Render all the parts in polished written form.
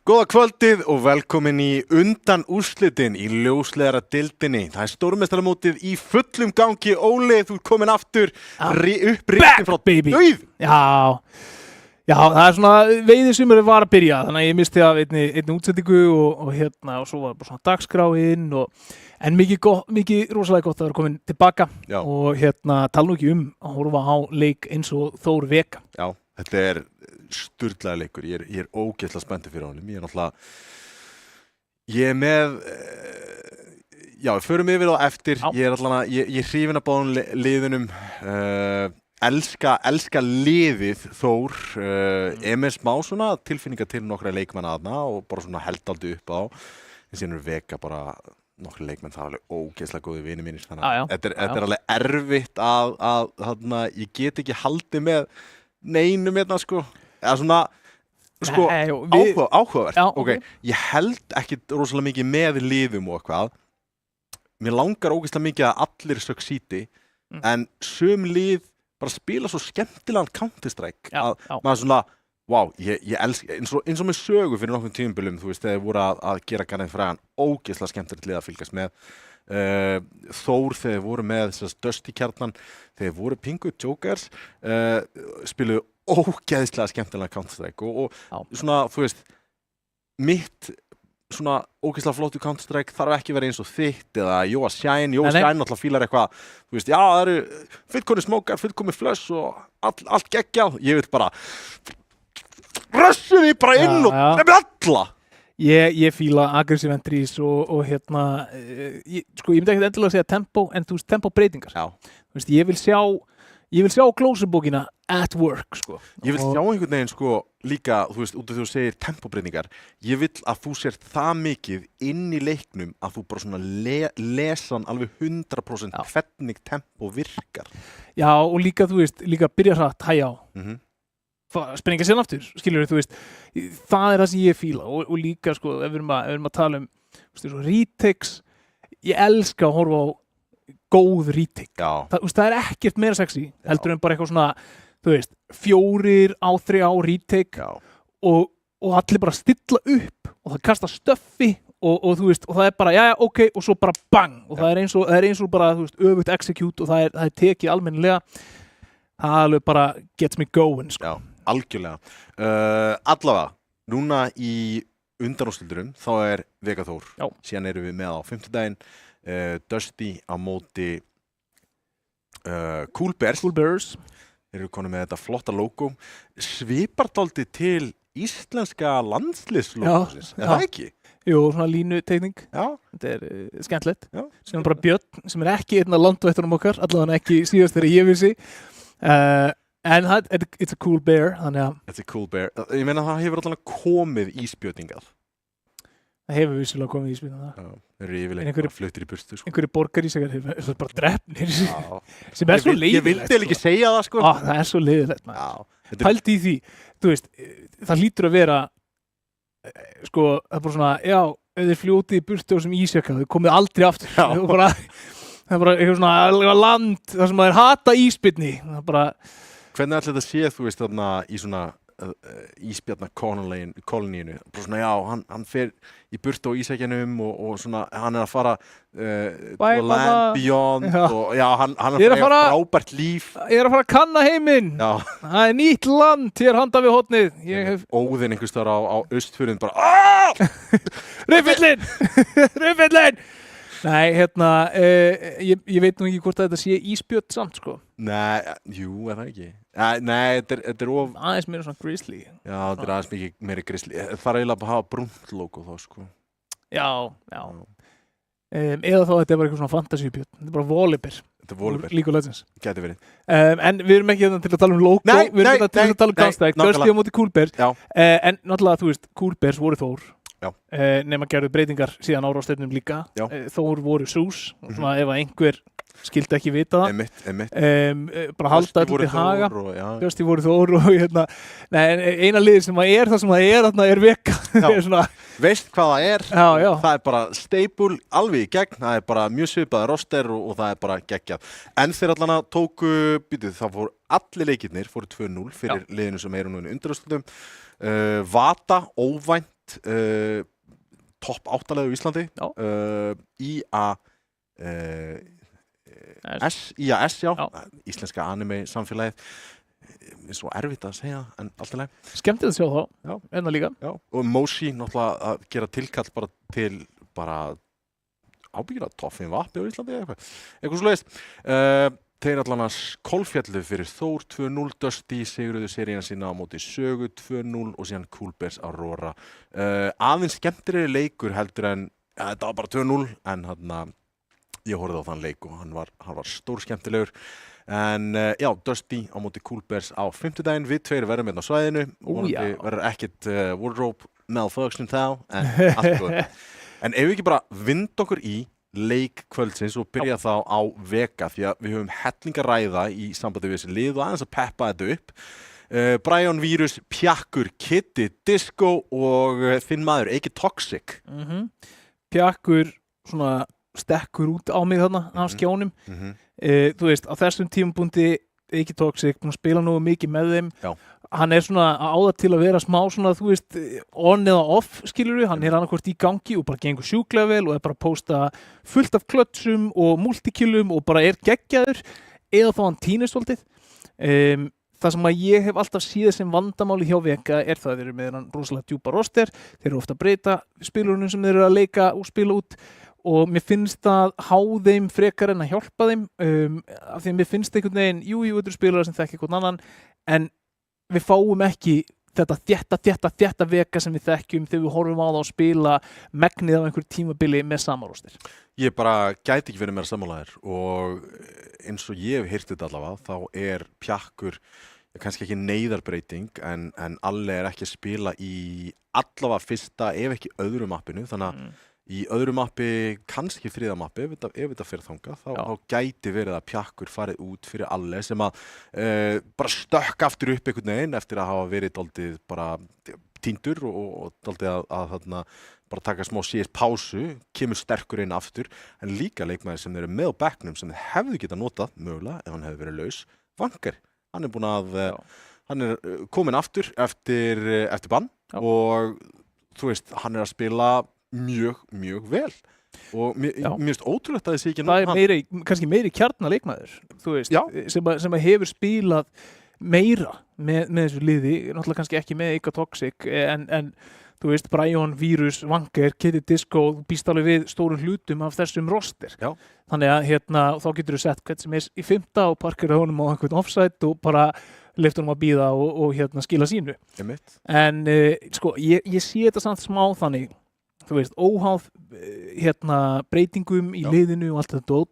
Góða kvöldið og velkomin í undan úrslitin í ljóslegra deildinni. Það stórmeistaramótið í fullum gangi. Óli, þú ert komin aftur upprýttin frá dauð. Já, það svona veiðisumur var að byrja, þannig að ég misti af einni útsendingu og svo var bara svona dagskráin en mikið rosalega gott að vera komin tilbaka. Já. Og tala nú ekki að horfa á leik eins og Þór Veka. Já, þetta sturlaði leikur. Ég er ógeðslega spenntur fyrir honum. Ég er með förum yfir á eftir. Ég er hrifinn af báðum liðunum. Elska liðið Þór. Með smá svona tilfinninga til nokkra leikmanna þarna og bara svona held aldrei upp á. En síðan Veka bara nokkra leikmenn, það alveg ógeðslega góði vinir mínir. Þannig að þetta alveg erfitt að ég get ekki haldið með neinum sko. Eða svona áhugavert. Okay. Ég held ekki rosalega mikið með liðum og eitthvað. Mér langar ógeðslega mikið að allir succeedi, en sum lið bara spila svo skemmtilegan Counter-Strike að maður svona, ég elska, eins og með sögu fyrir nokkrum tímabilum, þú veist, þegar voru að gera Garðinn frægan, ógeðslega skemmtilegt lið að fylgjast með. Þór þegar voru með Dusty kjarnan, þegar voru Pingu Jokers, spiluðu ógeðslega skemmtilega Counter-Strike og svona, þú veist, mitt svona ógeðslega flottu Counter-Strike þarf ekki verið eins og þitt eða Jóa Shine náttúrulega fílar eitthvað, þú veist, það eru fullkomni smókar, fullkomni flush og allt geggjað, ég vil bara rössu því bara inn og nefnir alla. Ég fíla aggressive entries og ég myndi ekkert endilega að segja tempo, en þú veist, tempo breytingar. Þú veist, ég vil sjá glósubókina at work, sko. Ég vil sjá einhvern veginn, líka, þú veist, út af því þú segir tempóbreytingar, ég vil að þú sért það mikið inn í leiknum að þú bara svona lesa hann alveg 100% hvernig tempó virkar. Já, og líka, þú veist, byrja hratt, hægja á. Springa sér aftur, skilur þú veist, það það sem ég fíla og líka, ef við erum að tala retakes, ég elska að horfa á góð retake. Það ekkert meira sexy heldur en bara eitthvað svona, þú veist, 4 á 3 á retake og allir bara stilla upp og það kasta stöffi og þú veist, og það bara, ok, og svo bara bang og það eins og bara, þú veist, öfugt execute og það tekið almennilega. Það alveg bara gets me going, sko. Já, algjörlega. Allavega, núna í undanúrslitunum þá Veka Þór. Síðan erum við með á 5. daginn. Dusty á móti Cool Bears. Þeir eru konum með þetta flotta logo. Svipar dálítið til íslenska landsliðslogosins, það ekki? Jú, svona línuteikning. Þetta skemmtilegt. Sem bara Björn, sem ekki einn af landvættunum okkar, allavega ekki síðast þegar ég vissi. En it's a cool bear, þannig að... It's a cool bear. Ég meina það hefur allavega komið ísbjörningað. Það hefur vissulega komið ísbjörningað. Þeir eru yfirleitt bara fluttir í burtu, sko. Einhverju borgarísakar eru bara drefnir. Sem svo leiðilegt. Ég vildi ekki segja það, sko. Það svo leiðilegt. Pældi í því, þú veist, það hlýtur að vera, það bara svona, ef þeir fljótið í burtu á sem ísjaka, þau komið aldrei aftur. Það bara eitthvað svona land, þar sem maður hata ísbjörni. Hvernig ætli þetta sé, þú veist, þarna í svona ísbjarna koloníinu, bara svona, hann fer í burtu á ísækjanum og svona, hann að fara to land beyond og hann að fara frábært líf. Ég að fara að kanna heiminn. Það nýtt land hér handan við hornið. Óðinn einhvers þar á Austfjörðin bara Rauðfellin! Nei, ég veit nú ekki hvort þetta sé ísbjörn samt, sko. Nei, jú, það ekki. Nei, þetta of... Aðeins meira svona grizzly. Já, þetta aðeins mikið meira grizzly. Það eiginlega bara að hafa brúnt logo þá, sko. Já. Eða þá þetta bara eitthvað svona fantasíubjörn. Þetta bara Volibear. Þetta Volibear. League of Legends. Gæti verið. En við erum ekki til að tala um logo. Nei, við erum til að tala um Counter-Strike. Dusty á móti Cool Bears. En náttúrulega, þú veist, Cool Bears voru Þór. Nema gerðu breytingar síðan árástöfnum líka. Þór voru Sús, svona ef að einhver skildi ekki vita það. Bara halda allir til haga. Dusty voru Þór og eina liðið sem það sem það Veka. Veist hvað það það bara staple alveg í gegn, það bara mjög svipaði roster og það bara geggjað. En þeir allan að tóku, það fóru allir leikirnir, fóru 2-0 fyrir liðinu sem núna í undanúrslitum. Vata, óvænt eitt topp 8-lið á Íslandi IAS, já. Íslenska anime samfélagið svo erfitt að segja, en allt í lagi skemmtilegt að sjá þá, en það líka og Moshi náttúrulega að gera tilkall bara til ábyggilega topp 5 vappi á Íslandi eitthvað svoleiðis þeir allan að kolfjallu fyrir Þór 2-0, Dusty sigruðu seríuna sína á móti Sögu 2-0 og síðan Coolbears Aurora aðeins skemmtilegri leikur heldur en þetta var bara 2-0 en ég horfði á þann leik og hann var stór skemmtilegur en já, Dusty á móti Coolbears á 50-daginn, við tveir verðum hérna á svæðinu vonandi verður ekkert wardrobe malfunction þá, en allt góð en ef við ekki bara vinda okkur í leik kvöldsins og byrja þá á Vega því að við höfum hellinga ræða í sambandi við þessi lið og aðeins að peppa þetta upp Brian Vírus, Pjakkur, Kitty, Disco og þinn maður, Eiki Toxic Pjakkur svona stekkur út á mig þarna á skjánum þú veist, á þessum tímapunkti Eiki Toxic, búin að spila nú mikið með þeim hann svona á það til að vera smá svona, þú veist, on eða off skilur við, hann annarkvort í gangi og bara gengur sjúklega vel og bara að posta fullt af klötsum og multikillum og bara geggjaður, eða þá hann týnist svolítið það sem að ég hef alltaf síðan sem vandamáli hjá Vega það þeir eru með hann rosalega djúpa roster, þeir eru ofta að breyta spilurunum sem þeir eru að leika og spila út og mér finnst það há þeim frekar en að hjálpa þeim af því að mér finnst einhvern veginn, jú, þetta eru spilarar sem þekki einhvern annan, en við fáum ekki þetta þétta Vega sem við þekkjum þegar við horfum á það að spila megnið af einhver tímabili með samarústir. Ég bara gæti ekki verið meira sammálaðir og eins og ég hef heyrt þetta allavega, þá Pjakkur kannski ekki neyðarbreyting en Alli ekki að spila í allavega fyrsta ef ekki öðru mappinu, þannig að í öðru mappi, kannski þriða mappi ef þetta fer þangað, þá gæti verið að Pjakkur farið út fyrir Alle sem að bara stökk aftur upp einhvern veginn eftir að hafa verið dálítið bara týndur og dálítið að bara taka smá CS pásu, kemur sterkur inn aftur, en líka leikmaður sem eru með á bekknum sem hefðu getað notað mögulega ef hann hefði verið laus, Vangar hann búinn að hann kominn aftur eftir bann og þú veist, hann að spila mjög vel og mér finnst ótrúlegt að þessi ekki það kannski meiri kjarnaleikmaður þú veist, sem að hefur spilað meira með þessu liði, náttúrulega kannski ekki með Eika Toxic en þú veist, Brian, Vírus, Vangar, Kitty, Disco býst alveg við stórum hlutum af þessum roster þannig að þá getur þú sett hvern sem í 5. og parkera honum á einhvern offside og bara leyft honum að bíða og skila sínu en sko, ég sé þetta samt smá þannig þú veist, óháð breytingum í liðinu og allt þetta dót,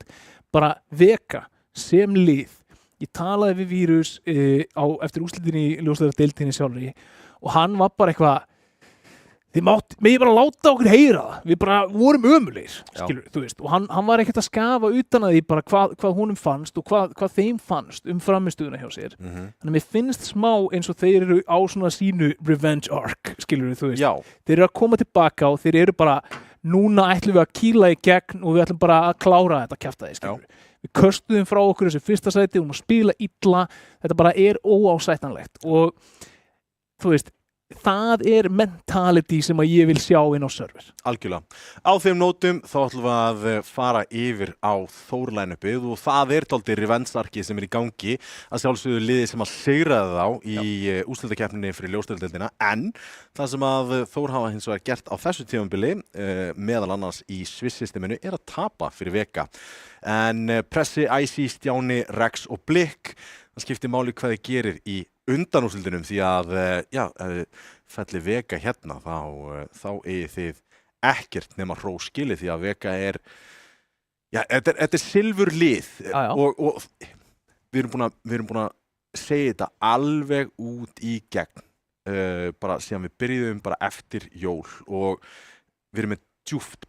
bara Vega sem lið, ég talaði við Vírus eftir úrslitinni í ljósleiðardeildinni sjálfri og hann var bara eitthvað Megið bara láta okkur heyra það. Við bara vorum ömulegir, skilur, þú veist. Og hann var ekkert að skafa utan að því bara hvað honum fannst og hvað þeim fannst framistöðuna hjá sér. Þannig að mér finnst smá eins og þeir eru á svona sínu revenge arc, skilur, þú veist. Já. Þeir eru að koma tilbaka og þeir eru bara, núna ætlum við að kýla í gegn og við ætlum bara að klára þetta kjaftaði, skilur. Við köstuðum frá okkur þessu fyrsta sæti og spila illa. Þetta bara óásættanlegt og þú veist, það mentality sem að ég vil sjá inn á server. Algjörlega. Á þeim nótum þá ætlum við að fara yfir á Þór-line-upið og það dálítið revenge-arkið sem í gangi að sjálfsögðu liðið sem að sigraði þá í úrslitakeppninni fyrir ljósdeildina en það sem að Þór hafa hins vegar gert á þessu tímabili meðal annars í Swiss-systeminu að tapa fyrir Vega. En Pressi, Icy, Stjáni, Rex og Blikk það skiptir máli hvað þið gerir í undanúrslitunum því að felli Vega hérna þá eigið þið ekkert nema hrós skilið því að Vega þetta silfur lið og við erum búin að segja þetta alveg út í gegn bara síðan við byrjuðum bara eftir jól og við erum með djúpt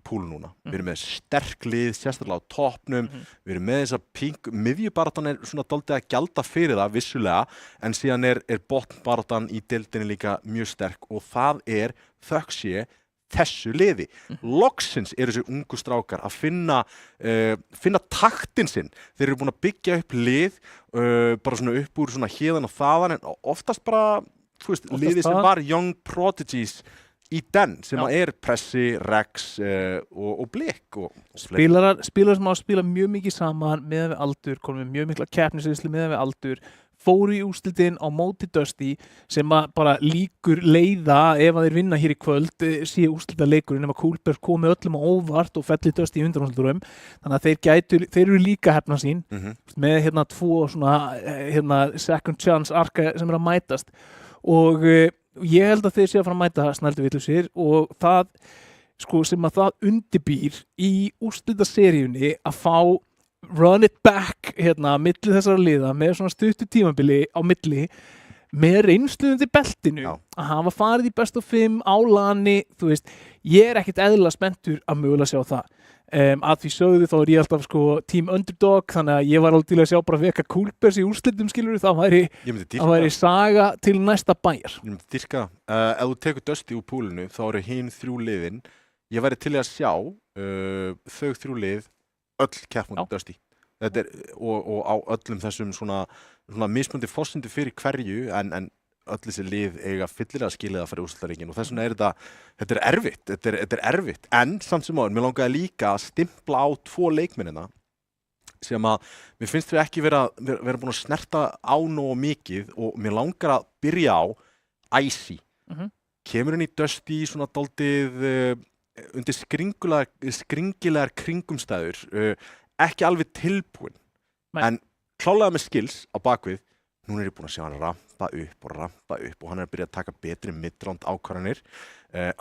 púl núna. Við erum með sterk lið, sérstaklega á toppnum, við erum með þessa pink, miðjubaratan svona dálítið að gjalda fyrir það vissulega, en síðan botnbaratan í deildinni líka mjög sterk og það þökk sé þessu liði. Loksins þessi ungu strákar að finna taktinn sinn. Þeir eru búin að byggja upp lið, bara svona upp úr svona héðan og þaðan, en oftast bara, þú veist, liði sem var young prodigies í den sem Já. að er Pressi, Rex og Blik og spilarar sem á að spila mjög mikið saman meðan við aldur, komum við mjög mikla keppnisreynslu meðan við aldur, fóru í úrslitin á móti Dusty sem að bara líkur leiða ef að þeir vinna hér í kvöld sé úrslita leikurinn ef að Coolbert komi öllum á óvart og felli Dusty í undanúrsliturum þannig að þeir eru líka hefna sín með hérna 2 svona second chance arka sem að mætast og ég held að þeir sé að fara að mæta snældu vitlausir og það sko sem að það undirbýr í úrslitaseríunni að fá run it back hérna milli þessara liða með svona stuttu tímabili á milli með reynsluðundi beltinu að hafa farið í best of 5 á lani, þú veist, ég ekkert eðlilega spenntur að mögulega sjá það að því sögðu þá ég alltaf sko team underdog, þannig að ég var alveg til að sjá bara veka Coolbers í úrslitum skilur það væri saga til næsta bæjar. Ég myndi dyrka ef þú tekur Dusty úr púlinu þá eru hin 3 liðin, ég væri til að sjá þau 3 lið öll keppmóti Dusty og á öllum þessum svona mismunandi forsyndu fyrir hverju en öll þessi lið eiga fyllilega skilið að fara í úrslitaleikin og þess vegna þetta er erfitt en samt sem áður, mér langaði líka að stimpla á 2 leikmennina sem að mér finnst við ekki vera búin að snerta á nógu mikið og mér langar að byrja á Icy kemur inn í Dusty svona dálítið undir skringilegar kringumstæður ekki alveg tilbúin en klálega með skills á bakvið núna ég búin að sjá hann rampa upp og hann að byrja að taka betri midround ákvarðanir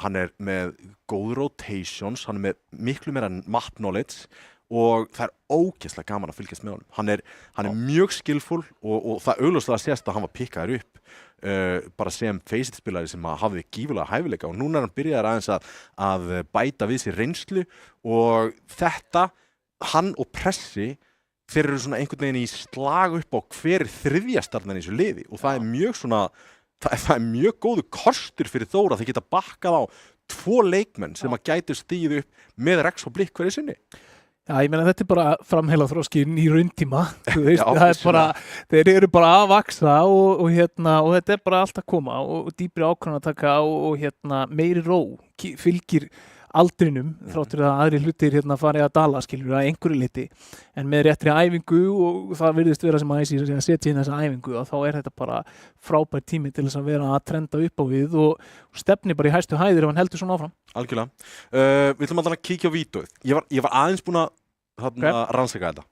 hann með góð rotations hann með miklu meira map knowledge og það ógeðslega gaman að fylgjast með honum hann er mjög skillful og það augljóslega sést að hann var pikkaður upp bara sem face-it-spilari sem hafði gífulega hæfileika og núna hann byrjaði aðeins að bæta við sér reynslu og þetta, hann og Pressi þeir eru svona einhvern veginn í slag upp á hver þriðja starfnan í þessu liði og það er mjög svona það er mjög góðu kostur fyrir Þór að þeir geta bakkað á 2 leikmenn sem að gætu stigið upp með Rex og Blik hverju sinni. Já, ég meina þetta er bara framheila þróskinn í rauntíma, þú veist, það er bara, þeir eru bara að vaksa og þetta er bara allt að koma og dýpri ákvörðun að taka og meiri ró fylgir aldrinum, þráttur að aðri hlutir fari að dala, skilur að einhverju liti en með réttri æfingu og það virðist vera sem að setja inn þessa æfingu og þá er þetta bara frábær tími til þess að vera að trenda upp á við og stefni bara í hæstu hæðir ef hann heldur svona áfram. Algjörlega. Við ætlum að kíkja á vídeóið. Ég var aðeins búin að rannsaka þetta.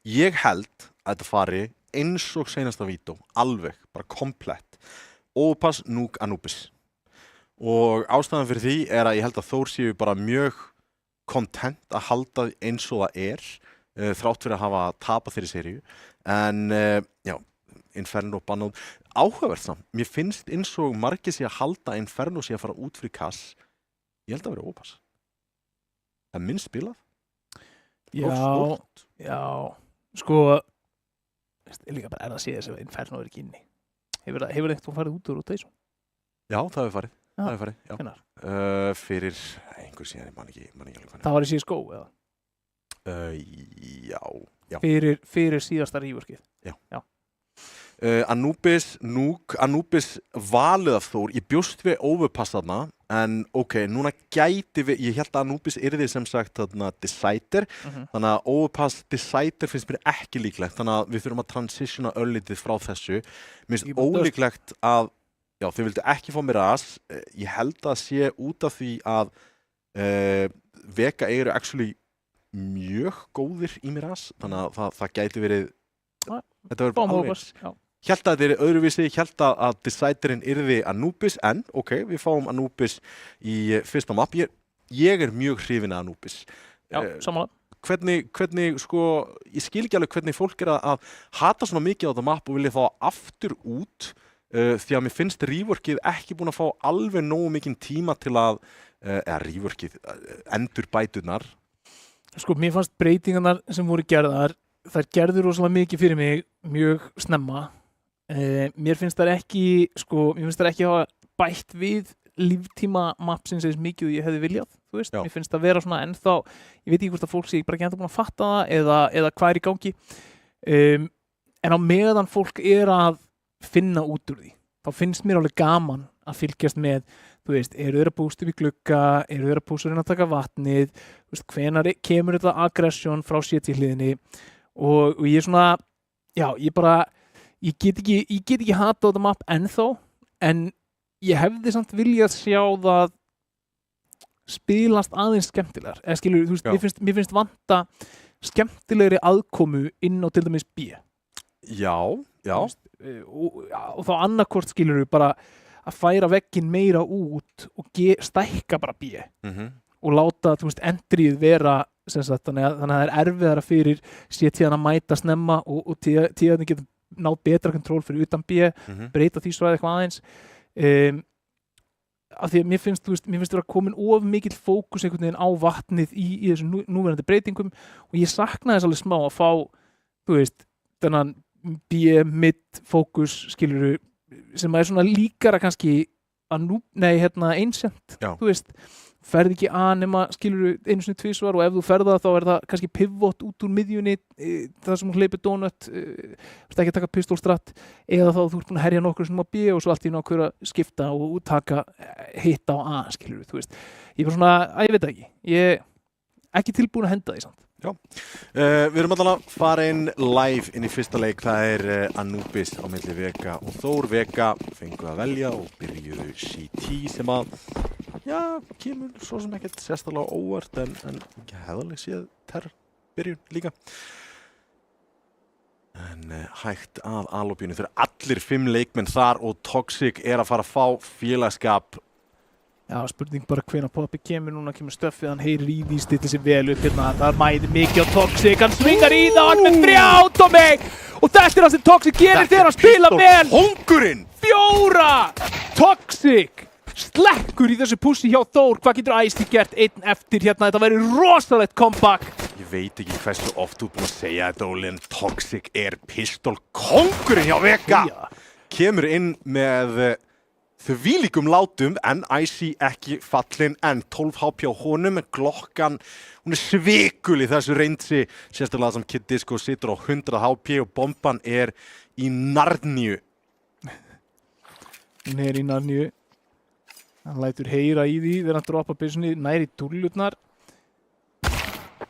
Ég held að þetta fari eins og seinasta vídeó, alveg, bara komplett. Overpass, Nuke, Anubis. Og ástæðan fyrir því er að ég held að Þór séu bara mjög content að halda eins og það þrátt fyrir að hafa tapað þeirri seríu en já, Inferno bannað áhugavert samt, mér finnst eins og margir sé að halda Inferno sé að fara út fyrir kass ég held að vera ópass það er minnst spilað Já, sko líka bara er að sé þess að Inferno ekki inni hefur eitthvað farið út úr rotation? Já, það hefur farið Það er farið, já. Fyrir einhver síðan, ég man ekki alveg hvernig. Það var í CSGO, eða? Já. Fyrir síðasta reworkið? Já. Anubis, Nuke, Anubis valið af Þór, ég bjóst við overpass þarna, en ok, núna gæti við, ég held að Anubis yrði sem sagt þarna Decider, þannig að overpass Decider finnst mér ekki líklegt, þannig að við þurfum að transitiona örlítið frá þessu. Mér finnst ólíklegt að já, þau vildu ekki fá mér ég held að sé út af því að Vega eru actually mjög góðir í mér þannig að það gæti verið þetta verður bara alveg held að þetta er öðruvísi, held að Deciderinn yrði Anubis, en ok, við fáum Anubis í fyrsta map ég er mjög hrifinn af Anubis Já, samanlega hvernig sko, ég skil ekki alveg hvernig fólk er að hata svona mikið á þetta map og vilja fá aftur út því að mér finnst reworkið ekki búin að fá alveg nógu mikinn tíma til að reworkið, endurbæturnar Sko, mér fannst breytingarnar sem voru gerðar þær gerðu rosalega mikið fyrir mig mjög snemma mér finnst þær ekki hafa bætt við líftíma mapsins eins mikið og ég hefði viljað, þú veist, mér finnst það vera svona ennþá, ég veit ekki hvort að fólk sé bara ekki ennþá búin að fatta það eða hvað er í gangi en á meðan fólk er að finna út úr því þá finnst mér alveg gaman að fylgjast með, þú veist, eru þeir að bústa upp í glugga, eru þeir að bústa að reyna að taka vatnið, þú veist, hvenær kemur þetta aggression frá CT-hliðinni og ég er svona, já, ég get ekki hata á þetta map ennþá, en ég hefði samt viljað sjá það spilast aðeins skemmtilegar, eða skilur, þú veist, mér finnst vanta skemmtilegri aðkomu inn á til dæmis B. Já. Og þá annarkvort skilur við bara að færa vegginn meira út og stækka bara B og láta, þú veist, endrið vera sem sagt, þannig að það er erfiðara fyrir tíðan að mæta snemma og tíðan getur náð betra kontról fyrir utan B, breyta því svæði eitthvað aðeins af því að mér finnst vera komin of mikill fókus einhvern veginn á vatnið í þessum núverandi breytingum og ég sakna þess alveg smá að fá, þú veist, þennan B-mid-fókus, skilurðu, sem er svona líkara kannski að einsent, þú veist, ferð ekki að nema, skilurðu, einu sinni tvisvar og ef þú ferð það þá er það kannski pivot út úr miðjunni, það sem hún hleypir donut, ekki að taka pistolstratt, eða þá þú ert búin að herja nokkur sem á B og svo allt í nokkur að skipta og taka hitta á A, skilurðu, þú veist. Ég var svona, ég veit ekki, ég ekki tilbúin að henda því samt. Já, við erum allavega farin live inn í fyrsta leik, það er Anubis á milli Vega og Þór. Vega fengu að velja og byrjuðu CT sem að, já, kemur svo sem ekkert sérstaklega óvart en hefðaleg séð byrjun líka. En hægt að alopjunu fyrir allir 5 leikmenn þar og Toxic er að fara að fá félagskap. Já, spurning bara hvenær Poppi kemur núna, kemur stöffið, hann heyrir í því, stillir sig vel upp hérna, það mæði mikið á Toxic, hann svingar í það, hann með 3 Tommy og þetta er það sem Toxic gerir þegar hann spila vel. Þetta er hongurinn! 4 Toxic slekkur í þessu pussi hjá Þór, hvað getur Ice gert einn eftir hérna, þetta væri rosalegt comeback. Ég veit ekki hversu oft þú búin að segja þetta, Óli, en Toxic er pistol kongurinn hjá Vega. Kemur inn með þvílíkum látum en Icy ekki fallin en 12 HP á honum en Glokkan, hún er svikul í þessu reyndsi, sérstaklega sem Kid Disco situr á 100 HP og bomban er í Narníu. Hún er í Narníu, hann lætur heyra í því þegar hann droppa byssunni nær í dúllutnar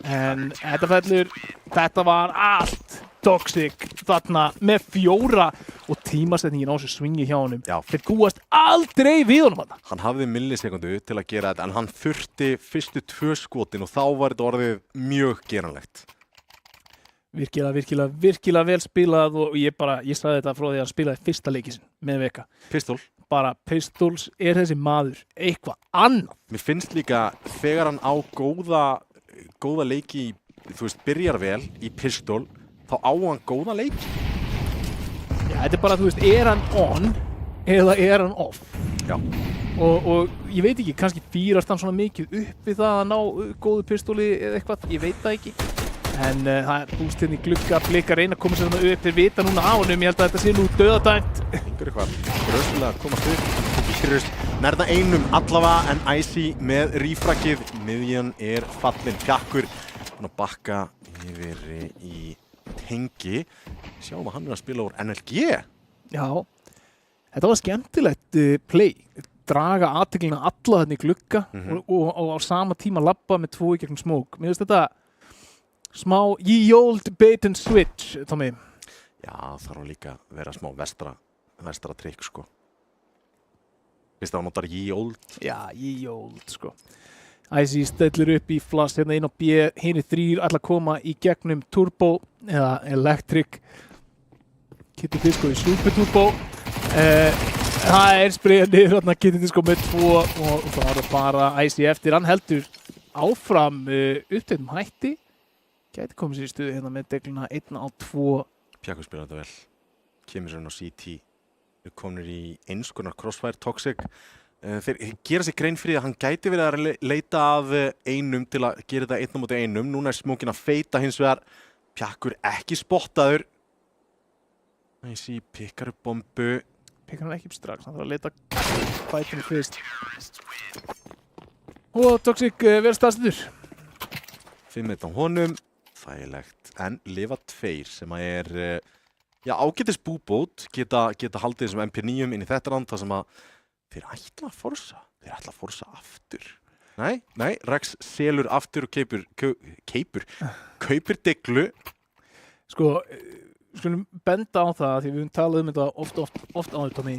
en þetta var allt Toxic þarna með 4 og tímasetningin á þessu swingi hjá honum. Þeir gúast aldrei við honum þarna. Hann hafði millisekundu til að gera þetta en hann þurfti fyrstu 2 skotin og þá var þetta orðið mjög geranlegt. Virkilega vel spilað og ég sagði þetta frá því að hann spilaði fyrsta leikinn sinn með Vega. Pistol. Bara Pistols er þessi maður eitthvað annað. Mér finnst líka þegar hann á góða leiki, þú veist, byrjar vel í Pistol, þá á hann góða leik. Já, þetta er bara, þú veist, er hann on eða er hann off? Já. Og ég veit ekki, kannski fýrast hann svona mikið upp við það að ná góðu pistoli eða eitthvað, ég veit það ekki. En það er búst hérna í glugga, Blikar reyna að koma sér þarna upp, þeir vita núna á honum, ég held að þetta sé nú dauðadæmt. Eitthvað gröðslega að komast upp, nærða einum allavega en Icy með rífrakið, miðjan er fallin, Pjakkur, búinn að bakka yfir í Tengi, sjáum að hann er að spila úr NLG. Já, þetta var skemmtilegt play, draga athyglinna alla þarna í glugga og á sama tíma labba með 2 í gegnum smoke. Mér finnst þetta smá ye old bait and switch, Tommy. Já, þarf líka að vera smá vestra trikk, sko. Vist það að notar ye old? Já, ye old, sko. Icy stellir upp í flass hérna inn á B, hinir 3 ætla að koma í gegnum turbo eða electric. Kitty Disco í super turbo. Það er spreyjað niður hérna Kitty Disco með 2 og það var bara Icy eftir. Hann heldur áfram uppteknum hætti. Gæti komið sér í stuðu hérna með degluna 1 á 2. Pjakkur spilar þetta vel. Kemur sér á CT. Við komum í eins konar crossfire Toxic. Þeir gera sér grein fyrir að hann gæti verið að leita að einum til að gera þetta 1 á móti 1. Núna er smókin að feita hins vegar. Pjakkur ekki spottaður. Icy pikkar upp bombu. Pikkar hann ekki upp strax, hann þarf að leita fætinu fyrst. Og Toxic verður staðsettur. 5 á honum, þægilegt, en lifa 2 sem að er já, ágætis búbót geta haldið þessum MP9 inn í þetta rand þar sem að þeir ætla að forsa aftur. Nei, Rex selur aftur og kaupir deglu. Sko, skulum benda á það því við höfum talað um þetta oft áður, Tommy.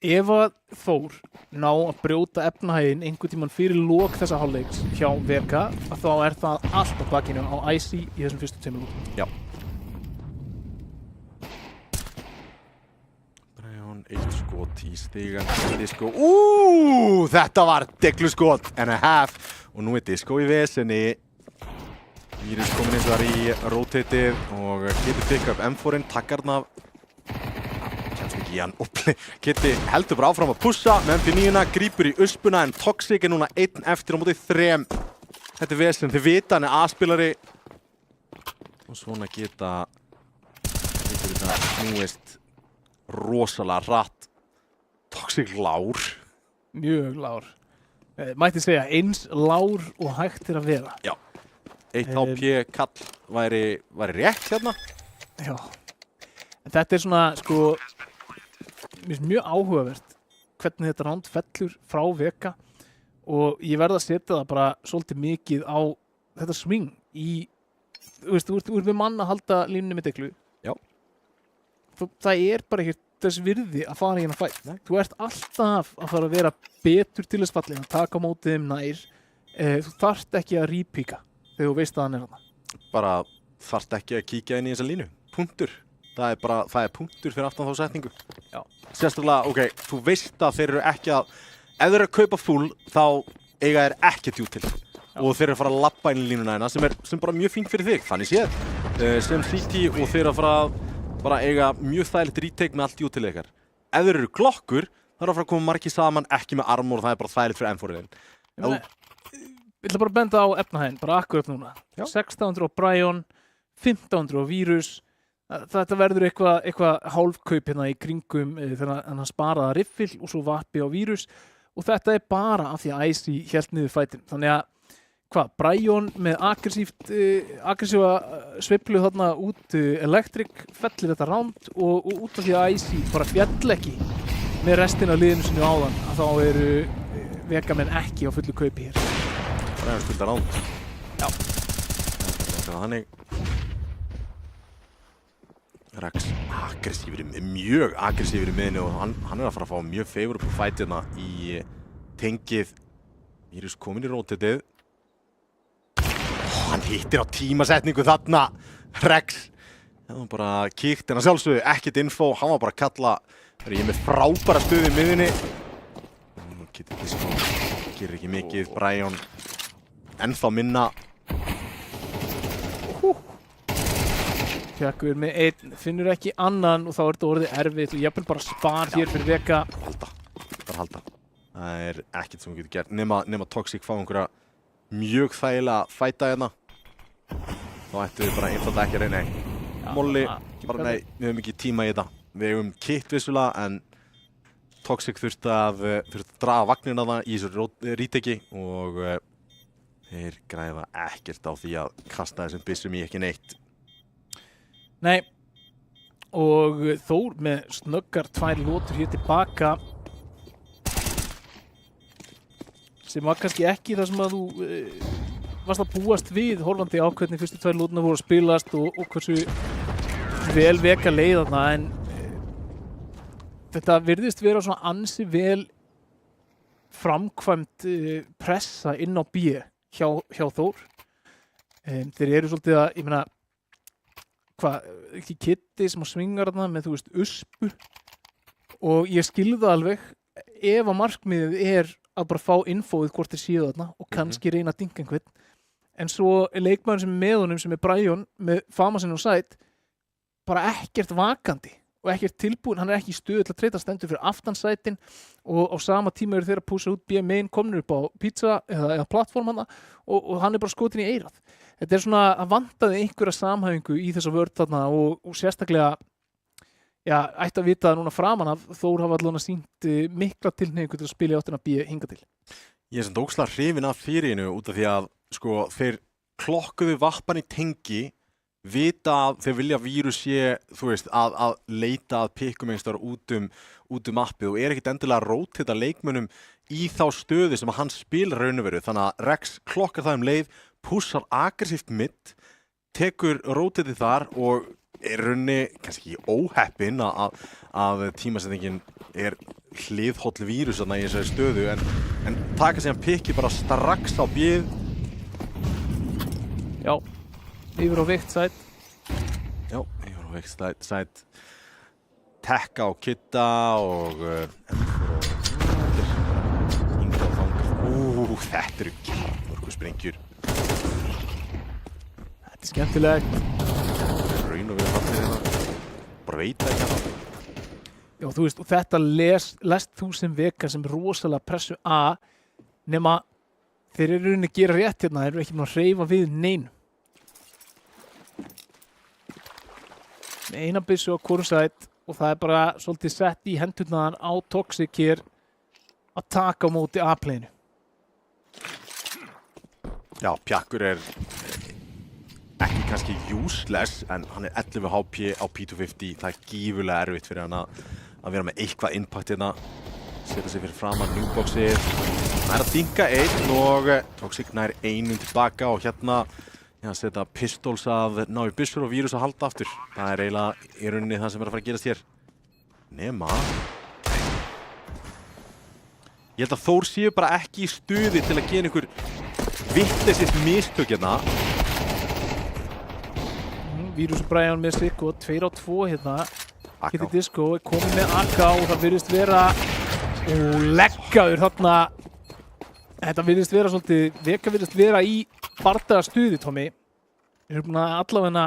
Ef að Þór ná að brjóta efnahæginn einhvern tímann fyrir lok þessa hálfleiks hjá Vega, að þá er það allt á bakinu á Icy í þessum fyrstu 2 mínútum. Já. Brian, 1 skot í stigan, Disco. Þetta var degluskot and a half. Og nú er Disco í vesenni. Vírus komin eins og þar í rotatið og getur pikka upp M4-in, takkarna af. Kemst ekki í hann og Kitty heldur bara áfram að pussa með MP9-na, grípur í uspuna en Toxic er núna 1 eftir á móti 3. Þetta er vesen, þið vita hann er A-spilari og svona getur þetta snúist rosalega hratt. Toxic lár. Mjög lár. Mætti segja eins lár og hægt er að vera. Já. 1 HP kall væri rétt hérna. Já. En þetta er svona, sko, mér finnst mjög áhugavert hvernig þetta round fellur frá Vega og ég verð að setja það bara svolítið mikið á þetta swing í, þú ert með mann að halda línunni með deglu. Já. Það er bara ekkert þess virði að fara í hérna fætt. Þú ert alltaf að fara að vera betur til þess fallin, að taka á móti þeim nær. Þú þarft ekki að rípíka þegar þú veist að hann er þarna. Bara þarft ekki að kíkja inn í þessa línu. Punktur. Það er punktur fyrir aftan þá setningu. Já. Sérstaklega, ok, þú veist að þeir eru ekki ef þeir eru að kaupa full, þá eiga þeir ekki djút til. Já. Og þeir eru að fara að labba inn í línuna hérna, sem bara mjög fínt fyrir þig, þannig séð. Sem CT og þeir eru að fara bara eiga mjög þægilegt retake með allt djút til ykkar. Ef þeir eru glokkur, þá eru að fara að koma margir saman, ekki með armor, það er bara þægilegt fyrir M4-in. Ég ætla bara að benda á efnahæginn, bara akkurat núna. Já. 1600 á Brian, 1500 á Vírus. Þetta verður eitthvað hálfkaup hérna í kringum þegar hann sparaði riffil og svo vappi á Vírus og þetta er bara af því að Icy hélt niður fætin. Þannig að Brian með aggressíva sveiflu þarna út Electric fellir þetta round og út af því að Icy bara fjall ekki með restina af liðinu sinu áðan að þá eru Vegamenn ekki á fullu kaupi hér. Brian skulda round. Já. Þetta var þannig. Rex mjög aggressífur í miðinu og hann er að fara að fá mjög favorable fight hérna í tengið. Vírus komin í rotatið. Hann hittir á tímasetningu þarna. Rex. Það var bara kíkt en að sjálfsögðu ekkert info. Hann var bara að kalla. Ég er með frábæra stöðu í miðinni. Kitty Disco gerir ekki mikið. Brian ennþá minna. Fjakkur með einn, finnur ekki annan og þá er þetta orðið erfitt og jafnvel bara spar hér fyrir Vega. Halda. Það er ekkert sem við getum gert nema Toxic fá einhverja mjög þægilega fæta hérna. Þá ættum við bara einfalda ekki að reyna. Molly, bara nei, við höfum ekki tíma í þetta. Við höfum kitt vissulega en Toxic þurfti að draga vagnina það í þessu retaki og þeir græða ekkert á því að kasta þessum byssum í ekki neitt. Nei, og Þór með snöggar 2 lotur hér tilbaka sem var kannski ekki það sem að þú varst að búast við horfandi á hvernig fyrstu 2 lóturna voru að spilast og hversu vel Vega leið þarna en þetta virðist vera svona ansi vel framkvæmt pressa inn á B hjá Þór. Þeir eru svolítið að, ég meina ekki Kitty sem svingar þarna með, þú veist, uspu og ég skilði það alveg ef að markmiðið er að bara fá infóið hvort þeir séu þarna og kannski reyna að dinga einhvern en svo er leikmaður sem er með honum sem er Brian með famasinn og sæt bara ekkert vakandi og ekkert tilbúin, hann er ekki í stöðu til að treyta stendur fyrir aftansætin og á sama tíma eru þeir að púsa út B-main komnir upp á pizza eða plattform hana og hann er bara skotin í eyrað. Þetta er svona að vantaði einhverja samhæfingu í þessa vörð þarna og sérstaklega ætti að vita núna framan af Þór hafa allavega sýnt mikla tilhneigingu til að spila í áttina B hinga til. Ég er sem ógeðslega hrifinn af fyririnu út af því að sko þeir klokkuðu vappan í tengi vita að þeir vilja vírus sé, þú veist, að leita að pikkum einstar út appið og ekkert endilega að rótita leikmönnum í þá stöðu sem að hann spilar raun og veru. Þannig að Rex klokkar það leið, pushar aggressíft mitt, tekur rótitið þar og rauninni kannski ekki óheppinn að tímasetningin hliðhóll vírus þarna í þessari stöðu en taka síðan pikki bara strax á bíð. Já, yfir á veikt sæt. Já, yfir á veikt sæt. Tekka og Kitta og hingað og þangað. Þetta eru kjarnorkusprengjur. Þetta er skemmtilegt. Raun og við allir hérna. Bara veit ekki að það. Já, þú veist, og þetta lest þú sem Vega sem rosalega pressu nema þeir eru rauninni að gera rétt hérna, þeir eru ekki búin að hreyfa við neinu. Með eina byssu á hvorum sæt og það er bara svolítið sett í hendurnaðan á Toxic hér að taka á móti A-playinu. Já, Pjakkur ekki kannski useless en hann 11 HP á P250. Það gífurlega erfitt fyrir hann að vera með eitthvað impact hérna. Setja sig fyrir framan newboxið. Það að dinka einn og Toxic nær einum tilbaka og hérna setja pistols að ná í byssur og vírus að halda aftur. Það eiginlega í rauninni það sem að fara að gerast hér. Nema ég held að Þór séu bara ekki í stuði til að gera einhver vitleysist mistök hérna. Vírus og Brian með sig og 2 á 2 hérna. Kitty Disco er komið með AK og það virðist vera leggjaður þarna. Þetta virðist vera svolítið, Vega virðist vera í bardagastuði, Tommy. Við erum búin að allavega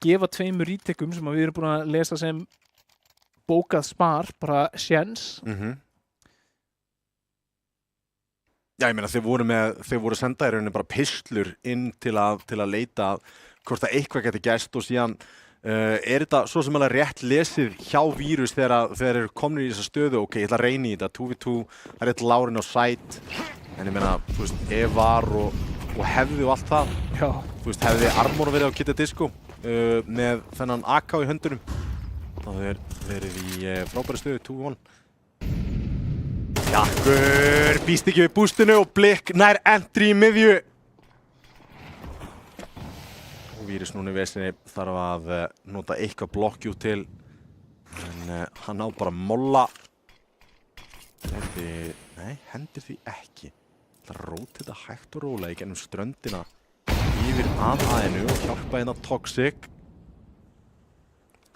gefa 2 retekum sem við erum búin að lesa sem bókað spar, bara sjens. Já, ég meina þeir voru senda í rauninni bara pislur inn til að leita hvort að eitthvað geti gerst og síðan þetta svo sem alveg rétt lesið hjá vírus þegar þeir eru komnir í þessa stöðu. Ok, ég ætla að reyna í þetta, 2v2, það er eitt lárin á sæt. En ég meina, þú veist, ef var og hefði og allt það. Já. Þú veist, hefði Armor verið á Kitty Disco með þennan AK í höndunum. Það hefur verið í frábæri stöðu, 2v1. Pjakkur býst ekki við bústinu og Blikk nær entry í miðju. Og vírus núna í vesinni þarf að nota eitthvað blokkjú til. En hann á bara molla. Nei, hendir því ekki. Það róti þetta hægt og rólega í gennum ströndina yfir aðhæðinu og hjálpa hérna Toxic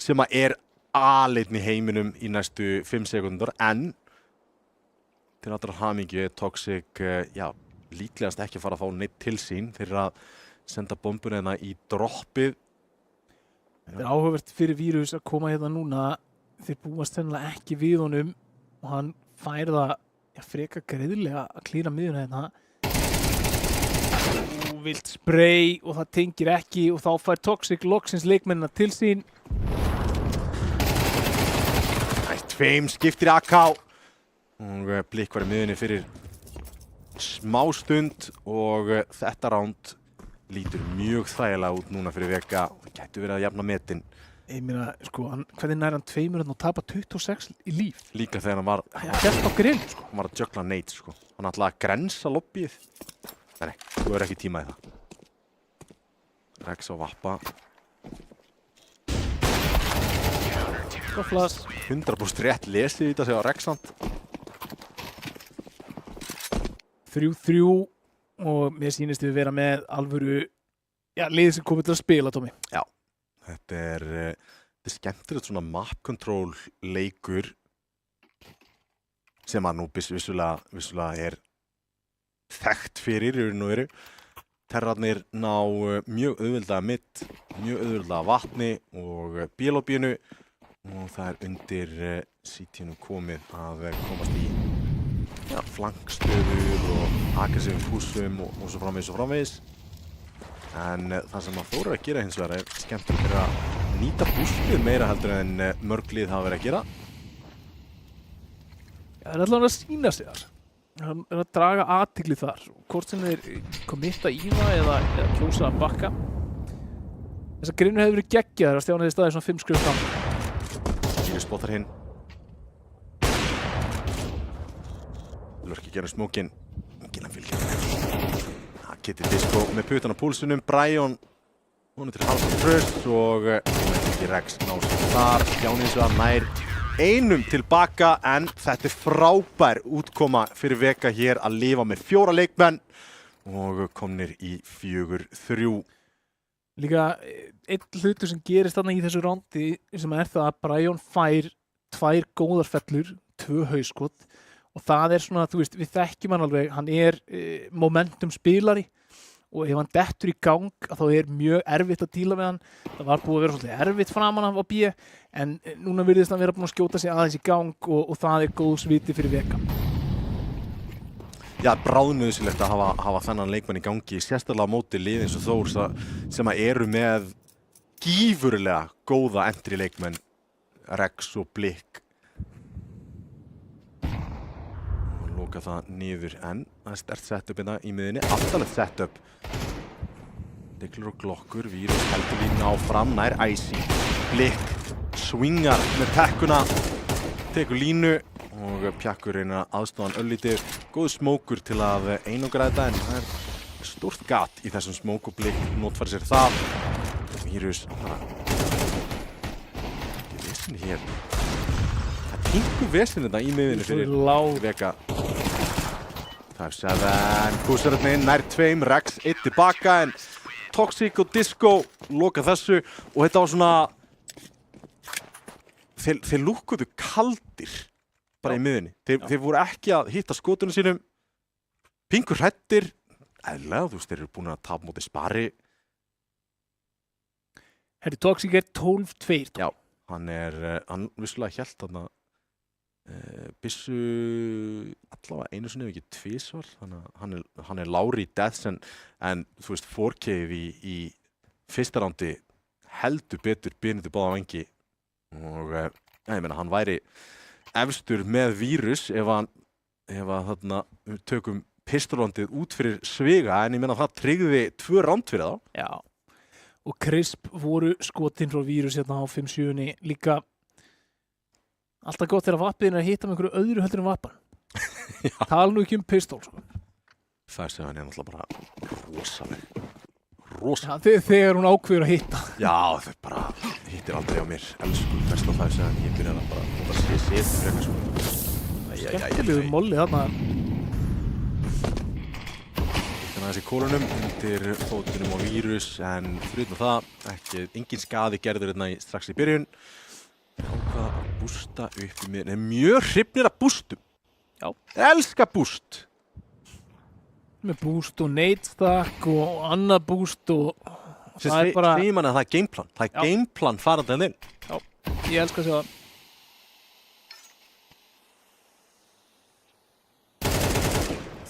sem að aleinn í heiminum í næstu 5 sekúndur en til allra hamingju Toxic líklegast ekki að fara að fá neitt til sín. Þeir eru að senda bombuna hérna í droppið. Það er áhugavert fyrir vírus að koma hérna núna. Þeir búast sennilega ekki við honum og hann fær það frekar greiðlega að klíra miðjuna hérna. Vilt spray og það tengir ekki og þá fær Toxic loksins leikmennina til sín. Tveim skiptir AK og Blikk var í miðjunni fyrir smá stund og þetta ránd lítur mjög þægilega út núna fyrir Vega og það gæti verið að jafna metin. Ég meina, sko, hvernig nær hann 2 og tapa 26 í líf? Líka þegar hann var gert á grill, sko. Hann var að juggla neitt, sko. Hann ætlaði að grensa lobbyið. Nei, þú hefur ekki tíma í það. Rex á vappa. Flass. 100% rétt lesið í þetta sem á Rexand. 3-3 og mér sýnist við vera með alvöru liðið sem komið til að spila, Tommy. Já. Þetta er skemmtilegt svona map control leikur sem að nú vissulega þekkt fyrir í raun og veru. Terrarnir ná mjög auðveldlega mitt, mjög auðveldlega vatni og bílóbínu og það er undir CT-num komið að komast í flankstöður og aggressífum púsum og svo framvegis. En það sem að Þór er að gera hins vegar skemmtilegt fyrir að nýta bústið meira heldur en mörg lið hafa verið að gera. Það er allavega að sýna sig þar. Það er að draga athygli þar. Hvort sem þeir komitta í það eða kjósa að bakka. Þessar grinnur hefði verið geggjaðar að Stjáni hefði staðið svona 5 skref fram. Vírus spottar hinn. Lurki gerum smókin. Gillan fylgir. Kitty Disco með putan á púlsunum. Brian, hún til halva tröst og ekki Rex nást þar. Stjáni eins og að nær einum tilbaka en þetta frábær útkoma fyrir Vega hér að lifa með 4 leikmenn og komnir í 4-3. Líka einn hlutur sem gerist þarna í þessu rándi sem það að Brian fær 2 góðar fellur, 2 hauskot og það svona, þú veist, við þekkjum hann alveg, hann momentum spilari og ef hann dettur í gang þá mjög erfitt að díla við hann. Það var búið að vera svolítið erfitt framan af á B en núna virðist hann vera búin að skjóta sig aðeins í gang og það góðs viti fyrir Vega. Já, bráðnauðsynlegt að hafa þennan leikmann í gangi, sérstaklega á móti lið eins og Þór sem eru með gífurlega góða entry leikmenn, Rex og Blikk. Loka það niður en það sterkt setup hérna í miðinni, aftalegt setup. Diglur og Glokkur, Vírus heldur línu áfram, nær Icy. Blikk swingar með tekkuna, tekur línu og Pjakkur reyna aðstofan öllítið. Góð smókur til að einangra þetta en það stórt gat í þessum smók og Blikk notfæri sér það. Vírus, ekki vissin hér. Pingu vesinn þetta í miðinni fyrir Vega. 5-7, Kúsaröfnin nær 2, Rex 1 tilbaka en Toxic og Disco loka þessu og þetta var svona þeir lúkkuðu kaldir bara í miðinni. Þeir voru ekki að hitta skotunum sínum. Pingu hrættir, eðlilega, þú veist, þeir eru búin að tapa móti Spari. Toxic 12-2. Já, hann vissulega hélt þarna byssu allavega einu sinni ef ekki tvisvar, þannig að hann lári í deaths en þú veist 4K í fyrsta rándi heldur betur byrnið til báða vangi og ég meina hann væri efstur með Vírus ef þarna tökum pistolrondið út fyrir sviga en ég meina það tryggði 2 ránd fyrir þá. Já, og Crisp voru skotin frá Vírus hérna á 5-7 líka. Alltaf gott þegar vappiðin að hitta með einhverju öðru heldur en vappan. Tala nú ekki pistól, sko. Það sem hann náttúrulega bara rosaleg. Já, þegar hún ákveður að hitta. Já, þau bara hittir aldrei á mér. Elsku best á það sem ég byrjar að bara séð frekar svo. Skemmtilegu molli þarna. Þannig að þessi kólunum undir fótunum á Vírus en fyrir það engin skaði gerður hérna strax í byrjun. Ákvað að bústa upp í miðin. Þeir mjög hrifnir að bústum. Já. Þeir elska búst. Með búst og nade stack og annað búst og það bara... Segir manni að það gameplan. Það gameplan farandi inn. Já, ég elska að sjá það.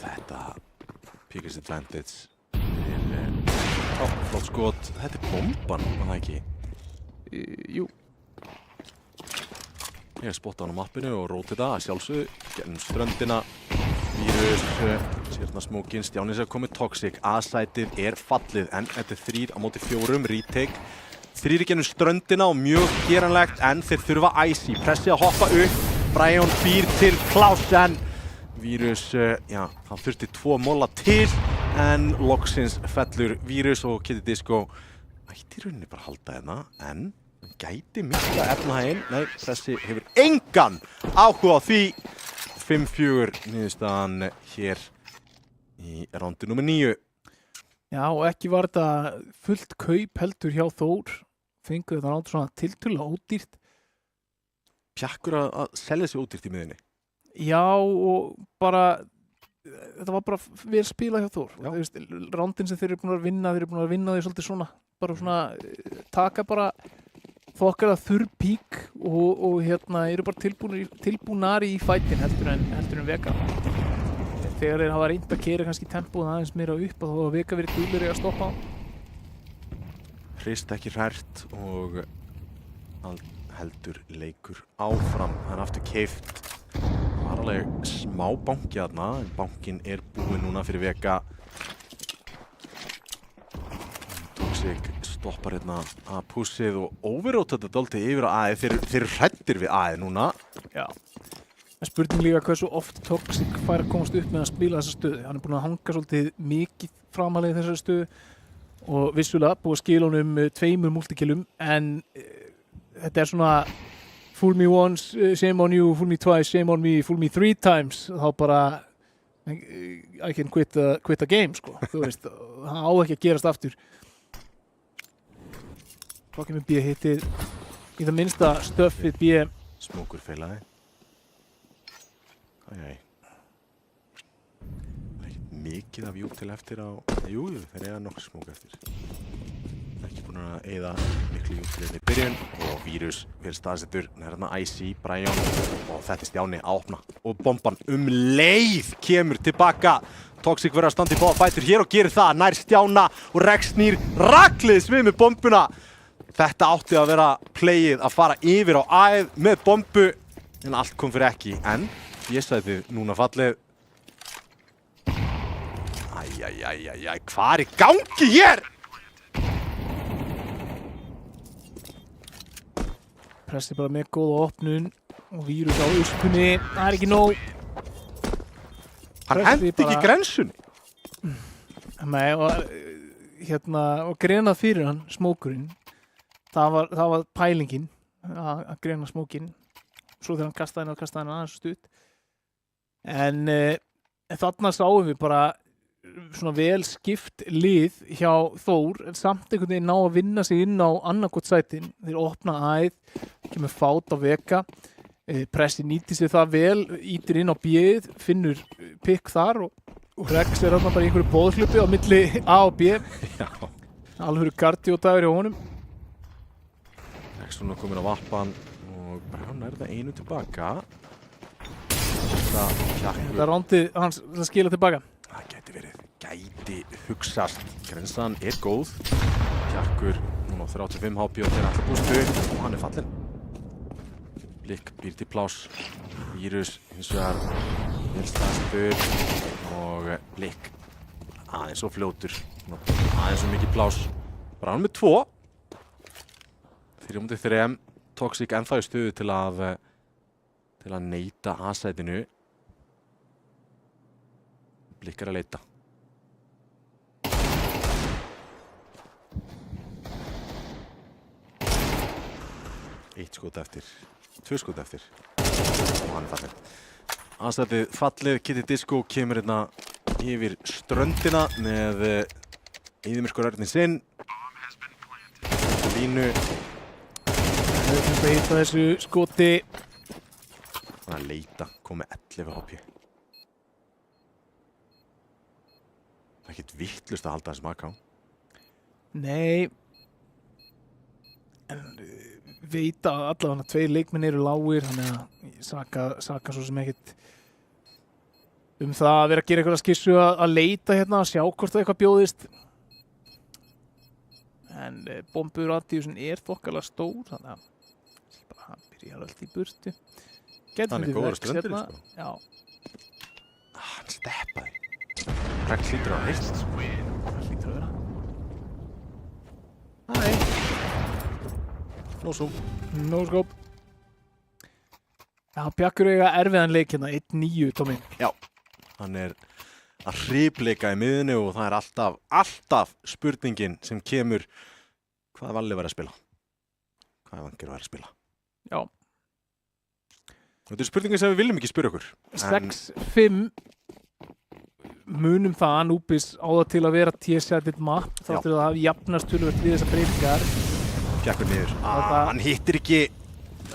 Þetta Biggest Advantage. Flott skot. Þetta bomban, var það ekki? Jú. Ég spotta hann á mappinu og róti það að sjálfsögðu, gennum ströndina, Vírus, sérna smókin, Stjáni sem komið Toxic, A-sætið fallið en þetta 3 á móti 4, retake, 3 gennum ströndina og mjög geranlegt en þeir þurfa Icy, pressið að hoppa upp, Brian býr til pláss en Vírus, já, hann þurfti 2 molla til en loksins fellur Vírus og Kitty Disco ætti í rauninni bara að halda hérna en gæti mikla efnahæginn, nei, pressi hefur engan áhuga á því. 5-4 niðurstaðan hér í rándi nummer 9. Já, og ekki var þetta fullt kaup heldur hjá Þór. Fenguðu þetta ránd svona tiltölulega ódýrt. Pjakkur að selja sig ódýrt í miðinni. Já, og bara þetta var bara vel spilað hjá Þór. Þú veist, rándin sem þeir eru búin að vinna því svolítið svona, bara svona taka bara þokkar að þurr pík og hérna eru bara tilbúnari í fætin heldur en Vega. Þegar þeir hafa reynt að keyra kannski tempóð aðeins meira upp og þá hafa Vega verið duglegri að stoppa á. Hrist ekki hrært og heldur leikur áfram. Það aftur keypt. Það var alveg smá banki þarna en bankin búinn núna fyrir Vega. Toxic stoppar hérna að pussið og overróta þetta dálítið yfir á A. Þeir eru hræddir við A núna. Já. En spurning líka hversu oft Toxic fær að komast upp með að spila þessa stöðu. Hann er búinn að hanga svolítið mikið framalega í þessari stöðu og vissulega búið að skila honum 2 multikillum en þetta er svona fool me once, shame on you, fool me twice, shame on me, fool me 3 times. Þá bara I can quit the game, sko. Þú veist, það á ekki að gerast aftur. Þá kemur B hittir í það minnsta stöffið B. Smókur feilaði. Æjæj. Það er ekki mikið af jútil eftir á... Jú, þeir eiga nokkuð smók eftir. Ekki búin að eyða miklu jútil í byrjun og Vírus vel staðsettur. Hérna IC, Brian og þetta er Stjáni að opna. Og bomban leið kemur tilbaka. Toxic verður að standa í fætur hér og gerir það. Nær Stjána og Rex snýr ragliðs við með bombuna. Þetta átti að vera playið að fara yfir á A-ið með bombu en allt kom fyrir ekki. En ég sagði þið núna fallið. Æjæjæjæjæj, hvað er í gangi hér? Pressi bara með góða opnun og Vírus á uspunni. Það er ekki nóg. Hann hendi ekki grensunni. Nei, og grenað fyrir hann, smókurinn. Það var pælingin að grena smókinn. Svo þegar hann kastaði hann aðeins stutt. En þarna sáum við bara svona vel skipt lið hjá Þór en samt einhvern veginn ná að vinna sig inn á annarkot sætin. Þeir opna æð, kemur fát á veka. Pressi nýtir sig það vel, ítir inn á B-ið, finnur pikk þar og Rex er þarna bara í einhverju boðhlaupi á milli A og B. Já. Alveg kardiódagur hjá honum. Rex svona komin á vappan og Brown er það einu tilbaka. Þetta rándið hans skila tilbaka. Það gæti hugsast. Grensan er góð. Kjarkur núna á 35 HP og þeir allar bústu og hann er fallinn. Blikk býr til pláss. Vírus hins vegar vel staðsettur og Blikk aðeins og fljótur. Aðeins og mikið pláss. Brown með 2. 3-3. Toxic ennþá í stuðu til að neita A-sætinu. Blikk er að leita. Eitt skot eftir. 2 skot eftir. Og hann er fallið. A-sætið fallið. Kitty Disco kemur hérna yfir ströndina með eyðimörkur örninn sinn. Línu. Það er að hitta þessu skoti. Hann að leita. Kom með 11 HP. Það er ekkert vittlust að halda þessum AK. Nei. En veit að allavega 2 leikmenn eru lágir, þannig að Saka svo sem ekkert það að vera að gera eitthvað skissu að leita hérna að sjá hvort það eitthvað bjóðist. En bombur Radíusin er þokkalega stór, þannig að hann byrjar allt í burtu. Hann er góður ströndir, sko. Já. Hann steppaði. Rex hlýtur að heist. Það hlýtur að vera. Nei. No zoom. No scope. Já, Bjarkur eiga erfiðan leik hérna, 1-9, Tommy. Já, hann er að hripleika í miðinu og það er alltaf spurningin sem kemur hvað Valli var að spila. Hvað Vangir var að spila. Já. Þetta er spurningin sem við viljum ekki spyrja okkur. 6-5 munum það Anubis á það til að vera T-setted map þáttur að það hafi jafnast töluvert við þessar breytingar. Bjarkur niður. Hann hittir ekki.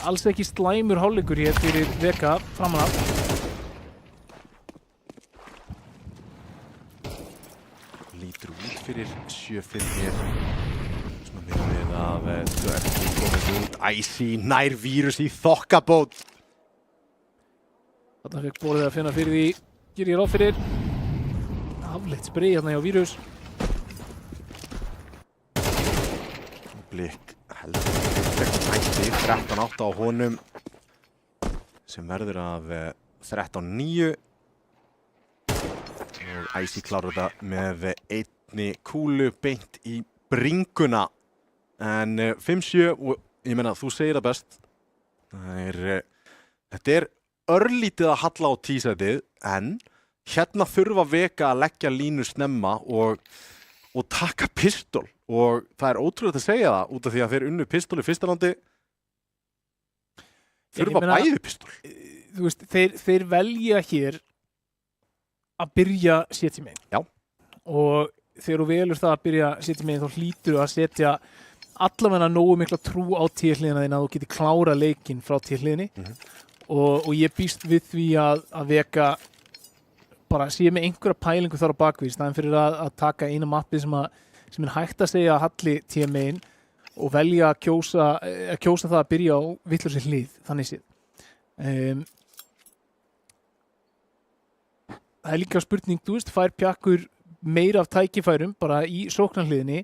Alls ekki slæmur hálfleikur hér fyrir Veka framan af. Lítur út fyrir 7-5 hér. Svona minnum við að þú ert ekki komið út. IC nær Vírus í þokkabót. Þarna fekk borðið að finna fyrir því. Gerir ég ráð fyrir. Afleitt sprey hérna hjá Vírus. Blikk heldur hætti 13-8 á honum sem verður af 13-9 og IC klárar þetta með einni kúlu beint í bringuna En 5-7 og ég meina þú segir það best. Þetta örlítið að halla á tísætið en hérna þurfa Vega að leggja línu snemma og taka pistol og það ótrúlegt að segja það út af því að þeir unnu pistol í fyrsta landi þurfa bæði pistol. Þú veist, þeir velja hér að byrja setja megin. Já. Og þegar þú velur það að byrja setja megin þá hlýtur að setja allavega nógu mikla trú á T-hliðina þín að þú geti klára leikinn frá T-hliðinni og ég býst við því að Vega bara sé með einhverja pælingu þar á bakvið í staðinn fyrir að taka eina mappið sem hægt að segja að halli T-megin og velja að kjósa það að byrja á vitlausri hlið, þannig séð. Það líka spurning, þú veist, fær Pjakkur meira af tækifærum bara í sóknarhliðinni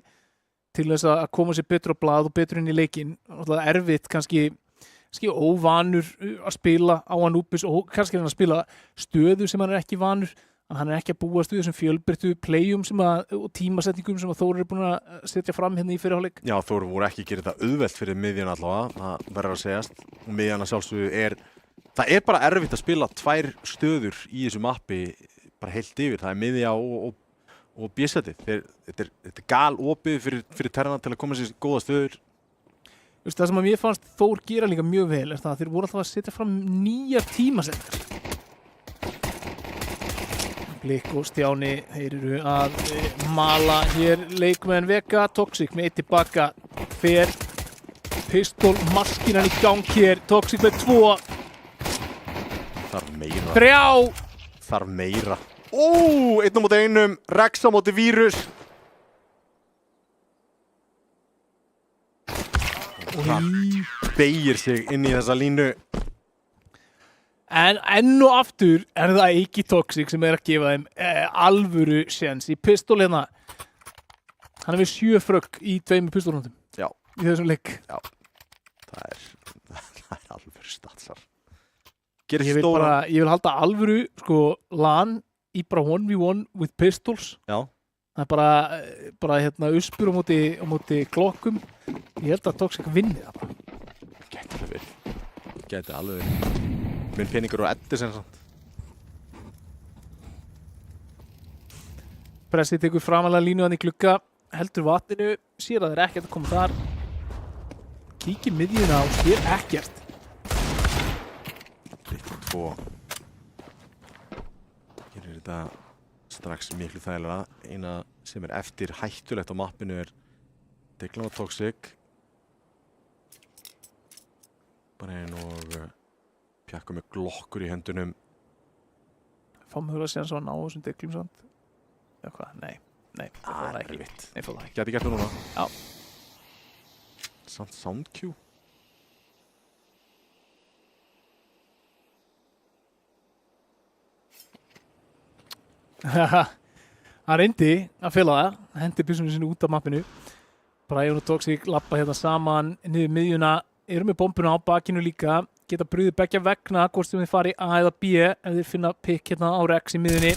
til þess að koma sér betur á blað og betur inn í leikinn. Erfitt, kannski óvanur að spila á Anubis og kannski hann að spila stöðu sem hann ekki vanur. Hann ekki að búa stöðu sem fjölbreyttu playum og tímasetningum sem Þór búin að setja fram hérna í fyrirháleik. Já, Þór voru ekki að gera þetta auðvelt fyrir miðjuna allavega, það verður að segjast. Og miðjana sjálfsögðu það bara erfitt að spila 2 stöður í þessu mappi bara heilt yfir. Það er miðja og B-setið. Þetta er gal opið fyrir terrana til að koma sér góða stöður. Það sem að mér fannst Þór gera líka mjög vel er það að þeir voru alltaf að setja fram nýjar tímasetningar. Blikk og Stjáni, þeir eru að mala hér leikmenn Vega. Toxic með 1 tilbaka. Fer pistol, maskinan í gang hér. Toxic með 2. Þarf meira. 3. Þarf meira. 1 á móti 1. Rex á móti Vírus. Hann beygir sig inn í þessa línu. En enn og aftur er það ekki Toxic sem að gefa þeim alvöru séns í pistol hérna. Hann er við 7 frögg í 2 pistolhundum. Já. Í þessum leik. Já. Það er alvöru statsar. Ég vil halda alvöru, LAN í bara 1v1 with pistols. Já. Það er bara hérna uspur á móti klokkum. Ég held að Toxic vinni það bara. Gæti alveg verið. Minn peningur og eddi sem samt. Pressi tekur framalega línu hann í glugga, heldur vatninu, sér að það er ekkert að koma þar. Kíkir miðjuna og sér ekkert. 2. Hér er þetta strax miklu þægilega. Eina sem er eftir hættulegt á mappinu er Deglan og Toxic. Bara einn og Pjakkur með glokkur í hendunum. Fáum hugra síðan svo að ná þessum deglum samt. Eða hvað? Nei, það fór það ekki. Nei, fór það ekki. Gæti gert það núna. Já. Samt sound cue. Hann reyndi að fela það, hendi byssunni sinni út af mappinu. Brian og Toxic lappa hérna saman niður miðjuna, eru með bombuna á bakinu líka, geta brugðið beggja vegna hvort sem þið fari A eða B ef þið finna pikk hérna á Rex í miðjunni.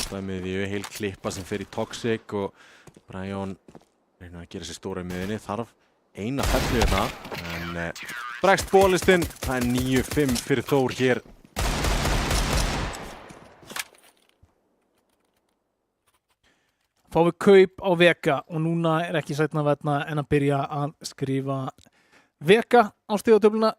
Það er miðju, heil klippa sem fer í Toxic og Brian reynir að gera sér stóra í miðjunni, þarf eina fellu hérna, en bregst bólistinn, það er 9-5 fyrir Þór hér. Fáum við kaup á Vega og núna er ekki seinna vegna en að byrja að skrifa Vega á stigatöfluna.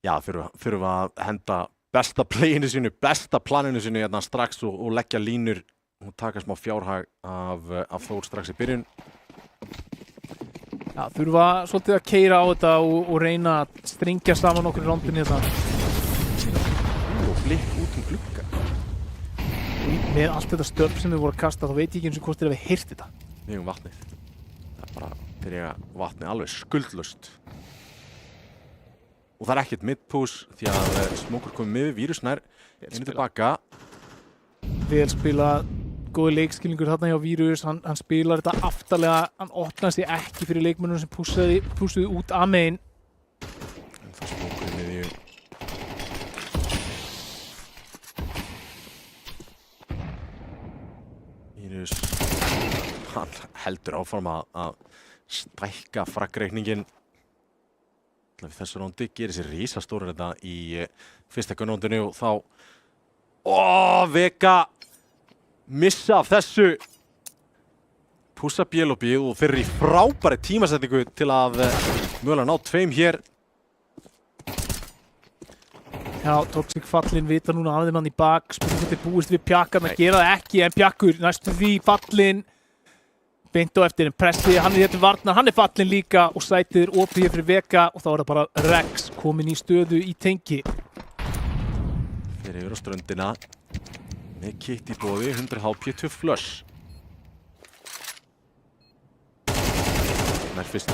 Já, þurfum að henda besta planinu sínu hérna strax og leggja línur og taka smá fjárhag af Þór strax í byrjun. Já, þurfa svolítið að keyra á þetta og reyna að stringja saman okkur í rondinu hérna. Og blikk út glugga. Með allt þetta störf sem þið voru að kasta þá veit ég ekki eins og hvort þið hefur heyrt þetta. Við höfum vatnið. Það er bara þegar vatnið alveg skuldlaust. Og það er ekkert mid-push því að Smoker komið með Vírus nær inn tilbaka. Vel spilað, góði leikskilningur þarna hjá Vírus, hann spilar þetta aftarlega, hann opnaði sig ekki fyrir leikmönnum sem pussuði út að megin. En það Smoker með því. Vírus hann heldur áfram að stækka fraggreikningin. Þessu rándi gerir sér rísastóra þetta í fyrsta gunnándinu og þá Vega missa af þessu pússa BLB og þeir eru í frábæri tímasetningu til að mögulega ná 2 hér. Já, Toxic fallinn vita núna af þeim hann í bak, spurning hvort þeir búist við Pjakkan að gera það ekki, en Pjakkur næstu því fallinn, beint á eftir en pressi, hann er hér til varnar, hann er fallinn líka og sætið er opið hér fyrir Vega og þá er það bara Rex komin í stöðu í tengi. Þeir eru á ströndina með kitt í boði, 100 HP, 2 flush. Nær fyrst.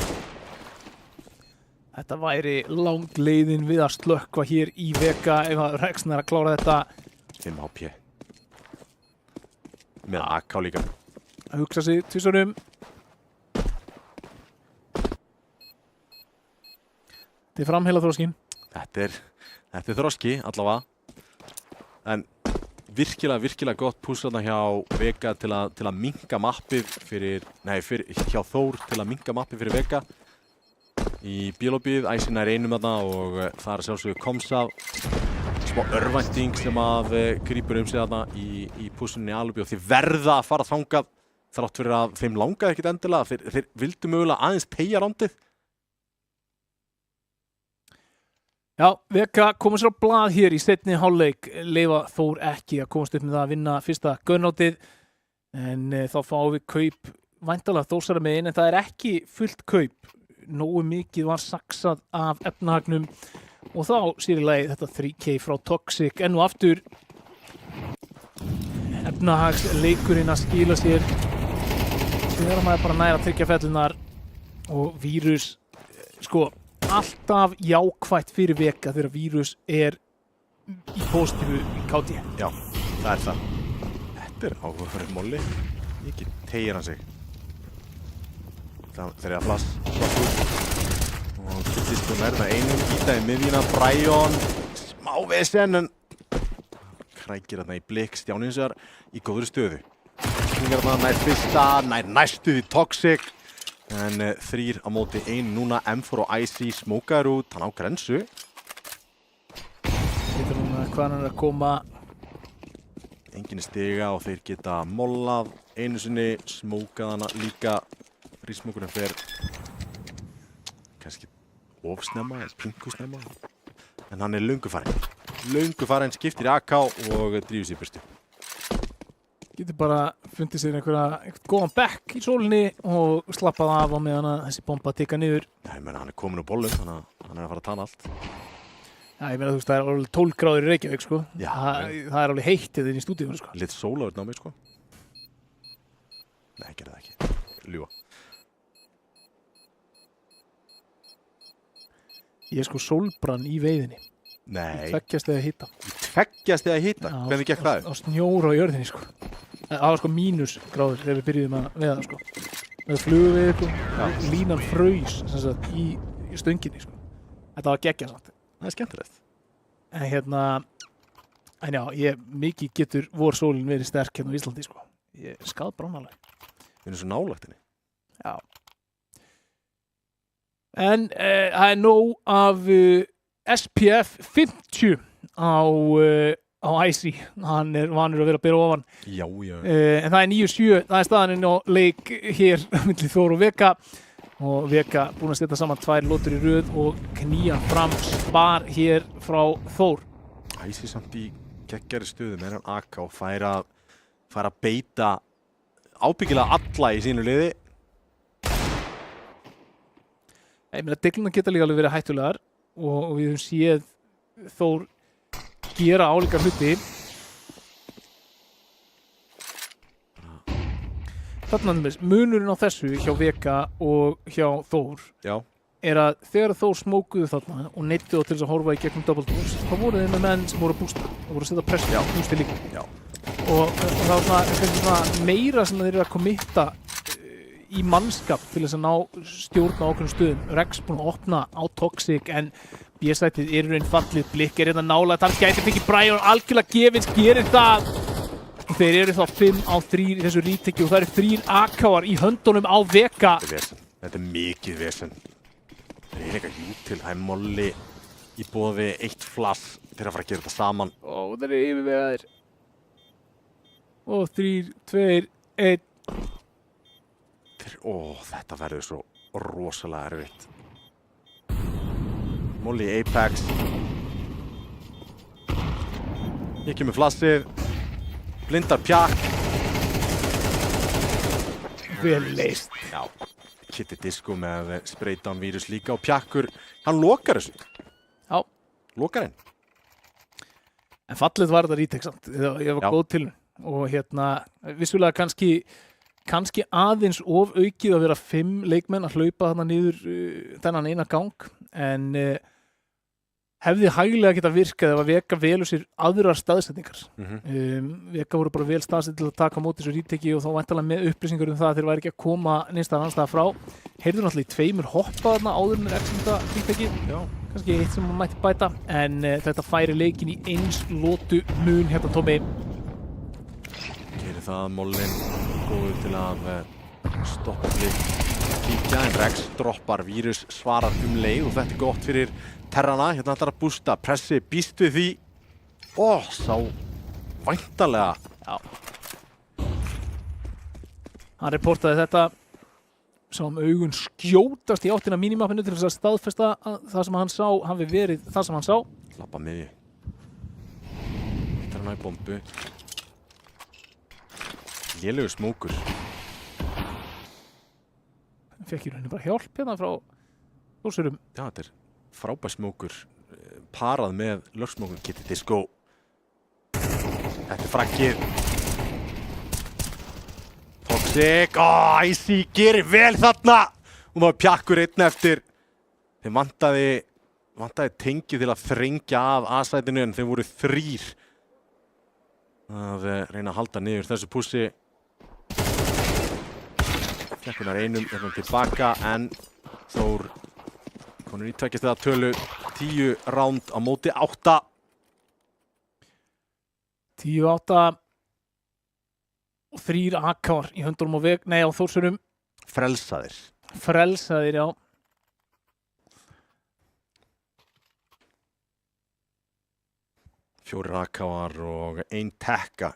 Þetta væri langt leiðin við að slökkva hér í Vega ef að Rex er að klára þetta. 5 HP. Með AK líka. Að hugsa sig tvisarum. Þetta er framheila þróskinn. Þetta er þroski allavega. En virkilega gott pús þarna hjá Vega til að minnka mappið hjá Þór til að minnka mappið fyrir Vega. Í bílóbið, Æsin er einum þarna og það er sjálfsögur Komsaf. Smá örvænting sem að grípur sig þarna í pússunni í Alubi og þeir verða að fara þangað þrátt fyrir að þeim langaði ekkert endilega. Þeir vildu mögulega aðeins teygja rándið. Já, Vega komur sér á blað hér í seinni hálfleik, leyfa Þór ekki að komast upp með það að vinna fyrsta gunnáttið en þá fáum við kaup væntanlega Þórsara megin en það er ekki fullt kaup. Nógu mikið var saxað af efnahagnum og þá sér í lagi þetta 3K frá Toxic enn og aftur efnahagsleikurinn að skila sér þegar maður bara næra að tryggja fellunar og Vírus sko alltaf jákvætt fyrir Vega þegar Vírus er í pósitífu káti. Já, það er það. Þetta er áhugaverður molli. Mikið teygir hann sig. Þeir eru að flass út og Kittist hún er það einum íta í miðjuna, Brian smá vesen en krækir þarna í blik, Stjáni hins vegar í góðri stöðu. Stingar þarna nær fyrsta, nær næstu því Toxic en 3 á móti 1 núna, M4 og IC smókaður út, hann á grensu. Þetta núna hvað hann er að koma. Enginn stiga og þeir geta mollað einu sinni, smókað hana líka. Rísmókurinn fer kannski ofsnemma eða pinkusnemma en hann er löngu farinn, skiptir í AK og drífur sér í burtu. Getur bara fundið sér einhvern góðan bekk í sólinni og slappað af á meðan að þessi bomba tikka niður. Já, ég meina hann er komin úr bollum þannig að hann er að fara að tana allt. Já, ég meina þú veist það er alveg 12 gráður í Reykjavík sko. Já, það er alveg heitt inn í stúdíunum sko. Lit sólaður ná mig sko. Nei, gerði það ekki. Ljúga. Ég er sko sólbrann í veiðinni. Nei. 2 stiga hita. 2 stiga hita? Hvernig gekk það? Á snjóra á jörðinni sko. Það var sko -gráður þegar við byrjuðum að veiða sko. Það flugum við eitthvað, línan fraus sem sagt í stönginni sko. Þetta var geggjað samt. Það er skemmtilegt. En já, mikið getur vorsólin verið sterk hérna á Íslandi sko. Ég skaðbrannalega. Við erum svo nálægt henni. Já. En það er nóg af SPF 50 á IC. Hann er vanur að vera að bera ofan. Já. En það er 9-7, það er staðaninn á leik hér milli Þór og Vega. Og Vega búinn að setja saman 2 lotur í röð og knýja fram spar hér frá Þór. IC samt í geggjari stöðu með hann AK og fær að beita ábyggilega alla í sínu liði. Ég meina, degluna geta líka alveg verið hættulegar og við höfum séð Þór gera álíka hluti. Þarna munurinn á þessu hjá Vega og hjá Þór er að þegar Þór smókuðu þarna og neyddu þá til þess að horfa í gegnum double doors þá voru þeir með menn sem voru að bústa og voru að setja pressu á bústi líka. Og það var svona meira sem þeir eru að kommitta í mannskap til þess að ná stjórn á ákveðnum stöðum. Rex búinn að opna á Toxic en B-sætið er raun fallið, Blikk er hérna nálægt, hann gæti fengið Brian algjörlega gefins, gerir það Þeir eru þá 5 á 3 í þessu ríteki og það eru 3 AK-ar í höndunum á Vega. Þetta er mikið vesen. Það er eitthvað jútil, það er molli í boði, 1 flass til að fara að gera þetta saman. Og þeir eru yfirvegaðir. Og 3, 2, 1. Þetta verður svo rosalega erfitt. Molli í Apex. Ég kemur flassið. Blindar Pjakk. Vel leist. Já, Kitty Disco með spraydown vírus líka og Pjakkur, hann lokar þessu. Já. Lokar henn. En fallið var þetta retake samt. Ég var góð til hún. Og vissulega kannski aðeins of aukið að vera 5 leikmenn að hlaupa þarna niður þennan eina gang. En hefði hæglega geta virkað ef að Vega velur sér aðrar staðsetningar. Vega voru bara vel staðsett til að taka á móti þessu ríteki og þá væntanlega með upplýsingar um það að þeir væri ekki að koma neinstað annars staðar frá. Heyrðu náttúrulega í 2 hoppa þarna áður en X-Munda ríteki. Kannski 1 sem maður mætti bæta. En þetta færi leikin í 1 lotu mun hérna Tommy. Gerir það Mollin góður til að stoppa kíkja en Rex droppar vírus svarar leið og þetta er gott fyrir Terrana, hérna ætlar að bústa, pressi, býst við því. Sá væntanlega. Já. Hann reportaði þetta, sá augun skjótast í áttina mínimappinu til þess að staðfesta að það sem hann sá hafi verið það sem hann sá. Lappa miðju. Terrana í bombu. Lélegur smókur. Fekk í rauninni bara hjálp hérna frá Þórsurum. Já, þetta er frábær smókur parað með lögsmókur Kitty Disco. Þetta er frakkið. Toxic. Icy gerir vel þarna. Og maður Pjakkur 1 eftir. Þeim vantaði tengi til að þrengja af A-sætinu en þeim voru 3 að reyna að halda niður þessu pussi. Pjakkunar einum tilbaka en Þór konur í 2 stiga tölu, 10 ránd á móti 8. 10-8 og 3 AK-ar í höndunum á Vega, á Þórsurum. Frelsaðir. Frelsaðir, já. Fjórir AK-ar og 1 tekka.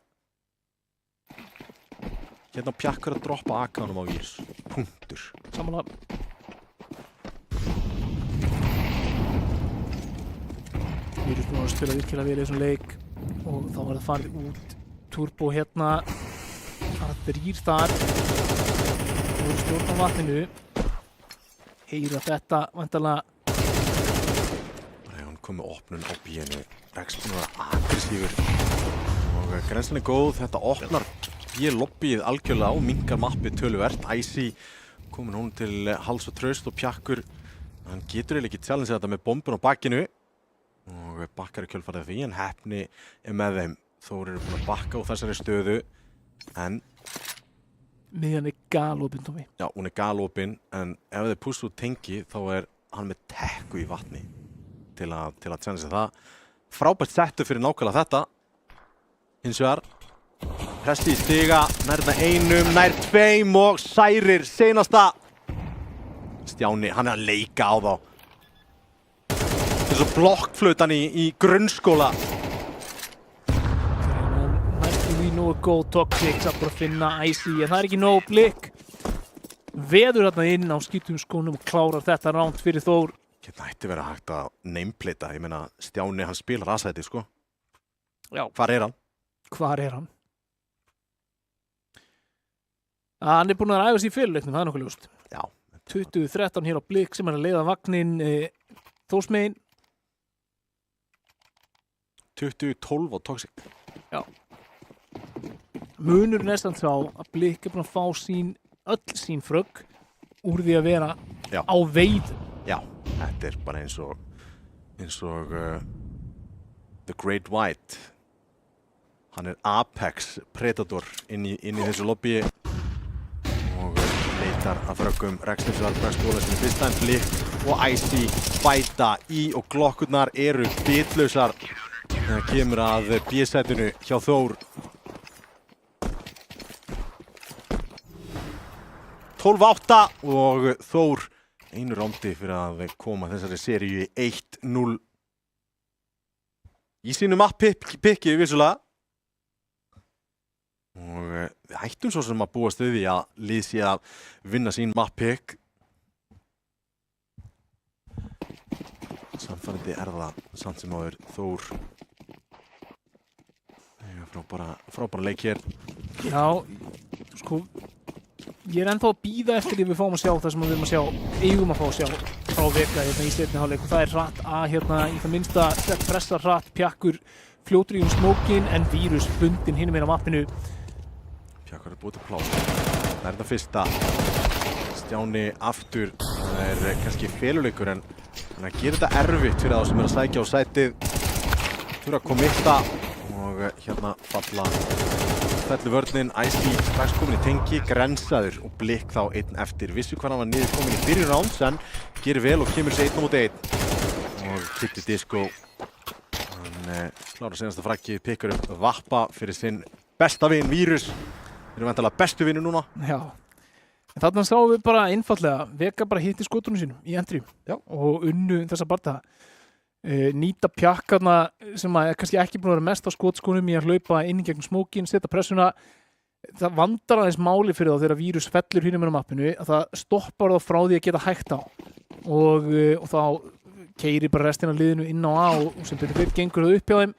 Hérna Pjakkur að droppa AK-anum á vírus. Punktur. Samanlega. Vírus búin að spila virkilega vel í þessum leik og þá var það farið út. Turbo hérna að 3 þar. Það voru stjórn á vatninu. Heyra þetta vantarlega. Hann kom með opnun á bíinu. Rex búin að vera aggressífur. Og grenslan er góð. Þetta opnar B-lobbyið algjörlega og minkar mappið töluvert. Icy komin hún til hals og traust og Pjakkur. Hann getur eiginlega ekki challenge þetta með bombun á bakinu. Og bakkar í kjölfarið því en Heppni er með þeim. Þór eru búin að bakka úr þessari stöðu en miðjan er galopin, Tommy. Já, hún er galopin en ef þeir pússa út tengi þá er hann með tekku í vatni til að tjena sig það. Frábært settu fyrir nákvæmlega þetta. Hins vegar Presti í stiga, nærða 1, nær 2 og særir seinasta. Stjáni, hann er að leika á þá. Eins og blokkflautan í grunnskóla. Næstu því nógu góð Toxic samt bara að finna Icy en það er ekki nógu blikk. Veður þarna inn á skítum skónum og klárar þetta ránd fyrir Þór. Þetta ætti verið hægt að nameplata. Ég meina, Stjáni hann spilar aðsæti, sko. Já. Hvar er hann? Hvar er hann? Hann er búinn að æfa sig í fyrirleiknum, það er nokkuð ljóst. Já. 20-13 hér á blikk sem er að leiða vagnin Þórsmegin. 20-12 á Toxic. Já. Munurinn er samt sá að blikk er búinn að fá öll sín frögg úr því að vera á veiðum. Já, þetta er bara eins og The Great White. Hann er Apex Predator inn í þessu lobby og leitar að fröggum. Rexnir var bara spóla sem fyrsta en Blikk og Icy bæta í og glokkurnar eru bitlausar þegar kemur að B-sætinu hjá Þór. 12-8 og Þór einu rándi fyrir að koma þessari seríu 1-0 í sínu map-pikki vissulega. Og við hættum svo sem að búast við því að lið sé að vinna sín map-pikk. Samfærandi það samt sem áður Þór. Frábæra leik hér. Já, sko, ég ennþá að bíða eftir því við fáum að sjá það sem við erum að sjá, eigum að fá að sjá frá Vega hérna í seinni hálfleik og það er hratt að hérna í það minnsta pressa hratt, Pjakkur fljótur í smókin en Vírus bundinn hinum einn á mappinu. Pjakkur er búið til pláss. Það er þetta fyrsta. Stjáni aftur. Það er kannski feluleikur en það gerir þetta erfitt fyrir þá sem er að sækja á sætið. Þurfa að kommitta og hérna fellur vörnin, Icy strax komin í tengi, grensaður og Blikk þá einn eftir. Vissu hvað hann var niður komin í byrjun ráns en gerir vel og kemur sér 1-1 og Kitty Disco hann klárar senasta frakkið, pikkar upp Vappa fyrir sinn besta vin Vírus. Þeir eru væntanlega bestu vinir núna. Já, en þarna sáum við bara einfaldlega Vega bara hitti skotunum sínum í entry og unnu þessa bardaga. Nýta Pjakkarna sem er kannski ekki búin að vera mest á skotskónum í að hlaupa inn í gegnum smókin, setja pressuna. Það vandar aðeins máli fyrir þá þegar Vírus fellur hinum á mappinu að það stoppar þá frá því að geta hægt á og þá keyrir bara restina af liðinu inn á A og sem betur fyrir gengur það upp hjá þeim.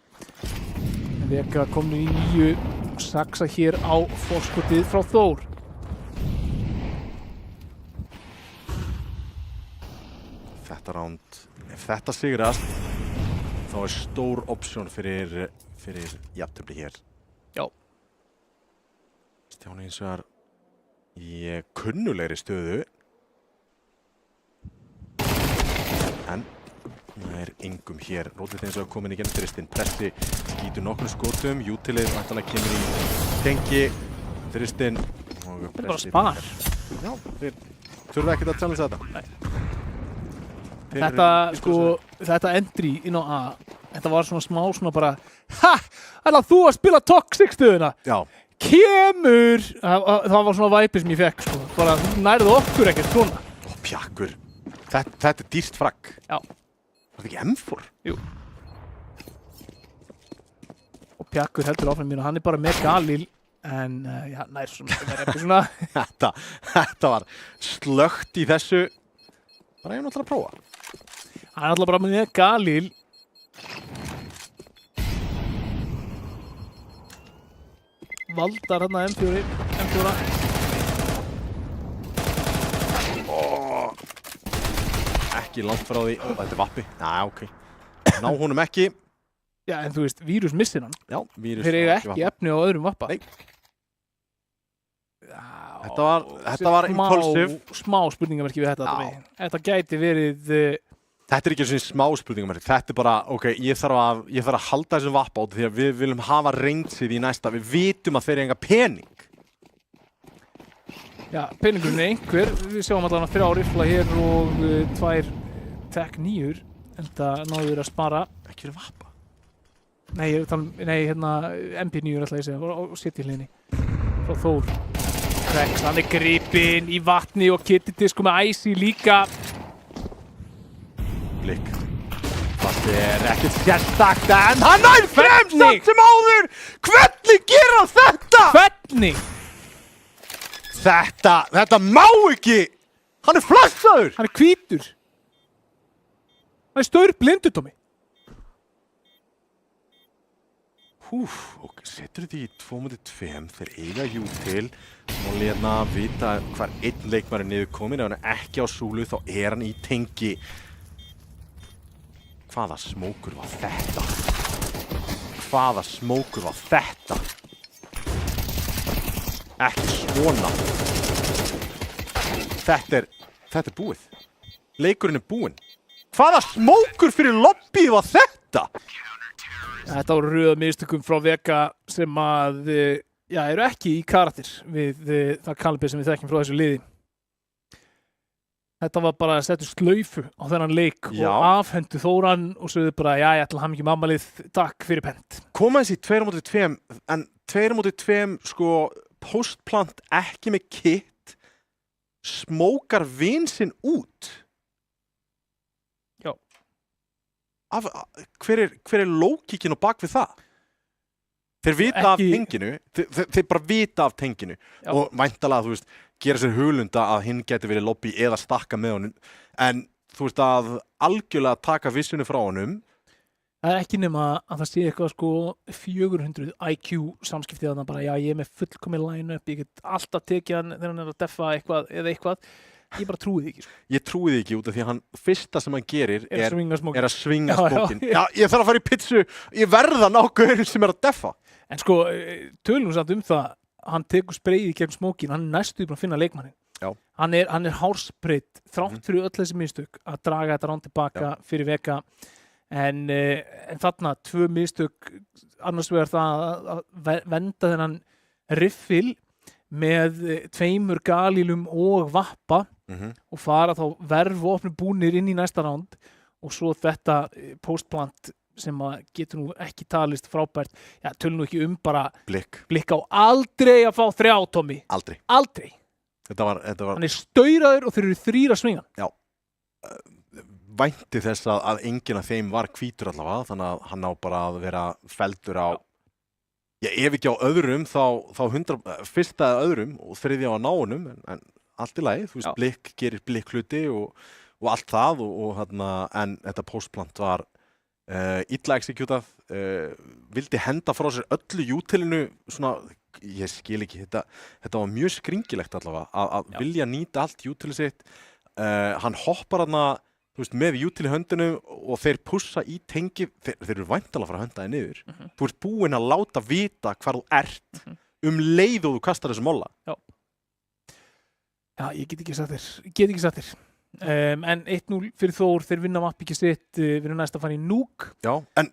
Vega komnu í 9 og saksa hér á forskotið frá Þór. Þetta ránd, ef þetta sigrast, þá er stór option fyrir jafntefli hér. Já. Stjáni hins vegar í kunnulegri stöðu. En það er engum hér. Rótið eins og komin í genn Þristinn. Pressi skýtur nokkrum skotum. Jútilið væntanlega kemur í tengi. Þristinn og Þetta er bara spar. Já, þeir þurfa ekkert að challenge þetta. Nei. Þetta entry inn á A, þetta var svona smá svona bara ætlar þú að spila Toxic stöðuna? Já. Kemur! Það var svona væpi sem ég fekk sko, bara nærðu okkur ekkert svona. Ó, Pjakkur. Þetta er dýrt fragg. Já. Var þetta ekki M4? Jú. Og Pjakkur heldur áfram mér og hann er bara með Galil en já, nær svona. Þetta var slögt í þessu. Það er náttúrulega að prófa. Hann er alltaf bara með Galil. Valdar hérna M4. Ekki langt frá því. Þetta er Vappi. Já, ok. Ná honum ekki. Já, en þú veist, Vírus missir hann. Já, Vírus. Þeir eiga ekki efni á öðrum Vappa. Nei. Þetta var impulsive. Smá spurningamerki við þetta. Þetta gæti verið... Þetta er ekki svona smá spurningamerki. Þetta er bara, ok, ég þarf að halda þessum Vappa át því að við viljum hafa reynsið í næsta. Við vitum að þeir eiga pening. Já, peningurinn er einhver. Við sjáum allavega 3 rifla hér og 2 Tech 9. En það náðu þeir að spara. Ekki verið Vappa. Nei, hérna MP9 ætla ég að segja og setja í hliðinni. Frá Þór. Rex, hann er gripinn í vatni og Kitty Disco með Icy líka. Blikk. Það er ekkert sérstakt en hann er fremst sem áður! Hvernig gera þetta? Hvernig? Þetta má ekki! Hann er flassaður! Hann er hvítur. Hann er staurblindur, Tommy. Ok, setur því í 2-2, þeir eiga Jútil. Má hérna vita hvar einn leikmaður er niður komin. Ef hann er ekki á súlu þá er hann í tengi. Hvaða smókur var þetta? Hvaða smókur var þetta? Ekki svona. Þetta er búið. Leikurinn er búinn. Hvaða smókur fyrir lobby var þetta? Þetta voru röða mistökum frá Vega sem að, já, eru ekki í karakter við það kalibri sem við þekkjum frá þessu liði. Þetta var bara að setja slaufu á þennan leik og afhendu Þóran og sögðu bara, já, ég ætla að hafa mikið mammalið, takk fyrir pent. Koma þessi 2-2, en 2-2, sko, postplant ekki með kit, smókar vin sinn út. Já. Hver er lógíkin á bak við það? Þeir vita af tenginu, þeir bara vita af tenginu. Já. Og væntanlega, þú veist, gera sér huglunda að hinn geti verið lobby eða stakka með honum, en þú veist að algjörlega taka vissunu frá honum. Það er ekki nema að það sé eitthvað sko 400 IQ samskiptið að það bara, já, ég er með fullkomið line-up, ég get alltaf tekið hann þegar hann er að deffa eitthvað eða eitthvað. Ég bara trúi því ekki. Sko. Ég trúi því ekki út af því að fyrsta sem hann gerir er að svinga smókin. Já. Já, ég þarf að fara í pizzu, ég verða ná gaurinn sem er að deffa. En sko, tölum samt það, hann tekur spreyið gegn smókin, hann er næstuð búinn að finna leikmannin. Já. Hann er hárspreytt, þrátt fyrir öll þessi mistök að draga þetta rán tilbaka fyrir veka. En þarna 2 mistök, annars vegar það að venda þennan riffil með 2 galílum og vappa og fara þá verðvopnum búnir inn í næsta ránd og svo þetta postplant sem að getur nú ekki talist frábært. Já, tölum nú ekki bara blikk á aldrei að fá 3 Tommy. Aldrei. Þetta var... Hann er stauraður og þeir eru 3 að svinga. Já. Vænti þess að enginn af þeim var hvítur allavega, þannig að hann á bara að vera feldur á... Já, ef ekki á öðrum, þá 100... Fyrsta öðrum og þriðja á nánum, en allt í lagi. Þú veist, blikk gerir blikk hluti og allt það og en þetta postplant var illa exekjútað, vildi henda frá sér öllu jútilinu svona, ég skil ekki, þetta var mjög skringilegt allavega að vilja nýta allt jútilið sitt. Hann hoppar þú veist, með jútil í höndinu og þeir pussa í tengi, þeir eru væntanlega frá að henda þig niður. Þú ert búinn að láta vita hvar þú ert leið og þú kastar þessu molla. Já, ég get ekki sagt þér. En 1-0 fyrir Þór, þeir vinna mappíki sitt, við erum næst að fara í Núk. Já, en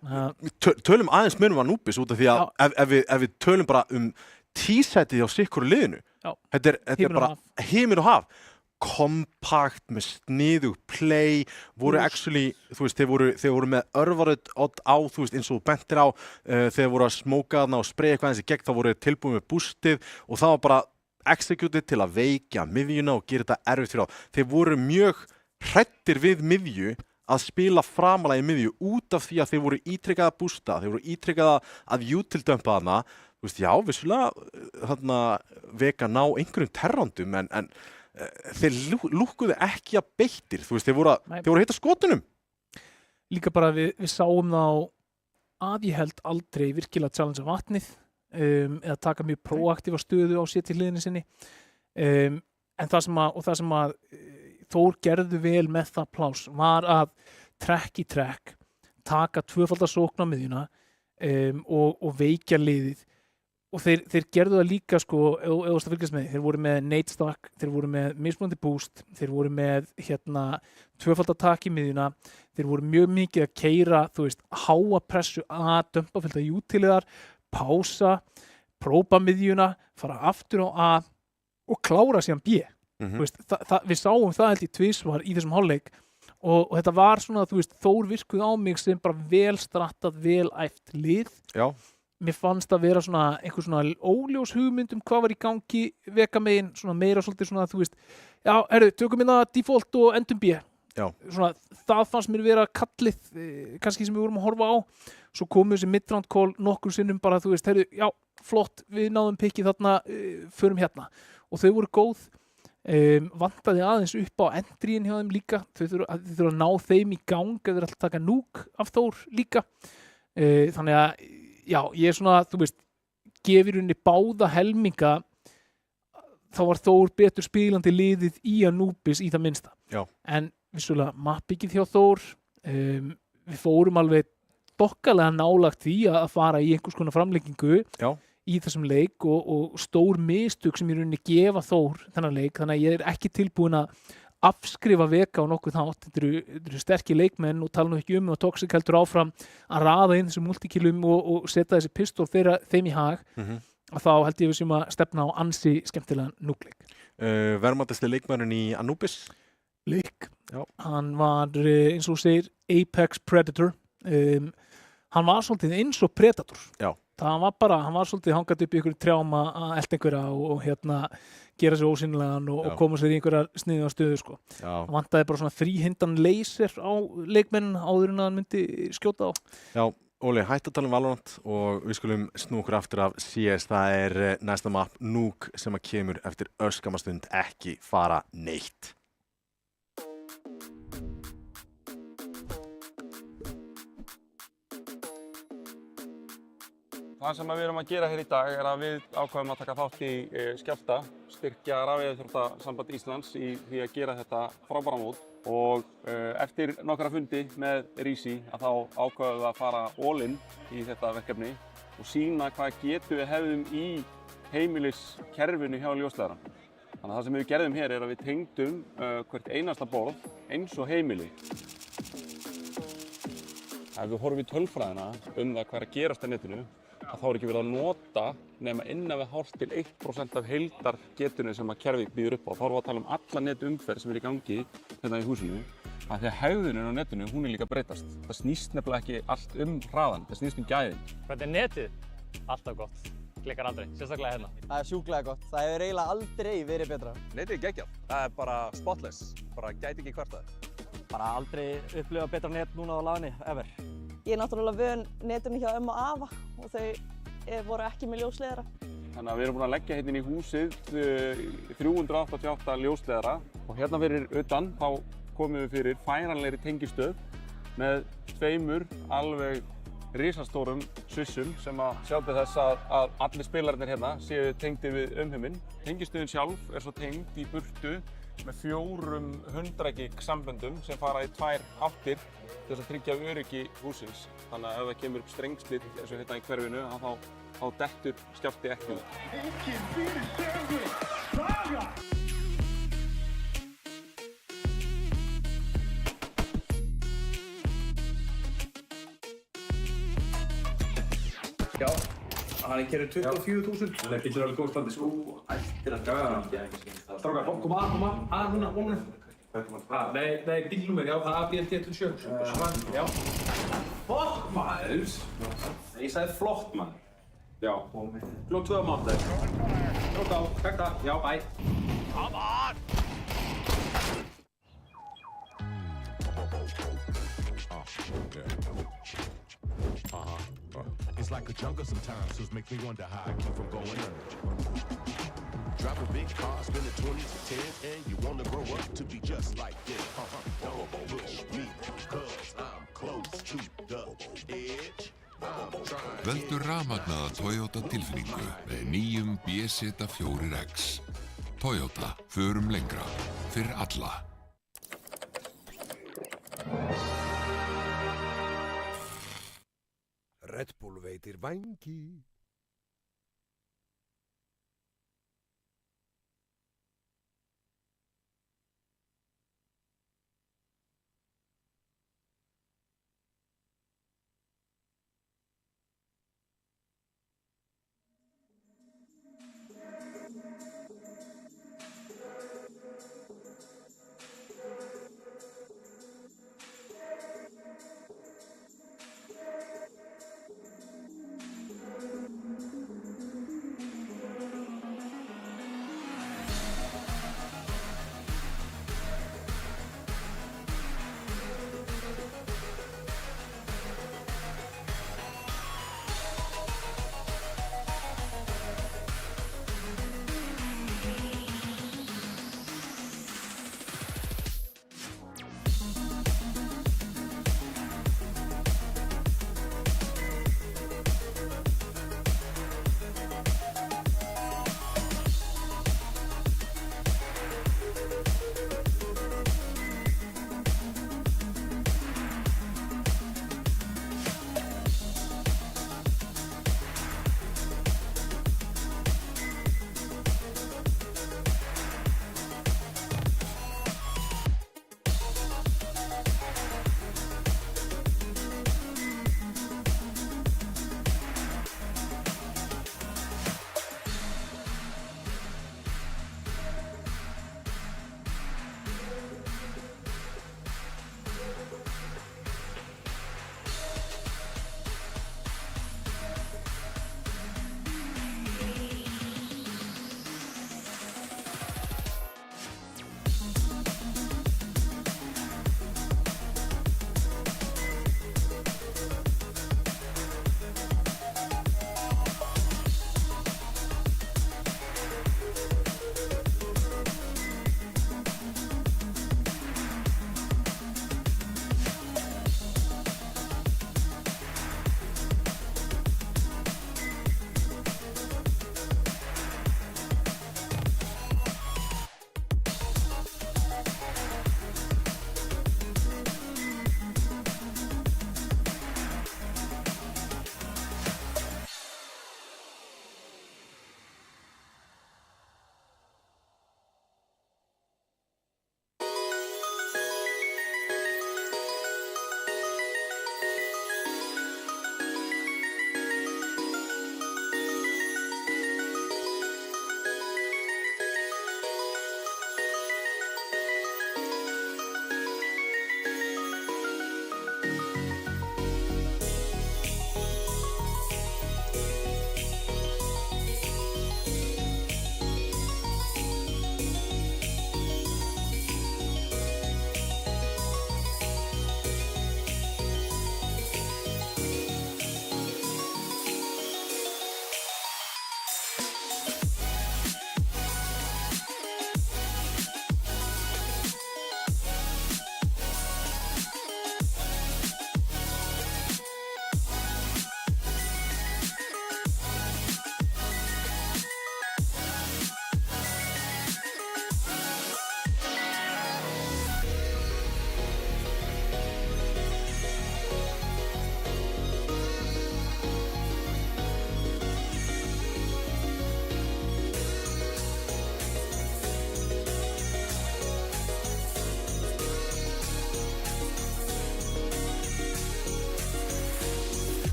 tölum aðeins munum að Núbis út af því að ef við tölum bara tísætið á sikkur liðinu, þetta er bara himinn og haf. Kompakt með sniðug play, voru actually, þú veist, þeir voru með örvarödd á, þú veist, eins og bentir á, þeir voru að smóka þarna og spraya eitthvað eins í gegn, þá voru tilbúið með boostið og það var bara executið til að veikja miðjuna og gera þetta erfitt fyrir á. Þeir voru mjög hræddir við miðju að spila framalega í miðju út af því að þeir voru ítrykkað að bústa, þeir voru ítrykkað að jútildömpa þarna. Þú veist, já, vissulega þarna veka ná einhverjum terrandum en þeir lúkkuðu ekki að beittir, þú veist, þeir voru að heita skotunum. Líka bara við sáum þá að ég held aldrei virkilega challenge af vatnið eða taka mjög proaktífa stöðu á sér til hliðinni sinni. En það sem að Þór gerðu vel með það pláss var að trekk í trekk taka 2-falda sókn á miðjuna og veikja liðið. Og þeir gerðu það líka sko, eða það fylgjast með, þeir voru með nade stack, þeir voru með mismunandi boost, þeir voru með 2-falda tak í miðjuna, þeir voru mjög mikið að keyra, þú veist, háa pressu að dömpa fylgta jútiliðar, pása, próba miðjuna, fara aftur á A og klára síðan B. Þú veist, við sáum það held í tvisvar í þessum hálfleik og þetta var svona, þú veist, Þór virkuð á mig sem bara vel strattað, vel æft lið. Já. Mér fannst að vera svona einhver svona óljós hugmynd hvað var í gangi veka megin, svona meira svolítið svona, þú veist, já, tökum við það default og endum B. Já. Svona, það fannst mér vera kallið, kannski sem við vorum að horfa á. Svo komu þessi midround call nokkur sinnum bara, þú veist, já, flott, við náðum pikkið þarna, förum hérna. Og þau voru góð, vantaði aðeins upp á endríin hjá þeim líka. Þau þurfa að ná þeim í gang, ef þeir alltaf taka Núk af Þór líka. Þannig að, já, ég er svona, þú veist, gefur henni báða helminga, þá var Þór betur spilandi liðið í Anubis í það minnsta. Já. En vissulega, mappikið hjá Þór, við fórum alveg dokkalega nálagt því að fara í einhvers konar framlengingu í þessum leik og stór mistök sem í rauninni gefa Þór þennan leik, þannig að ég er ekki tilbúin að afskrifa veka á nokkuð þátt. Þetta eru sterkir leikmenn og tala nú ekki og Toxic heldur áfram að raða inn þessum multikillum og setja þessi pistól þeim í hag, að þá held ég við sem að stefna á ansi skemmtilegan núkleik. Verðmætasti leikmenninn í Anubis? Leik. Já. Hann var, eins og segir, Apex Predator. Hann var svolítið eins og Predator. Já. hann var svolítið hangað upp í ykkur trjám að elta einhverja og gera sér ósýnilegan og koma sér í einhverja sniðuga stöðu sko. Hann vantaði bara svona fríhindan laser á leikmenn áður en að hann myndi skjóta á. Já, Óli, hætt að tala um Valorant og við skulum snúa okkur aftur af CS. Það næsta map Nuke sem að kemur eftir örskamma stund, ekki fara neitt. Það sem við erum að gera hér í dag að við ákveðum að taka þátt í Skjálfta, styrkja Rafíþróttasamband Íslands í því að gera þetta frábæra mót og eftir nokkra fundi með Rísi þá ákveðum við að fara all-in í þetta verkefni og sýna hvað getu við hefðum í heimiliskerfinu hjá ljósleiðarann. Þannig að það sem við gerðum hér að við tengdum hvert einasta borð eins og heimili. Ef við horfum í tölfræðina það hvað að gerast á netinu, þá ekki verið að nota nema innan við hálft til 1% af heildargetinu sem að kerfið býður upp á. Þá erum við að tala um alla netumferð sem í gangi hérna í húsinu. Af því að hegðunin á netinu, hún líka að breytast. Það snýst nefnilega ekki allt hraðan, það snýst gæðin. Hvernig netið? Alltaf gott. Klikkar aldrei, sérstaklega hérna. Það sjúklega gott. Það hefur eiginlega aldrei verið betra. Netið geggjað. Það bara spotless. Bara gæti ekki kvartað. Bara aldrei upplifa betra net núna á laginni, ever. Ég náttúrulega vön netinu hjá og afa og þau voru ekki með ljósleiðara. Þannig að við erum búin að leggja hérna inn í húsið 388 ljósleiðara og hérna fyrir utan þá komum við fyrir færanlegri tengistöð með 2 alveg risastórum swissum sem að sjá til þess að allir spilararnir hérna séu tengdir við umheiminn. Tengistöðin sjálf svo tengd í burtu með 400 gig samböndum sem fara í 2 áttir til þess að tryggja öryggi húsins. Þannig að ef það kemur upp strengslit eins og hérna í hverfinu, þá dettur Skjálfti ekki út. Já, hann kerir 24.000. Það getur alveg góð standi sko. Ættir að draga hann ekki. Strákar, koma, núna. Nei, bílnúmer, já, það ABLT27. Já. Flott maður! Ég sagði flott maður. Já. Flott 2 mánuðir. Flott á, takk það. Já, bye. Come on! It's like a jungle sometimes, so it makes me wonder how I keep from going under. Drive a big car, spend the 20s and 10s, and you wanna grow up to be just like this. Don't push me, cause I'm close to the edge. Veldu rafmagnaða Toyota tilfinningu með nýjum BZ4X. Toyota, förum lengra, fyrir alla. Red Bull veitir vængi.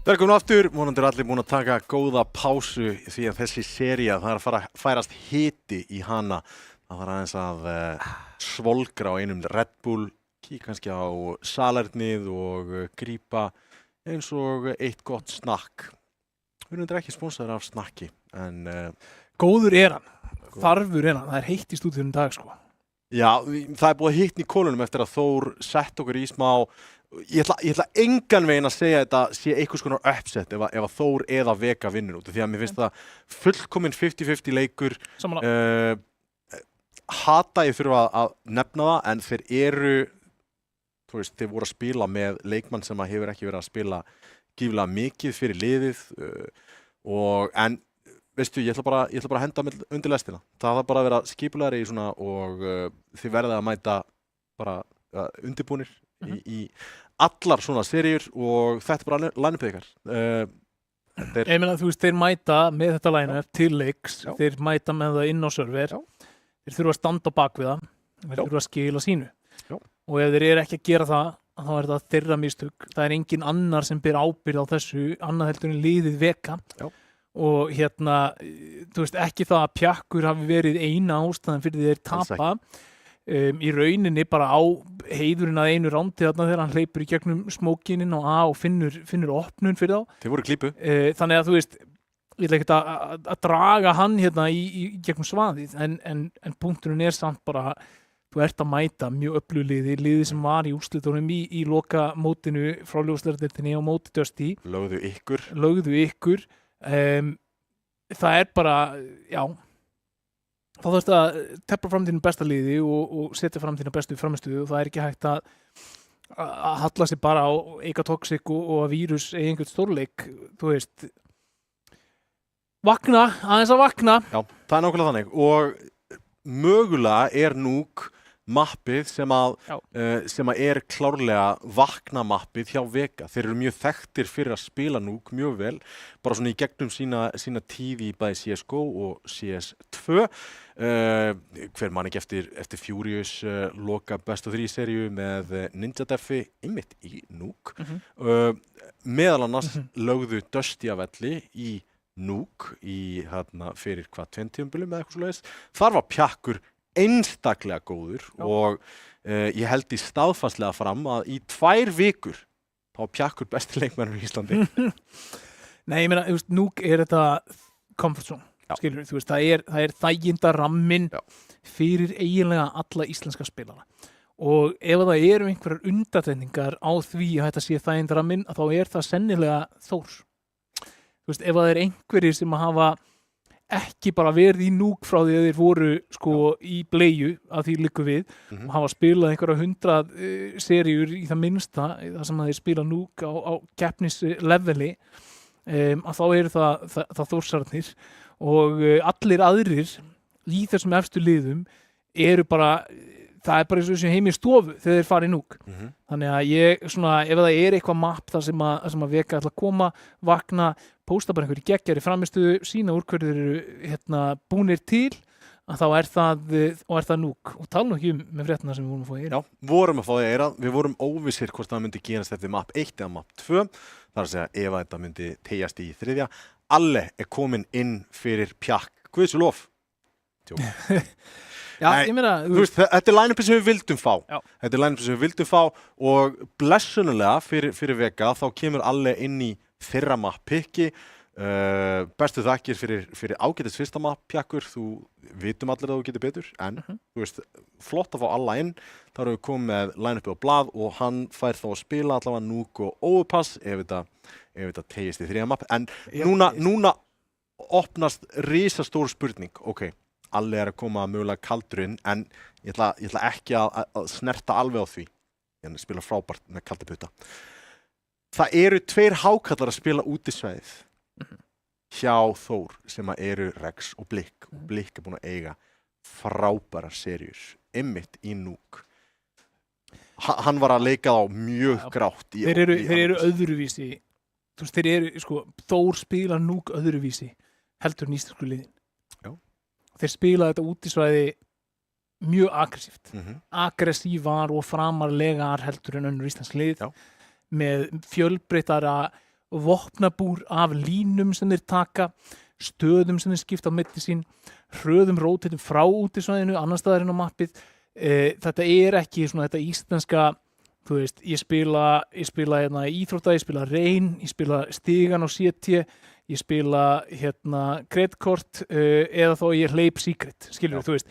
Velkomin aftur, vonandi allir búin að taka góða pásu því að þessi sería, það að fara að færast hiti í hana. Það þarf aðeins að svolgra á einum Red Bull, kíkja kannski á salernið og grípa eins og eitt gott snakk. Við erum ekki sponsaðir af snakki, en... Góður er hann, þarfur er hann, það heitt í stúdíunum í dag, sko. Já, það búið hitt í kolunum eftir að Þór sett okkur í smá... Ég ætla engan veginn að segja þetta sé einhvers konar uppsett ef að Þór eða Vega vinnur út. Því að mér finnst það fullkominn 50-50 leikur. Hata ég þurfa að nefna það, en þeir eru, þú veist, þeir voru að spila með leikmann sem hefur ekki verið að spila gíflega mikið fyrir liðið. En, veistu, ég ætla bara að henda undir lestina. Það þarf bara að vera skipulegri í svona og þið verðið að mæta bara undirbúnir í allar svona seríur og þetta er bara line-upið ykkar. Ég meina, þú veist, þeir mæta með þetta line-up til leiks, þeir mæta með það inn á server, þeir þurfa að standa á bak við það, þeir þurfa að skila sínu. Og ef þeir eru ekki að gera það, þá er það þeirra mistök. Það er engin annar sem ber ábyrgð á þessu, annað heldur en liðið Vega. Og hérna, þú veist, ekki það að Pjakkur hafi verið eina ástæðan fyrir þeir tapa. Í rauninni bara á heiðurinn að einu rándi þarna þegar hann hleypur í gegnum smókininn og finnur opnun fyrir þá. Þeir voru klípu. Þannig að þú veist, ég ætla ekkert að draga hann hérna í gegnum svaðið, en punkturinn er samt bara, þú ert að mæta mjög öflugliði, liði sem var í úrslitunum í loka mótinu frá ljósleiðardeildinni á móti Dusty. Lögðu ykkur. Það er bara, já, þá þarfst að teppa fram þínu besta liði og setja fram þínu bestu framistuðu og það er ekki hægt að halla sig bara á Eika Toxic og að vírus eða einhvern stórleik, þú veist, aðeins að vakna. Já, það er nákvæmlega þannig og mögulega er Núk mappið sem að er klárlega vakna mappið hjá Vega. Þeir eru mjög þekktir fyrir að spila Núk mjög vel, bara svona í gegnum sína tíð í bæði CSGO og CS2. Hver man ekki eftir Furious loka best of 3 seríu með Ninja Defi einmitt í Núk. Meðal annars lögðu Dusty af velli í Núk fyrir 20 tímabilið með eitthvað svoleiðis. Þar var Pjakkur einstaklega góður og ég held í staðfastlega fram að í 2 vikur þá var Pjakkur besti leikmennur í Íslandi. Nei, ég meina, þú veist, Núk er þetta comfort zone, skilur, þú veist, það er þæginda ramminn fyrir eiginlega alla íslenska spilara. Og ef það eru einhverjar undantekningar á því að þetta sé þæginda ramminn, þá er það sennilega Þór. Þú veist, ef það er einhverjir sem hafa ekki bara verið í Núk frá því að þeir voru sko í bleiu að því liggur við og hafa spilað einhverja 100 seríur í það minnsta þar sem að þeir spila Núk á keppnisleveli að þá eru það Þórsararnir og allir aðrir í þessum efstu liðum eru bara, það er bara eins og þessu heim í stofu þegar þeir fara í Núk. Þannig að ég, svona, ef það er eitthvað mapp þar sem að Vega ætla að koma, vakna, pósta bara einhverju geggjari framistuðu, sína úr hverju þeir eru búnir til, að þá er það Núk. Og tala nú ekki með fréttina sem við vorum að fá í eyrað. Já, vorum að fá í eyrað. Við vorum óvissir hvort það myndi gerast eftir mapp 1 eða mapp 2. Það er að segja ef þetta myndi tegjast í 3. Alle er komin inn fyrir Pjakk. Guðs og lof. Já, ég meina, þú veist, þetta er line-upið sem við vildum fá. Þetta er line-upið sem við vildum fá og blessunulega fyrir Vega þá kemur Alle inn í þeirra mapp-pikki. Bestu þakkir fyrir ágætis fyrsta mapp, Pjakkur. Þú vitum allir að þú getur betur, en þú veist, flott að fá alla inn. Þá erum við komið með line-upið á blað og hann fær þá að spila allavega Núk og Overpass ef þetta tegist í 3. mapp. En núna opnast risastór spurning, ok. Alle er að koma mögulega kaldur inn, en ég ætla ekki að snerta alveg á því. Ég spila frábært með kalda puta. Það eru 2 hákallar að spila út í svæðið hjá Þór sem eru Rex og Blikk. Og Blikk er búin að eiga frábærar seríur, einmitt í Núk. Hann var að leika þá mjög grátt. Þeir eru öðruvísi. Þú veist, þeir eru, sko, Þór spila Núk öðruvísi heldur en íslensku liðin. Þeir spila þetta útisvæði mjög aggressíft. Aggressívar og framarlegar heldur en önnur íslensk lið með fjölbreyttara vopnabúr af línum sem þeir taka, stöðum sem þeir skipta á milli sín, hröðum rótitum frá útisvæðinu, annars staðar inn á mappið. Þetta ekki svona þetta íslenska, þú veist, ég spila hérna íþrótta, ég spila reyn, ég spila stigan á CT, ég spila hérna kreditkort eða þó ég hleyp secret, skilur þú veist.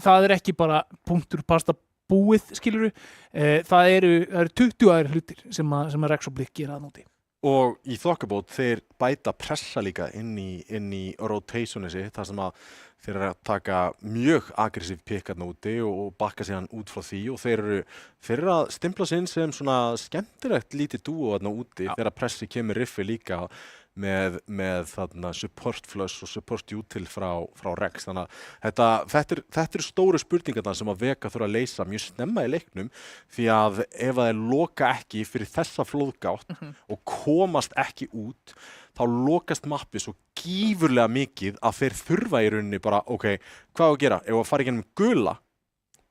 Það ekki bara punktur pasta búið, skilur það eru 20 aðrir hlutir sem að Rex og Blikk gera að núti. Og í þokkabót þeir bæta pressa líka inn í rotationi sitt, þar sem að þeir eru að taka mjög aggressív pikk úti og bakka síðan út frá því og þeir eru að stimpla sig inn sem svona skemmtilegt lítið dúo þarna úti þegar pressi kemur riffi líka með þarna support flush og support util frá Rex. Þannig að þetta eru stóru spurningarna sem að Vega þurfa að leysa mjög snemma í leiknum því að ef þeir loka ekki fyrir þessa flóðgátt og komast ekki út þá lokast mappið svo gífurlega mikið að þeir þurfa í rauninni bara ok, hvað að gera? Ef að fara í gennum gula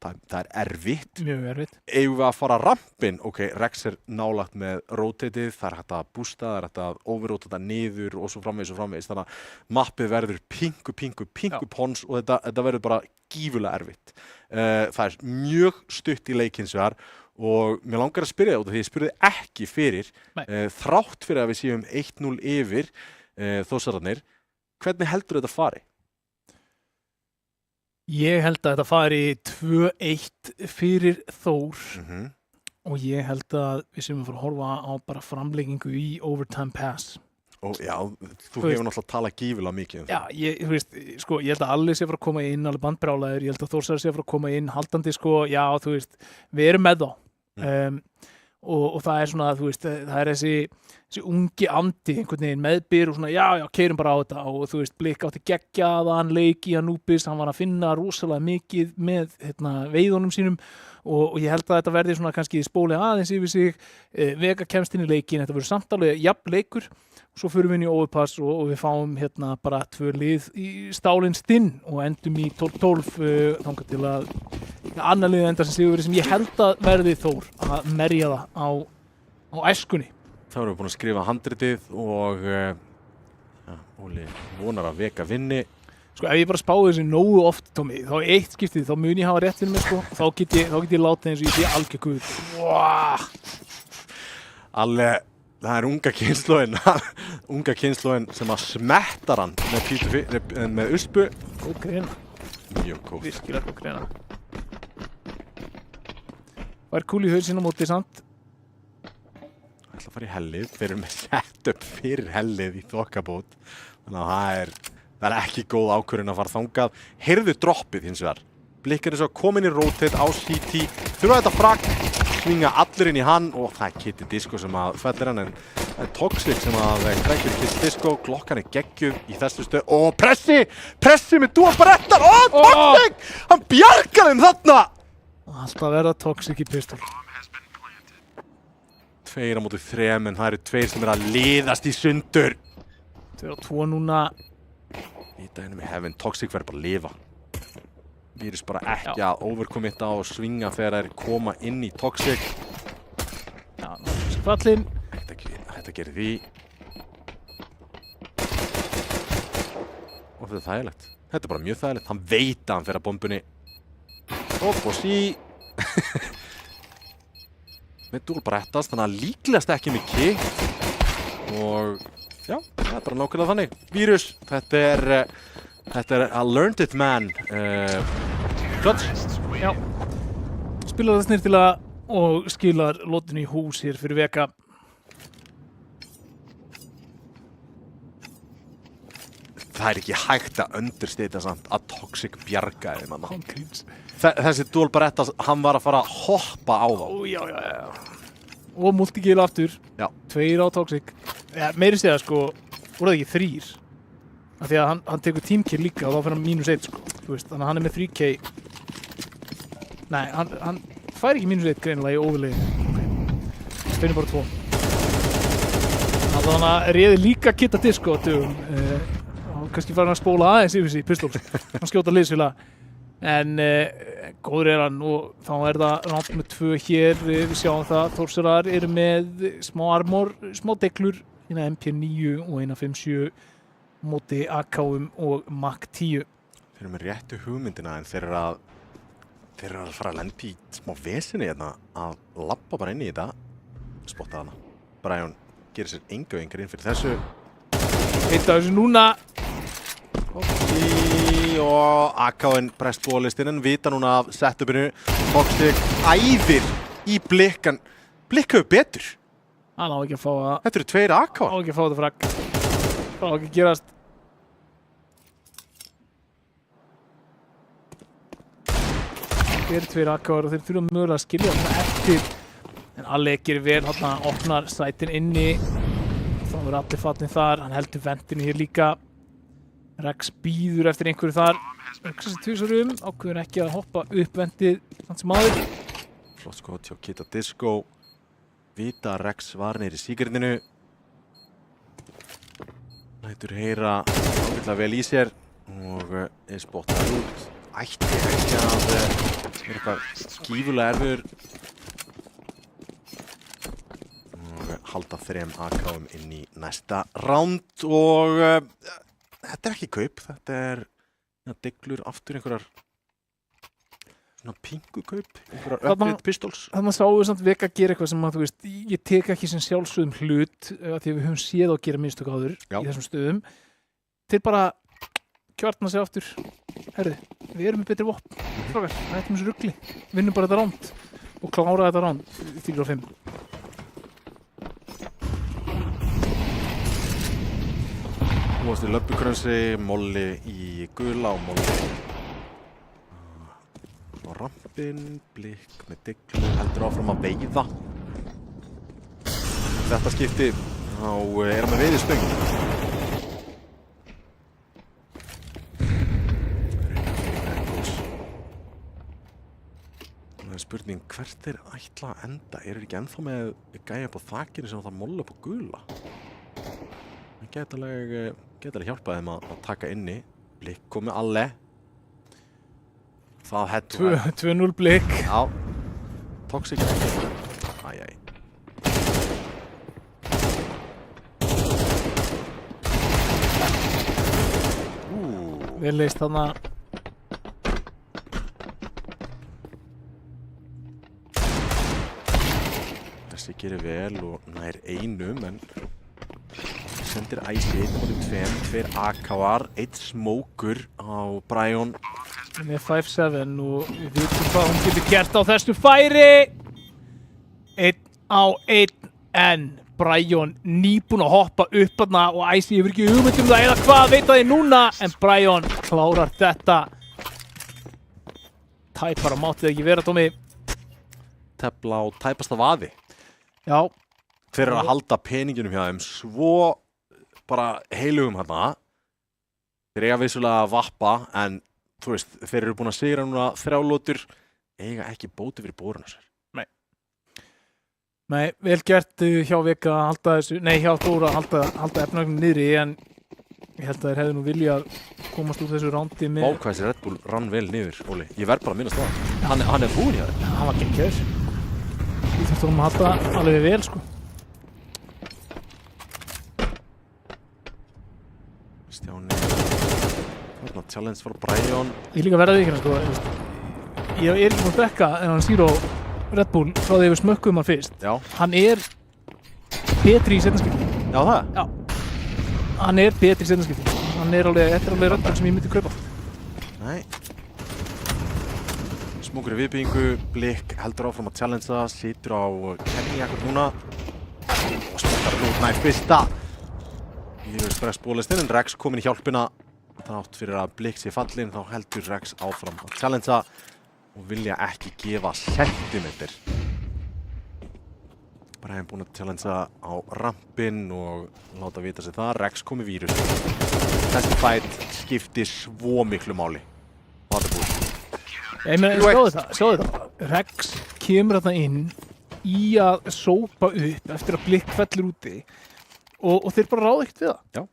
það erfitt. Mjög erfitt. Ef við að fara rampin, ok, Rex nálagt með rotatið, það hægt að bústa, það hægt að overrotata niður og svo framvegis, þannig að mappið verður pingu pons og þetta verður bara gífurlega erfitt. Það mjög stutt í leikins vegar og mér langar að spyrja það út af því ég spurði ekki fyrir, þrátt fyrir að við séum 1-0 yfir Þórsararnir, hvernig heldur þetta fari? Ég held að þetta fari 2-1 fyrir Þór og ég held að við séum að fara að horfa á bara framlengingu í overtime pass. Já, þú hefur náttúrulega talað gífurlega mikið um það. Já, ég held að allir sé að fara að koma inn, alveg bandbrjálæður, ég held að Þórsar sé að fara að koma inn, haldandi já, þú veist, við erum með þá. Og það svona, þú veist, það þessi ungi andi einhvern veginn meðbyr og svona, já, keyrum bara á þetta og þú veist, Blikk átti geggjaðan leik í Anubis, hann var að finna rosalega mikið með veiðunum sínum og ég held að þetta verði svona kannski spólið aðeins yfir sig, Vega kemst inn í leikin, þetta verður samt alveg jafn leikur og svo förum við inn í overpass og við fáum bara 2 lið í stálinn stinn og endum í 12-12 þangað til að annar lið enda sem sigur sem ég held að verði Þór að merja það á æskunni. Það erum við búin að skrifa handritið og Óli vonar að Vega vinni. Sko ef ég bara spáði þessu nógu oft, Tómi, þá eitt skiptið, þá mun ég hafa rétt fyrir mig, sko, þá get ég látið eins og ég sé algjör guð. Wow. Alveg, það unga kynslóin sem að smettar hann með uspu. Góð greina. Mjög góð. Virkilega góð greina. Var kúl í hausinn á móti samt. Það ætla að fara í hellið, þeir eru með setup fyrir hellið í þokkabót, þannig að það ekki góð ákvörðun að fara þangað. Heyrðu droppið hins vegar. Blikk svo komin í rotate á CT, þurfa þetta frag, svinga allir inn í hann og það Kitty Disco sem að fellir hann en það Toxic sem að krækir Kitty Disco, glokkan geggjuð í þessu stöð og pressi með dúa brettar og Toxic, hann bjargar þeim þarna. Alltaf verða Toxic í pistol. 2 á móti 3 en það eru 2 sem að liðast í sundur. 2-2 núna. Í daginum í heaven, Toxic verður bara að lifa. Vírus bara ekki að overcommita og svinga þegar þeir koma inn í Toxic. Já, Toxic fallinn. Þetta gerir því. Og þetta þægilegt. Þetta bara mjög þægilegt. Hann veit að hann fer að bombunni. Hopp og sí. Með dúl brettast, þannig að líklegast ekki með kick. Og já, það bara nákvæmlega þannig. Vírus, þetta er a learned it man. Clutch. Já. Spilar það snirtilega og skilar lotinu í hús hér fyrir Vega. Það ekki hægt að understata samt að Toxic bjargaði manna. Þessi dúl brettast, hann var að fara að hoppa á þá. Já. Og multikill aftur. Já. 2 á Toxic. Ja, meiri segja sko, voru það ekki 3? Af því að hann tekur teamkill líka og þá fyrir hann -1 sko. Þú veist, þannig að hann með 3k. Nei, hann fær ekki -1 greinilega í overlegi. Það finnir bara 2. Þannig að réði líka Kitty Disco á dögum. Og kannski fær hann að spóla aðeins yfir sig í pistols. Hann skjóta liðsfélag. En góður hann og þá það round með 2 hér. Við sjáum það, Þórsarar eru með smá armor, smá deglur eina MP9 og eina 5.7 móti AK-um og Mach 10. Þeir eru með réttu hugmyndina en þeir eru að fara að lenda í smá vesinni hérna að labba bara inn í þetta spotta hana. Brian gerir sér enga yngar inn fyrir þessu. Eitt af þessu núna. Og AK-in brest bólistinn en vita núna af setupinu. Toxic æðir í blikkan. Blikk hefur betur. Hann á ekki að fá að... Þetta eru 2 AK. Hann á ekki að fá þetta fragg. Það á ekki að gerast. Þeir eru 2 AK-ar og þeir þurfa mögulega að skilja þarna eftir. En Alli gerir vel, hann opnar sætin inni. Þá verður allir fallin þar. Hann heldur ventinu hér líka. Rex býður eftir einhverju þar. Öksa sér 2 árum, ákveður ekki að hoppa upp vendið hans maður. Flott skot hjá Kita Disco. Vita að Rex var niður í síkirninu. Lætur heyra ágætlega vel í sér og spottar út. Ætti ekki að vera eitthvað skífulega erfur. Og halda 3 AK-um inn í næsta ránd og þetta er ekki kaup, þetta er deglur aftur einhverjar svona pingu kaup, einhverjar upgrade pistols. Þannig að sáum við samt Vega gera eitthvað sem að, þú veist, ég tek ekki sem sjálfsögðum hlut af því að við höfum séð á að gera minnstök áður í þessum stöðum. Til bara kjartna sig aftur. Herðu, við erum með betri vopn. Frákar, það er ekki með þessu rugli. Vinnum bara þetta ránd og klára þetta ránd 3-5. Búast í löbbukrönsi, Molli í gula og Molli á rampinn, Blikk með dyglu, heldur áfram að veiða. Þetta skipti á er með veiðistöng. Það er spurning hvert er ætla að enda? Er ekki ennþá með gæja upp á þakinu sem það Molli upp á gula? Það gæti alveg hjálpað þeim að taka inni. Blikk kom með Alle. Það hættu 2-0 Blikk. Já. Toxic. Æjæj. Vel leist þarna. Þessi gerir vel og nær einum en sendir æsi 1-2 AK-ar, 1 smókur á Brian. Með 5-7 og við vitum hvað hún getur gert á þessu færi. 1 á 1 en Brian nýbúinn að hoppa upp þarna og æsi hefur ekki hugmynd það eða hvað veit það núna en Brian klárar þetta. Tæpara mátti það ekki vera, Tómi. Tefla á tæpasta vaði. Já. Þeir eru að halda peninginum hjá þeim svo bara heilugum hérna. Þeir eiga vissulega að vappa en þú veist, þeir eru búin að sigra núna 3 lótur, eiga ekki bóti fyrir bóruna sér. Nei, vel gert hjá Vega að halda þessu, nei hjá Þóra að halda efnagnum niðri en ég held að þeir hefðu nú viljað komast úr þessu rándi með... Vákvæðis Red Bull rann vel niður, Óli. Ég verð bara að minnast það. Hann er búinn hjá þér. Hann var geggjaður. Ég þurfti honum að halda alveg vel, sko. Stjáni. Þarna challenge for Brian. Ég líka verði ekki, sko. Ég er ekki búinn að drekka en hann Zero Red Bull frá því við smökkum hann fyrst. Já. Hann er betri í seinnaskipti. Já, það? Já. Hann er betri í seinnaskipti. Þetta er alveg Red Bull sem ég myndi kaupa. Nei. Smókur í viðbyggingu, Blikk heldur áfram að challengea, situr á Kenny akkur núna. Og spottar út nær fyrsta. Ég hefur stress bólistinn en Rex komin í hjálpina. Þátt fyrir að Blikk sé fallinn, þá heldur Rex áfram að challengea. Og vilja ekki gefa sentimeter. Bara hefum búin að challengea á rampinn og láta vita sig það. Rex kom í vírus. Þessi fight skipti svo miklu máli. Það er búin. Ég meina, sjáðu þetta. Rex kemur þarna inn í að sópa upp eftir að Blikk fellur úti og þeir bara ráða ekkert við það. Já.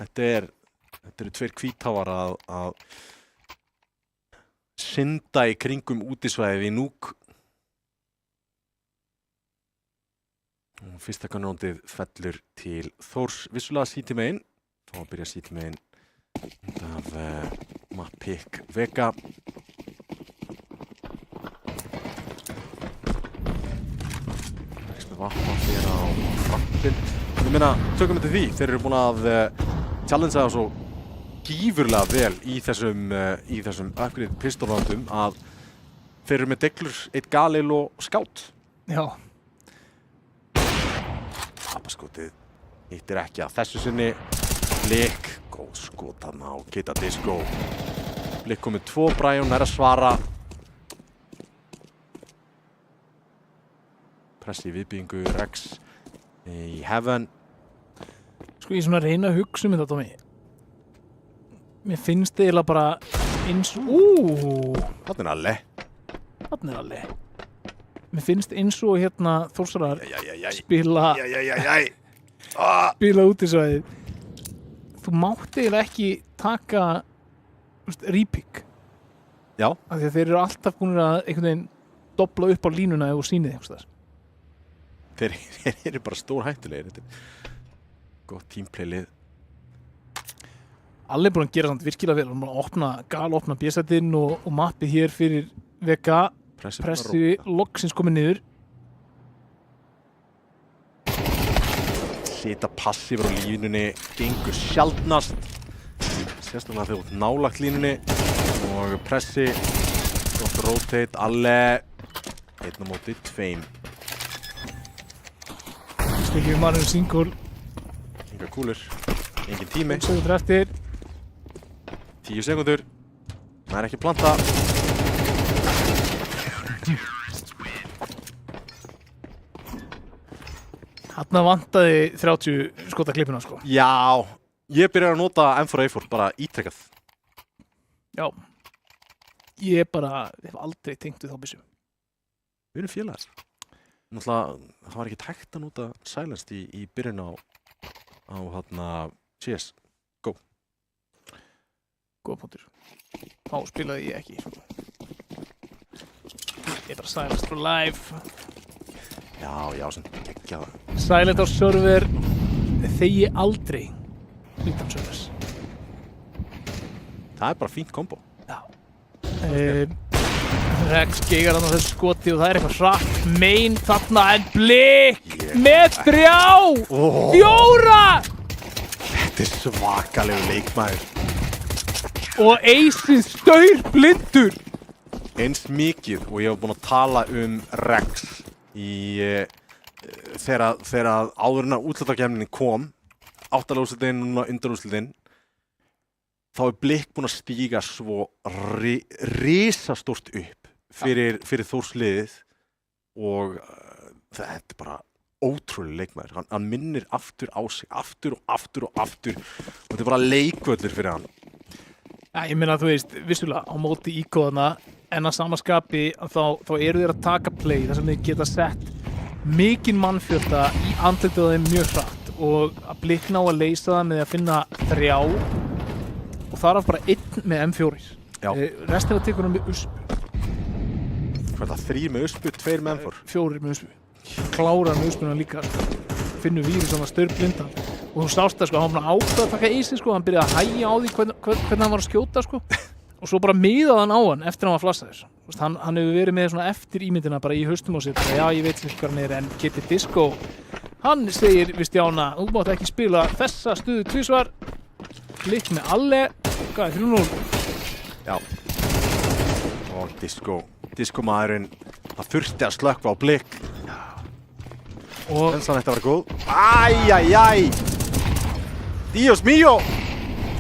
Þetta eru 2 hvítháar að synda í kringum útisvæði við Núk. Og fyrsta kanóndið fellur til Þórs, vissulega City megin. Þá að byrja City megin af Matt Pick Vega. Rex með vapna fyrir á frontinn. Ég meina, tökum þetta því, þeir eru búin að challengea það svo gífurlega vel í þessum upgrade pistolroundum að þeir eru með deglur, eitt Galil og Scout. Já. Tapaskotið hittir ekki að þessu sinni. Blik, góð skot þarna á Kita Disco. Blik komið 2, Brian að svara. Pressi í viðbyggingu, Rex í Heaven. Sko ég svona reyna að hugsa þetta, Tommy. Mér finnst eiginlega bara eins... Þarna Alle. Þarna Alle. Mér finnst eins og hérna Þórsarar spila út í svæðið. Þú mátt eiginlega ekki taka repick. Já. Af því að þeir eru alltaf búin að einhvern veginn dobla upp á línuna ef þú sýnið einhvers þar. Þeir eru bara stór hættulegir. Gott teamplaylið. Alli er búin að gera samt virkilega vel. Hann er búin að opna B-sætinn og mappið hér fyrir Vega. Pressi loksins komið niður. Sita passífur á línunni, gengur sjaldnast. Sérstaklega þegar út nálagt línunni. Og pressi, gott rotate, Alle. 1 á móti 2. Stikið mannum single. Enga kúlur, engin tími. 5 sekundur eftir. 10 sekundur. Það er ekki planta. Þarna vantaði 30 skota klippuna, sko. Já, ég byrjar að nota M4A4 bara ítrekkað. Já. Ég hef aldrei tengt við þá byssu. Við erum félagar. Náttúrulega, það var ekki hægt að nota Silenced í byrjun á CS GO. Góða punktur. Þá spilaði ég ekki. Ég bara Silenced for life. Já, sem ekki að það. Silent á server þegi aldrei utan servers. Það er bara fínt kombo. Já. Rex geigar hann á þessu skoti og það er eitthvað hratt. Main þarna en Blik með 3! 4! Þetta er svakalegu leikmaður. Og Ace'in staur blindur. Eins mikið og ég hef búin að tala Rex þegar áður en að úrslitakeppnin kom, 8. úrslitin, núna undanúrslitin, þá er Blik búinn að stíga svo risastórt upp fyrir Þórsliðið og þetta er bara ótrúlega leikmaður. Hann minnir aftur á sig, aftur og aftur og aftur og þetta er bara leikvöllur fyrir hann. Ja, ég meina, þú veist, vissulega á móti íkóðana en að samaskapi þá eru þeir að taka play þar sem þeir geta sett mikinn mannfjölda í andlitið á þeim mjög hratt og að Blik ná að leysa það með að finna 3 og þar af bara 1 með M4. Restina tekur hann með uspu. Hvað er það? 3 með uspu, 2 með M4? 4 með uspu. Klárar með uspuna líka. Finnur vírus svona staurblindan. Og þú sást það, sko, hann var bara átt að taka Ace'in, sko, hann byrjaði að hægja á því hvernig hann var að skjóta, sko. Og svo bara miðaði hann á hann eftir hann var flassaður. Hann hefur verið með svona eftir ímyndina bara í haustum á sér. Já, ég veit ekki hvað hann er, en Kita Disco, hann segir við Stjána, þú mátt ekki spila þessa stöðu tvisvar. Blik með Alle, hvað er 3-0? Já. Og Disco maðurinn, það þurfti að slökkva á Blik. Og Sensan þetta var góð. Æjæjæj! Dios mío!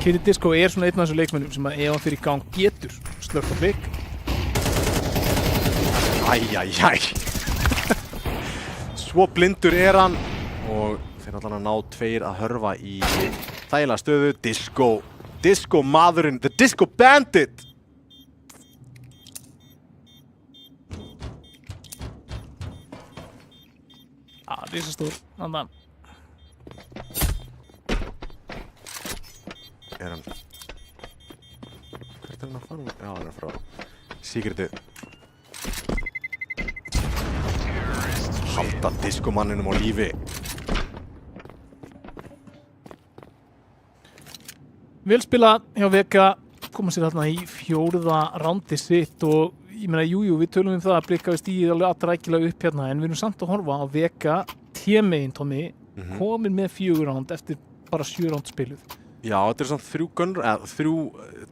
Kita Disco er svona einn af þessu leikmennum sem að ef hann fyrir í gang getur slökkt á Blik. Æjæjæj! Svo blindur er hann og þeir allan að ná 2 að hörfa í þægilega stöðu. Disco maðurinn, the Disco Bandit! Risastór, andan. Er hann... Hvert er hann að fara? Já, hann er frá Secretið. halda diskomanninum á lífi. Vel spila hjá Vega, koma sér þarna í 4. rándi sitt og ég meina, jú, við tölum það að Blika við stíðið alveg allrækilega upp hérna en við erum samt að horfa á Vega T-megin, Tommy, komin með 4 ránd eftir bara 7 ránd spiluð. Já, þetta samt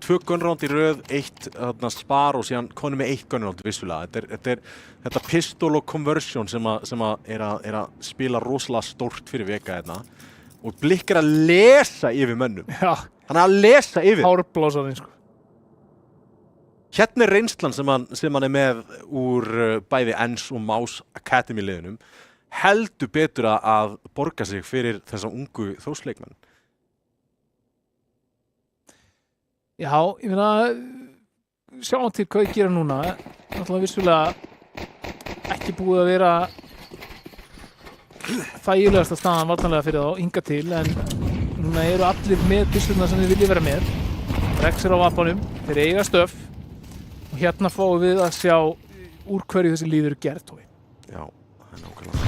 2 gunránd í röð, 1 spar og síðan konum með 1 gunránd vissulega. Þetta er þetta pistol og conversion sem er að spila rosalega stórt fyrir Vega hérna og Blikkar að lesa yfir mönnum. Já. Hann er að lesa yfir. Hárblásarinn, sko. Hérna er reynslan sem hann er með úr bæði ENS og MÁS Academy liðunum heldur betur að borga sig fyrir þessa ungu Þórsleikmenn. Já, ég meina, sjáum til hvað ég gera núna. Náttúrulega vissulega ekki búið að vera þægilegasta staðan varnarlega fyrir þá, hingað til, en núna eru allir með byssurnar sem þið vilja vera með. Rex er á vapanum, þeir eiga stöf og hérna fáum við að sjá úr hverju þessi líður gerð, Tói. Já, það er nákvæmlega.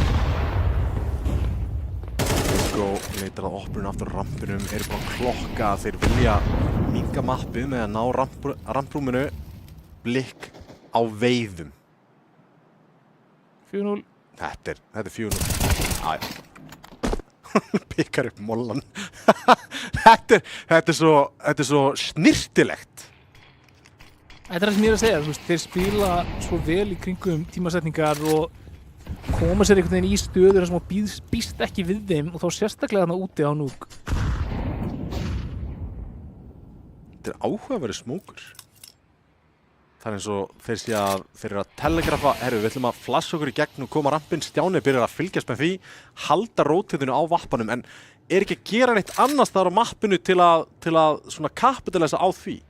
Disco leitar að opnun aftur rampinum, eru bara að klokka að þeir vilja minnka mappið með að ná ramprúminu. Blikk á veiðum. 4-0. Þetta er 4-0. Pikkar upp mollan. Þetta er svo snirtilegt. Þetta er það sem ég er að segja, þú veist, þeir spila svo vel í kringum tímasetningar og koma sér einhvern veginn í stöður sem býst ekki við þeim og þá sérstaklega þarna úti á Núk. Þetta er áhugaverður smókur. Það er eins og þeir sé að þeir eru að telegrafa, við ætlum að flassa okkur í gegn og koma rampinn, Stjáni byrjar að fylgjast með því, halda rótitinu á vappanum, en er ekki að gera neitt annars þar á mappinu til að svona kapitalisa á því?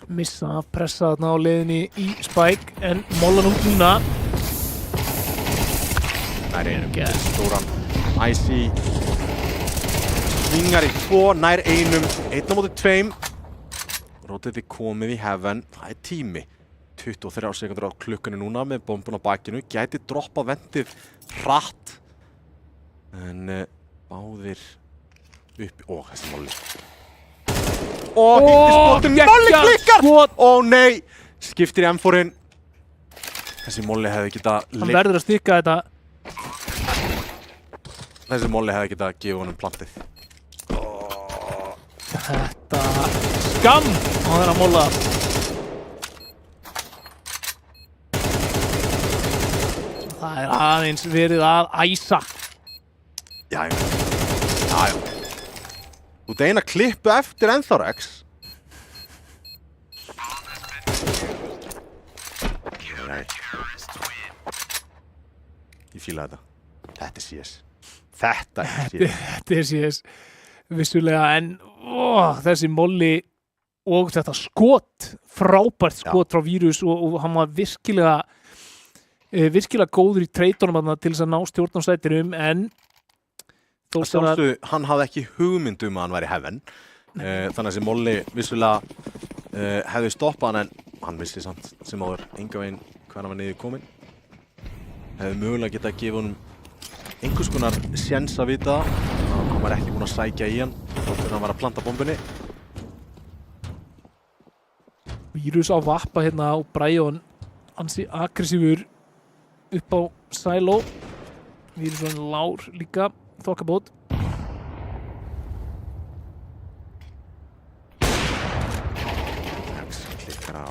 Missa að pressa þarna á leiðinni í Spike, en mollan núna. Nær einum, stóran, Icy, svingar í 2, nær einum, 1 á móti 2. Rótið komið í heaven, það er tími. 23 sekundur á klukkunni núna með bombun á bakinu. Gæti droppað vendið hratt. En báðir upp. Ó, þessi molli. Ó, hitti spotin, molli klikkar! Ó nei, skiptir í M4-in. Þessi molli hefði getað... Hann verður að stikka þetta. Þessi molli hefði getað að gefa honum plantið. Þetta skam á þennan molla. Það er aðeins verið að æsa. Já. Þú ert eina klippu eftir ennþá, Rex. Ég fíla þetta. Þetta er CS. Þetta er CS. Vissulega, en þessi molli og þetta skot, frábært skot frá Vírus og hann var virkilega góður í treytunum til þess að ná stjórnarsætinum, en hann hafði ekki hugmynd að hann væri heaven, þannig að þessi molli vissulega hefði stoppað hann, en hann vissi samt sem áður enga veginn hvað hann var niður komin. Hefði mögulega getað að gefa honum einhvers konar séns að vita hann var ekki búinn að sækja í hann þegar hann var að planta bombunni. Vírus á vappa hérna og Brian ansi aggressífur upp á silo. Vírus á lár líka, þokkabót. Klikkar á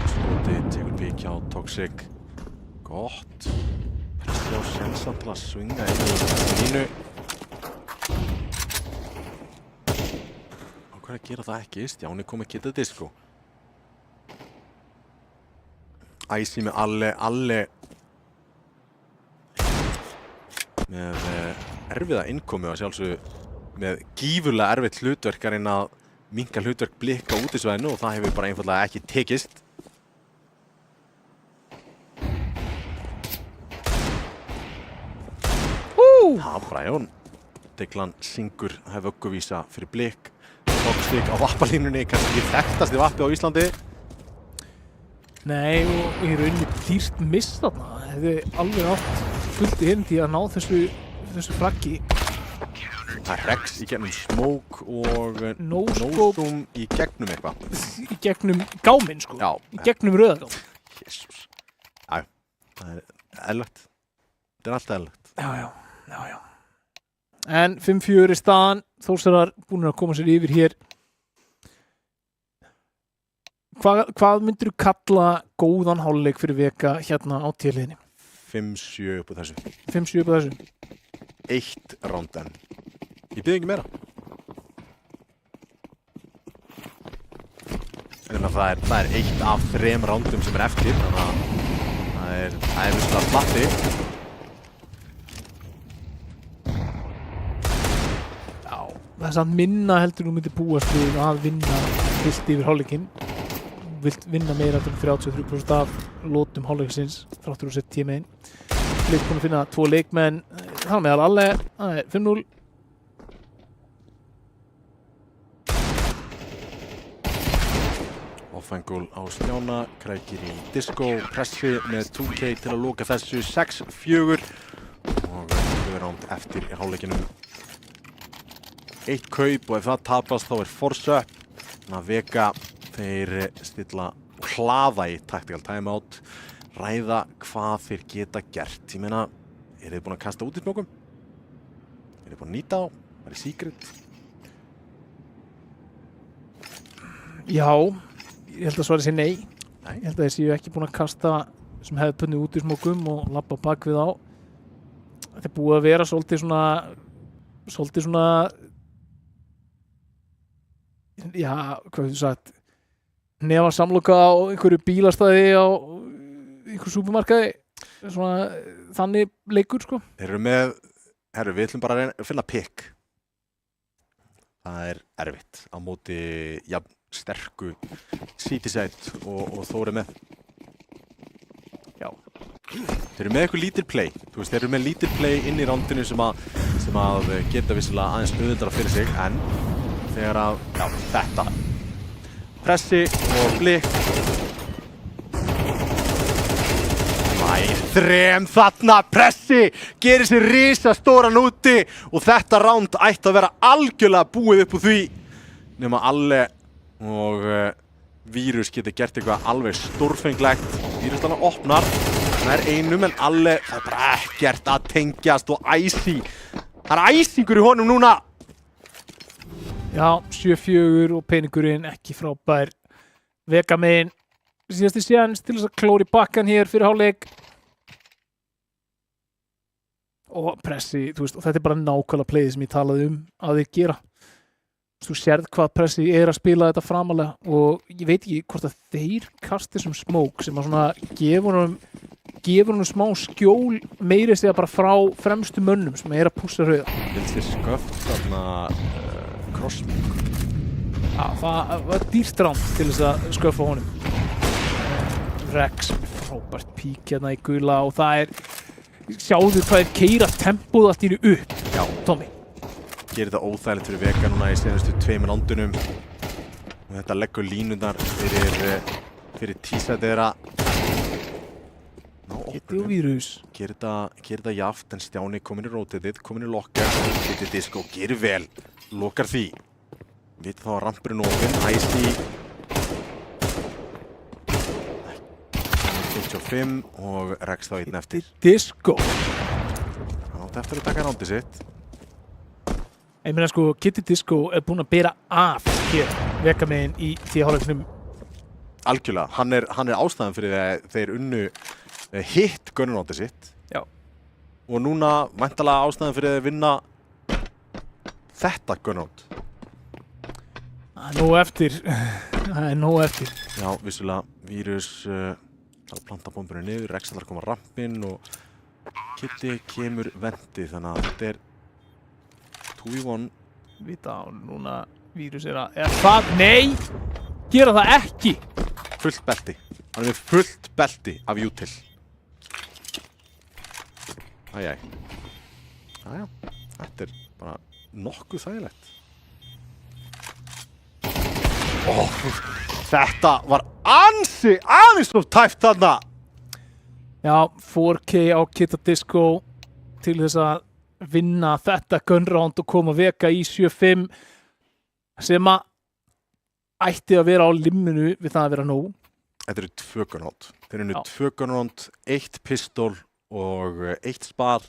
skoti, tekur pík hjá Toxic. Gott. Sjá sjensan til að svinga inn í línu. Á hvað að gera það ekki? Stjáni kom að geta disko. Icy með alle með erfiða innkomi og sjálfsög með gífurlega erfitt hlutverk að reyna að minnka hlutverk Blikk á útisvæðinu og það hefur bara einfaldlega ekki tekist. Brian. Deglan syngur vögguvísa fyrir Blikk. Toxic á vappalínunni, kannski ekki þekktasti vappi á Íslandi. Nei, og í rauninni dýrt miss þarna. Hefði alveg átt fullt erindi að ná þessu flaggi. Það er Rex í gegnum smoke og No-scope í gegnum eitthvað. í gegnum gáminn, sko. Já. Í gegnum rauðagám. Jésús. Já, það er eðlilegt. Þetta er alltaf eðlilegt. Já. En 5-4 í staðan. Þórsarar búin að koma sér yfir hér. Hvað myndirðu kalla góðan hálfleik fyrir Vega hérna á tíðliðinni? 5-7 upp á þessu. 5-7 upp á þessu. 1 round enn. Ég byrði ekki meira. Það er 1 af 3 roundum sem er eftir, þannig að það er visslega platti. Já, það er samt minna heldur þú myndir búast við að vinna fyllt yfir hálfleikinn. Vilt vinna meira til 33% af lótum hálfleiksins þráttur úr sett tíma inn. Leik búin að finna 2 leikmenn. Það meðal Alle, það er 5-0. Offengul á Stjána, krækir í Disco, pressi með 2K til að loka þessu 6-4 og 2 round eftir í hálfleikinum. 1 kaup og ef það tapast þá er force up. Þannig að Vega þeir stilla hlaða í tactical timeout, ræða hvað þeir geta gert. Ég meina, eru þið búin að kasta út í smókum? Eru þið búin að nýta á? Var það secret? Já, ég held að svarið sé nei. Ég held að þeir séu ekki búin að kasta sem hefði punnið út í smókum og labba bak við á. Þetta er búið að vera svolítið svona já, hvað hefur þú sagt, nefa samloka á einhverju bílastæði á einhverju súpermarkaði, svona þannig leikur, sko. Þeir eru með, við ætlum bara að reyna að finna pick. Það er erfitt á móti sterku City-side og Þór með. Já. Þeir eru með eitthvað lítil play. Þú veist, þeir eru með lítil play inn í rándinu sem að geta vissilega aðeins auðvitað fyrir sig, en þegar að, þetta. Pressi og blikk. Þrem þarna, pressi, gerir sér risastóran úti og þetta ránd ætti að vera algjörlega búið upp úr því. Nema Alle og Vírus geti gert eitthvað alveg stórfenglegt. Vírus þannig opnar, það er einum en Alle, það er bara ekkert að tengjast og Icy. Það er æsingur í honum núna. Já, 7-4 og peningurinn ekki frábær. Vega megin, síðasti séns til þess að klóri bakkan hér fyrir hálfleik. Og pressi, þú veist, og þetta er bara nákvæmlega playið sem ég talaði að þeir gera. Þú sérð hvað pressi er að spila þetta framalega og ég veit ekki hvort að þeir kasti þessum smoke sem að svona gefur honum smá skjól meiri segja bara frá fremstu mönnum sem er að pússa rauða. Vildi sköft þarna crossmove. Já, það var dýrt ránd til þess að sköffa honum. Rex, frábært pík hérna í gula og það er, sjáðu hvað er keira tempóð allt í einu upp. Já, Tommy. Gerir þetta óþægilegt fyrir Vega núna í senastu 2 rándunum og þetta leggur línundar fyrir T-side þeirra. Kitty og Vírus. Gerir þetta jaft en Stjáni komin í rotatið, komin í lokkar, Kitty Disco gerir vel, lokar því. Veit þá að rampurinn ofinn, Icy 55 og Rex þá einn eftir. Disco. Hann átti eftir að taka rándið sitt. Ég meina sko, Kitty Disco er búinn að bera af hér Vega megin í því hálfleiknum. Algjörlega, hann er ástæðan fyrir þeir unnu hitt gunnunáttið sitt. Já. Og núna væntanlega ástæðan fyrir þeir vinna þetta gunnátt. Það er nóg eftir. Það er nóg eftir. Já, vissulega, Vírus þarf að planta bombunni niður, Rex þarf að koma rampinn og Kitty kemur vendi, þannig að þetta er 2v1. Vita á núna Vírus er það, nei! Gera það ekki! Fullt belti. Hann er með fullt belti af util. Æjæ. Æjá, þetta er bara nokkuð þægilegt. Þetta var aðeins of tæft þarna. Já, 4K á Kitta Disco til þess að vinna þetta gunround og koma Vega í 7-5 sem að ætti að vera á limminu við það að vera nóg. Þetta eru 2 gunround. Þeir eru 2 gunround, 1 pistol og 1 spar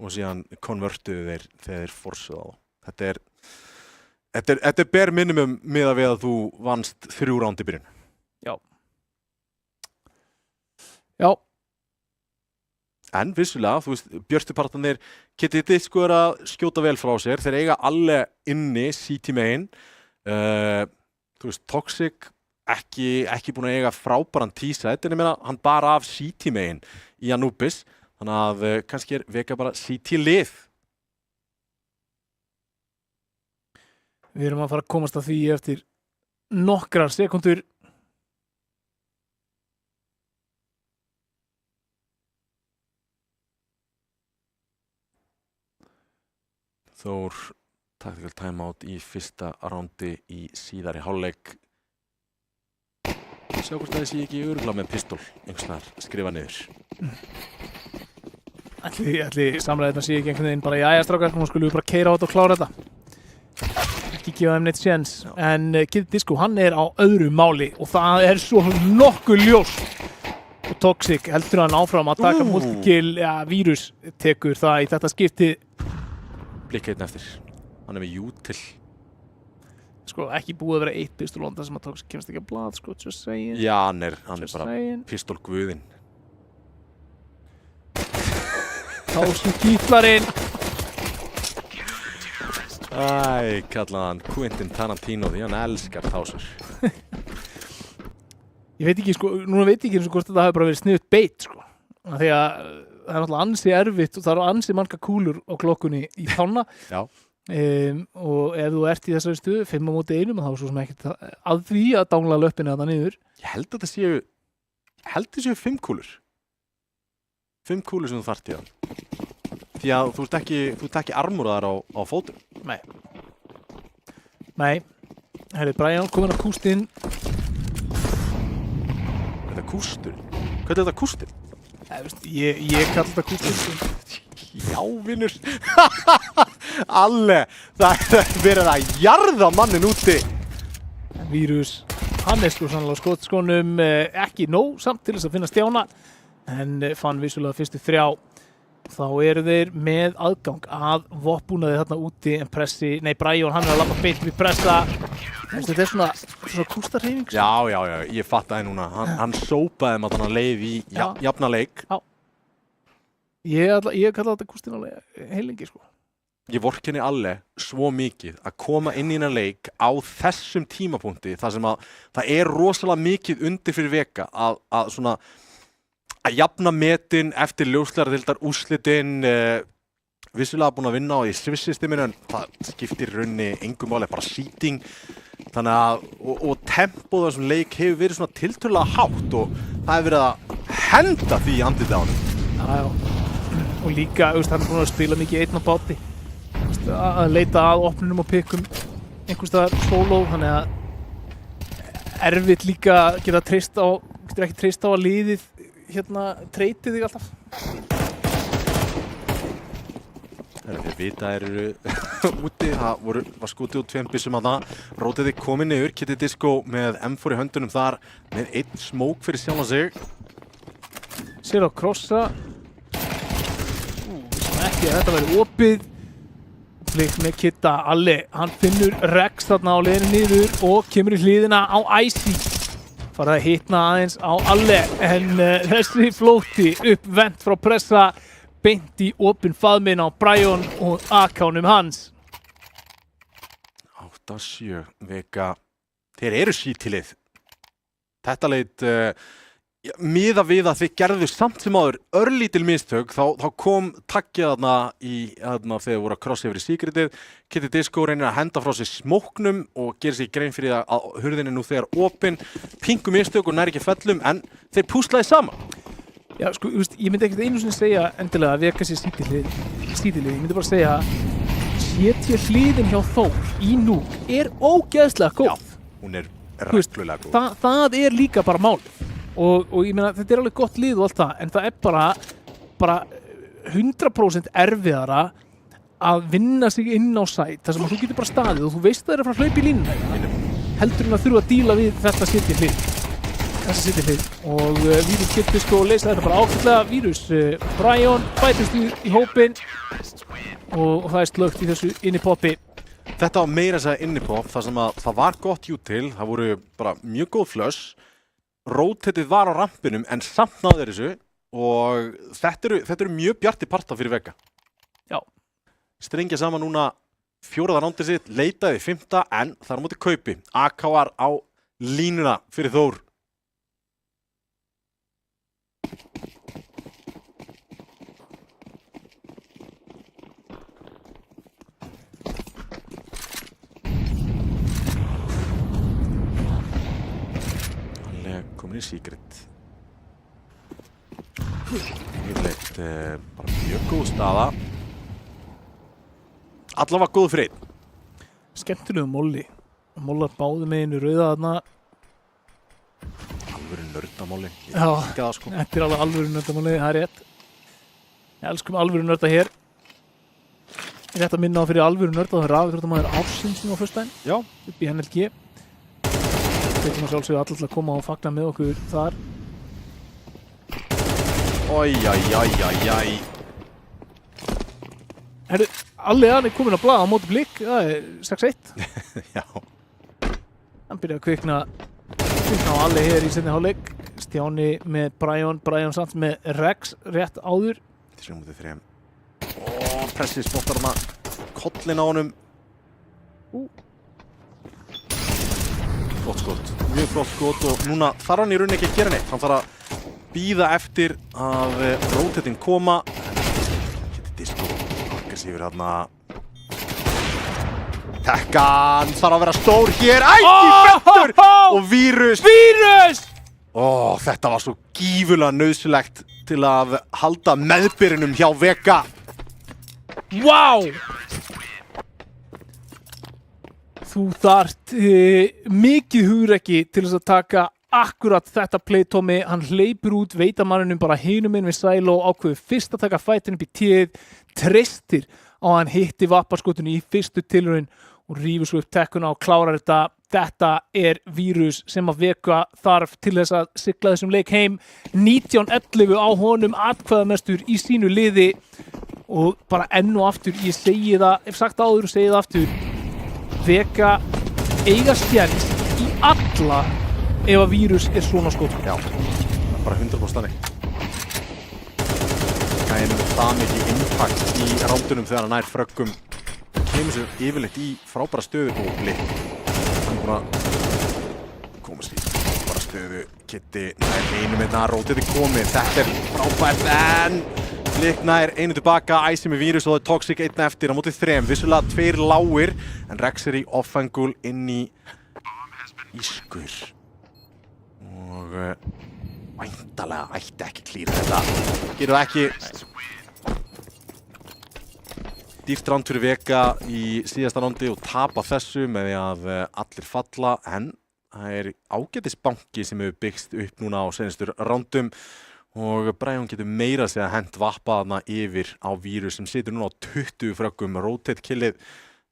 og síðan konvertuðu þeir þegar þeir forsuðu á. Þetta er bare minimum miðað við að þú vannst 3 round í byrjun. Já. En vissulega, þú veist, björtupartanir Kitty Disco að skjóta vel frá sér. Þeir eiga alveg inni CT megin. Þú veist, Toxic ekki búin að eiga frábæran T-set, en ég meina, hann bara af CT megin í Anubis. Þannig að kannski er Vega bara CT lið. Við erum að fara að komast að því eftir nokkrar sekundur. Þór tactical timeout í fyrsta rándi í síðari hálfleik. Sjá hvort það sé ekki örugglega með pistol einhvers staðar skrifa niður. Ætli samræðirna sé ekki einhvern veginn bara jæja strákar, nú skulum við bara keyra á þetta og klára þetta. Ekki gefa þeim neitt séns. En Kid Disco, hann er á öðru máli og það er svo nokkuð ljóst. Og Toxic heldur hann áfram að taka multikill, Vírus tekur það í þetta skipti. Blikka einn eftir. Hann er með Util. Sko, ekki búið að vera 1 pistolonda sem að Toxic kemst ekki að blað, sko, just saying. Já, hann er bara pistolguðinn. Tásu kýtlarinn. Kallaði hann Quentin Tarantino því hann elskar tásur. Ég veit ekki, sko, núna veit ég ekki eins og hvort þetta hafi bara verið sniðugt beit, sko. Því að það er náttúrulega ansi erfitt og það eru ansi marga kúlur á klokkunni í tána. Já. Og ef þú ert í þessari stuðu 5-1 þá er svo sem ekkert að því að dangla löppinu þarna niður. Ég held að þetta séu 5 kúlur. 5 kúlur sem þú þarft í það. Því að þú ert ekki armúraðar á fótum. Nei. Herri, Brian komin á kústinn. Þetta kústur? Hvað er þetta kústur? Ég kalla þetta kústinn. Já, vinnur. Alle, það er verið að jarða mannin úti. Vírus, hann er sko sannlega á skotskónum, ekki nóg samt til þess að finna Stjána, en fann vissulega fyrstu 3. Þá eru þeir með aðgang að vopnbúnaði þarna úti, en Brian, hann er að labba beint við pressa. Þetta er svona kústarhreyfing. Já, ég fatt það núna. Hann sópaði með hann leið í jafna leik. Já. Ég kalla þetta kústina heilingi, sko. Ég vorkenni alle svo mikið að koma inn í hennar leik á þessum tímapunkti þar sem að það er rosalega mikið undir fyrir Vega að jafna metin eftir ljóslegardeildar úrslitin, vissulega búin að vinna á í Swiss-systeminu en það skiptir raunni engum máli, bara seating. Þannig að, og tempóð þessum leik hefur verið svona tiltölulega hátt og það hefur verið að henda því í andlitið á honum. Já. Og líka, hann er búin að spila mikið einn á báti. Að leita að opnunum og pikkum einhvers staðar sóló, þannig að erfitt líka að getur ekki treyst á að liðið treytið þig alltaf. Þeir vita eru úti, það var skotið út 2 byssum að það. Rótiði komið niður, Kitty Disco með M4 í höndunum þar með 1 smók fyrir sjálfan sig. Sér á krossa. Ekki að þetta verið opið. Flikt með Kitta, Alli, hann finnur Rex þarna á leiðinu niður og kemur í hliðina á Icy. Farið að hitna aðeins á Alli, en þessi flótti upp vent frá pressa, beint í opinn faðminn á Brian og AK-num hans. 8-7, Vega, þeir eru sítilið. Þetta leit miða við að þið gerðu samt sem áður örlítil mistök, þá kom taggið þarna þegar þið voru að krossa yfir í secretið. Kitty Disco reynir að henda frá sér smóknum og gerir sér grein fyrir að hurðin er nú þegar opin. Pingu mistök og nær ekki fellum, en þeir púslaði saman. Já, sko, ég myndi ekkert einu sinni segja endilega að Vega sé sítilið. Ég myndi bara segja CT hliðin hjá Þór í nú er ógeðslega góð. Já, hún er reglulega góð. Það líka bara málið og ég meina þetta alveg gott lið og allt það en það bara 100% erfiðara að vinna sig inn á sæt þar sem þú getur bara staðið og þú veist það frá hlaup í línuna heldur en að þurfa að díla við þetta sitja hlið og Vírus getur sko leysa þetta bara ákveðlega Vírus, Brian bætist í hópinn og það slögt í þessu innipoppi. Þetta var meira að segja innipop þar sem að það var gott til, það voru bara mjög góð flush, rotatið var á rampinum en samt náði þessu og þetta eru mjög bjarti parta fyrir Vega. Já. Strengja saman núna 4. rándið sitt, leitaði 5. en það er á móti kaupi. AK-ar á línuna fyrir Þór. Komin í Secret. Yfirleitt bara mjög góð staða. Allavega góð fyrir einn. Skemmtilegu molli. Mollar báðu meginu rauða þarna. Alvöru nördamolli. Já, sko. Þetta alveg alvöru nördamolli, það rétt. Ég elskum alvöru nörda hér. Ég rétt að minna á fyrir alvöru nörda það rafíþróttamaður ársins nú á föstudaginn. Já. Upp í NLG. Við komum sjálfsögðu allir til að koma og fagna með okkur þar. Herru, Alli er komin að blaða á móti Blik, það er 6-1. Já. Hann byrjaði að kvikna á Alli hér í seinni hálfleik. Stjáni með Brian samt með Rex rétt áður. 3-3. Pressi spottar hana, kollin á honum. Flott skot, mjög flott skot og núna þarf hann í rauninni ekki að gera neitt. Hann þarf að bíða eftir að rotating koma. Getið disko, aggressífur hérna. Tekkan þarf að vera stór hér. Fettur! Og Vírus! Þetta var svo gífurlega nauðsynlegt til að halda meðbyrinum hjá Vega. Vá! Þú þarft mikið hugrekki til þess að taka akkurat þetta play, Tommy. Hann hleypur út veitamanninum bara hinum inn við Silo, ákveður fyrst að taka fætin upp í tíð, treystir á að hann hitti vapparskotinu í fyrstu tilraun og rífur svo upp tekkuna og klárar þetta. Þetta er Vírus sem að Vega þarf til þess að sigla þessum leik heim. 19-11 á honum, atkvæðamestur í sínu liði og bara enn og aftur, ég segi það, ef sagt áður og segi það aftur, Vega eiga stjæns í alla ef að Vírus er svona skot. Já, bara 100% þannig. Gæðin með það mikið impact í rándunum þegar hann nær fröggum. Kemur sér yfirleitt í frábæra stöðu og Blik. Hann er búin að komast í frábæra stöðu. Kitty nær einu með það, rótið komið. Þetta er frábært en Blik nær einu tilbaka, Æsi með Vírus og það er Toxic 1 eftir á móti 3. Vissulega 2 lágir en Rex er í off-angle inn í ískur. Og væntanlega ætti ekki klíra þetta. Getur það ekki. Dýrt ránd fyrir Vega í síðasta rándi og tapa þessu með því að allir falla en það er ágætis banki sem hefur byggst upp núna á seinastur rándum. Og Brian getur meira að segja hent vappaðna yfir á Vírus sem situr núna á 20 fröggum. Rotate killið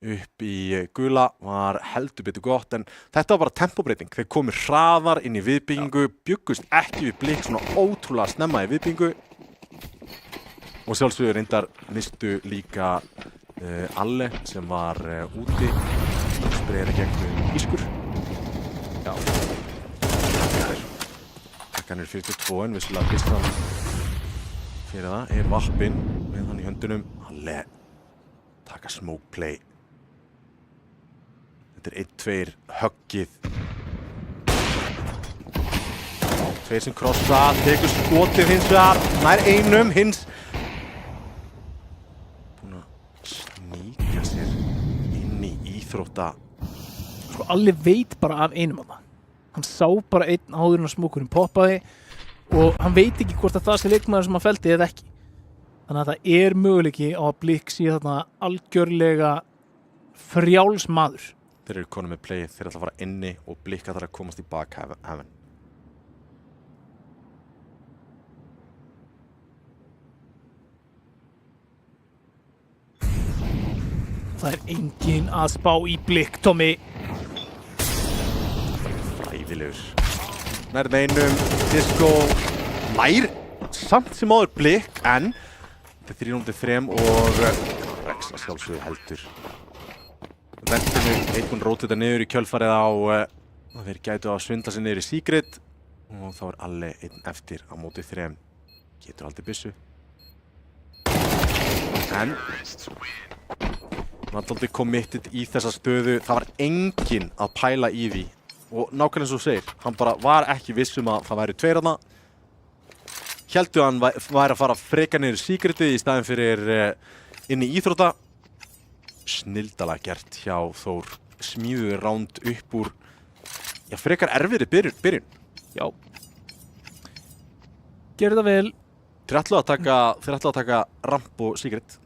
upp í gula var heldur betur gott en þetta var bara tempóbreyting. Þeir komu hraðar inn í viðbyggingu, byggust ekki við Blik svona ótrúlega snemma í viðbyggingu og sjálfsögur reyndar mistu líka Alle sem var úti spreyða gegn ískur. Já. Hann er 42 en vissulega pistan fyrir það er vappinn með hann í höndunum. Alle taka smoke play. Þetta er 1-2 höggið. 2 sem krossa, tekur skotið hins vegar, nær einum hins. Búin að sníka sér inn í íþrótta. Sko Alli veit bara af einum af það. Hann sá bara einn áður en að smókurinn poppaði og hann veit ekki hvort að það sé leikmaður sem hann feldi eða ekki. Þannig að það er möguleiki á að Blik sé þarna algjörlega frjáls maður. Þeir eru konum með playið, þeir ætla að fara inni og Blikka þarf að komast í bakhefn. Það engin að spá í Blikk, Tommy. Fræðilegur. Nærð með einum, Disco nær samt sem áður Blikk, en þetta er 3-3 og Rex að sjálfsögðu heldur. Ventinu, einhvern rót þetta niður í kjölfarið á þeir gætu að svindla sig niður í Secret og þá er Alli einn eftir á móti 3. Getur aldrei byssu. En hann var aldrei committed í þessa stöðu. Það var enginn að pæla í því og nákvæmlega eins og þú segir, hann bara var ekki viss að það væri 2 þarna. Héldu að hann væri að fara frekar niður í Secretið í staðinn fyrir inn í íþrótta. Snildalega gert hjá Þór. Smíðuðu ránd upp úr frekar erfiðri byrjun. Já. Gerðu það vel. Þeir ætluðu að taka ramp og Secret.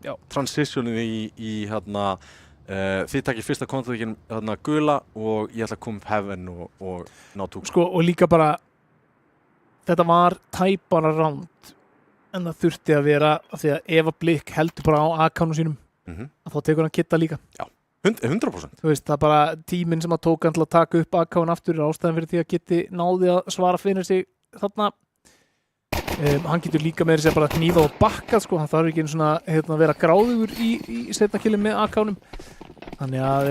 Já. Transitionið í þið takkir fyrsta kontaktin gula og ég ætla að koma upp heaven og ná túk. Sko, og líka bara þetta var tæpara ránd en það þurfti að vera af því að ef að Blikk heldur bara á AK-num sínum að þá tekur hann Kitta líka. Já, 100%. Þú veist, það er bara tíminn sem að tók hann til að taka upp AK-n aftur ástæðan fyrir því að Kitti náði að svara fyrir sig þarna. Hann getur líka með þess að bara hnífa og bakka, sko, hann þarf ekki svona að vera gráðugur í seinna killin með AK-num. Þannig að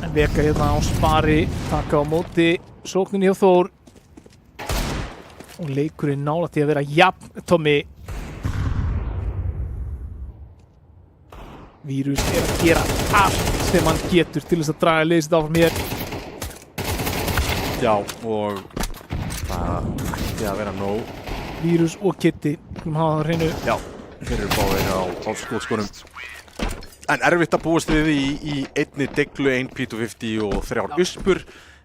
en Veka hérna á spari, taka á móti sókninni hjá Þór og leikurinn nálægt í að vera jafn, Tommy. Vírus er að gera allt sem hann getur til þess að draga liðið sitt áfram hér. Já, og það ætti að vera nóg. Vírus og Kitti, við hafa það á hreinu. Já, þeir eru báðir á skotskónum. En erfitt að búast við í einni deglu, 1 P250 og 3 uspur.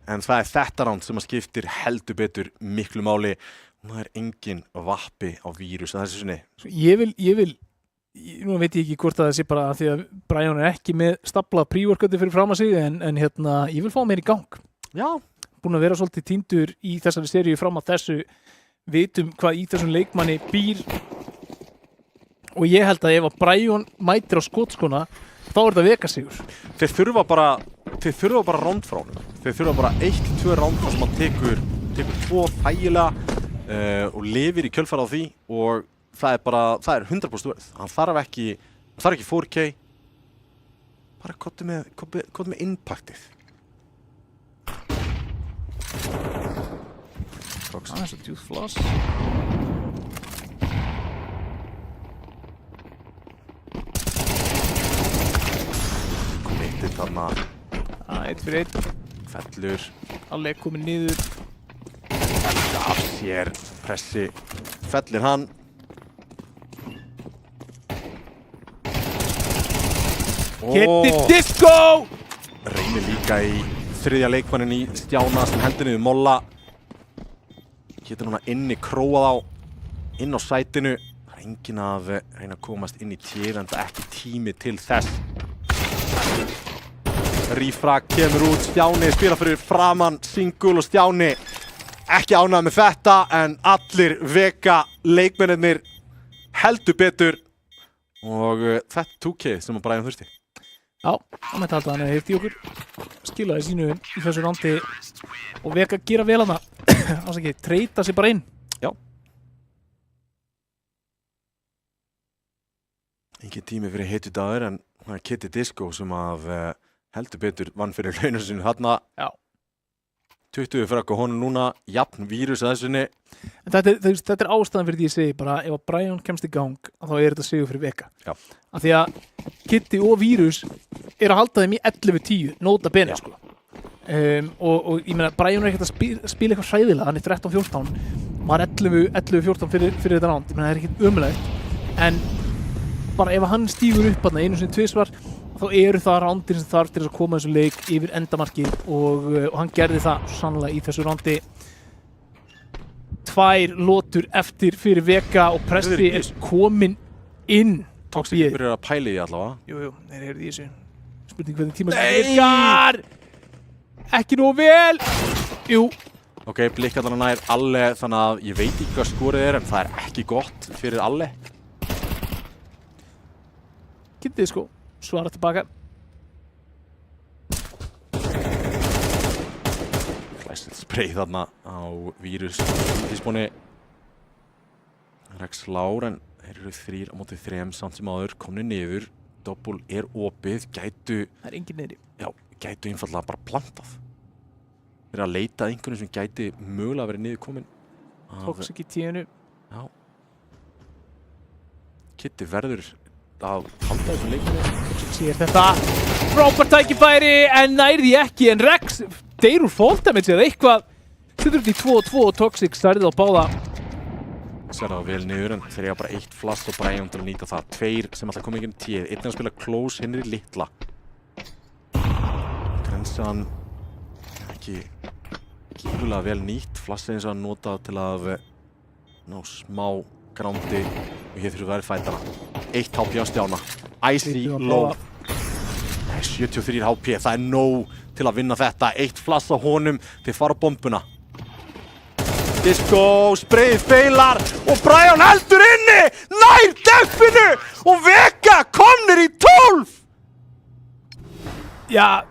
En það er þetta ránd sem að skiptir heldur betur miklu máli. Og það er engin vappi á Vírus að þessu sinni. Nú veit ég ekki hvort það sé bara því að Brian er ekki með staplað pre-workouti fyrir fram að sig en ég vil fá mér í gang. Já. Búin að vera svolítið týndur í þessari seríu fram að þessu, vitum hvað í þessum leikmanni býr og ég held að ef að Brian mætir á skotskona þá er þetta Veka sigur. Þeir þurfa bara ránd frá honum. Þeir þurfa bara 1-2 ránd þar sem hann tekur 2 þægilega og lifir í kjölfar á því og það er 100% verð. Hann þarf ekki 4K. Bara komdu með impactið. Það er svo djúð floss. Committed þarna. 1 fyrir 1. Fellur. Alli er komin niður. Af sér pressi. Fellir hann. Kitti Disco! Reynir líka í 3. leikmannin í Stjána sem hendur niður Molla. Getur núna inni króað á, inn á sætinu. Það er enginn að reyna að komast inn í téð en það er ekki tími til þess. Rífrag kemur út, Stjáni spila fyrir framann, Singul og Stjáni. Ekki ánægð með þetta en allir Veka leikmennirnir heldur betur. Og þetta er 2K sem að Brian þurfti. Já, hann mætti halda hann að hefði okkur skilaði sínu í þessu rándi og Veka gera vel hana ásaki, treyta sig bara inn. Já. Engin tími fyrir heitudagur en það er Kitti Disco sem að heldur betur vann fyrir launum sinu þarna. Já. 20 fyrir okkur honum núna, jafn Vírus að þessunni. En þetta er ástæðan fyrir því ég segi bara ef að Brian kemst í gang þá er þetta sigur fyrir Veka. Já. Af því að Kitti og Vírus er að halda þeim í 11-10, nota bene sko. Og ég meina Brian er ekkert að spila eitthvað hræðilega, hann er 13-14, var 11-14 fyrir þetta ránd, ég meina það er ekkert ömulegt. En bara ef hann stígur upp einu sinni tvisvar þá eru það rándir sem þarf til að koma þessu leik yfir endamarkið og hann gerði það sannlega í þessu rándi. 2 lotur eftir fyrir Veka og Pressi er komin inn. Tókst ekki byrjar að pæla í allavega. Jú, þeir heyrðu í þessu. Spurning hvernig tímasetningin virkar. Ekki nógu vel. Jú. Ok, blikkallarna nær Alle, þannig að ég veit ekki hvað skorið en það ekki gott fyrir Alle. Kittið sko, svara tilbaka. Glæsilegt spreið þarna á vírus tísbóni. Rex Lár, en þeir eru 3 á móti 3 samt sem áður, komnir niður. Doppul opið, gætu... Það engin niðri. Já, gætu einfallega bara plantað. Þeir eru að leita að einhvern sem gæti mögulega verið niður komin. Toxic í 10. Já. Kitty verður að halda þessum leikinu. Toxic sér þetta. Frábært tækifæri, en nærði ekki. En Rex deyr úr fall damage eða eitthvað. Setur upp í 2-2 og Toxic stærðið á báða. Sér það vel niður, en þeir eiga bara 1 flass og Brian til að nýta það. 2 sem alltaf komið ekki tíð. Einn að spila close, hinn í litla. Grensan ekki gífulega vel nýtt. Flassið eins og hann notað til að ná smá grándi og hér þurfum við að vera fætana. 1 HP á Stjána. Icy low. 73 HP, það nóg til að vinna þetta. 1 flass á honum, þeir fara á bombuna. Disco, sprayið feilar og Brian heldur inni, nær deffinu og Vega komnir í 12! Já,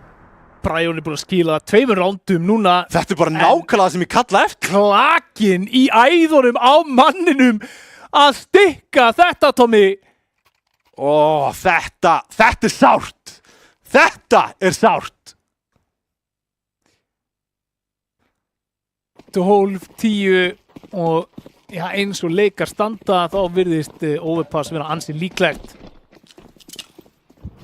Brian búinn að skila 2 rándum núna. Þetta bara nákvæmlega það sem ég kalla eftir. Klakinn í æðunum á manninum að stikka þetta, Tommy. Ó, þetta er sárt. Þetta er sárt. 12-10 og já, eins og leikar standa þá virðist overpass vera ansi líklegt.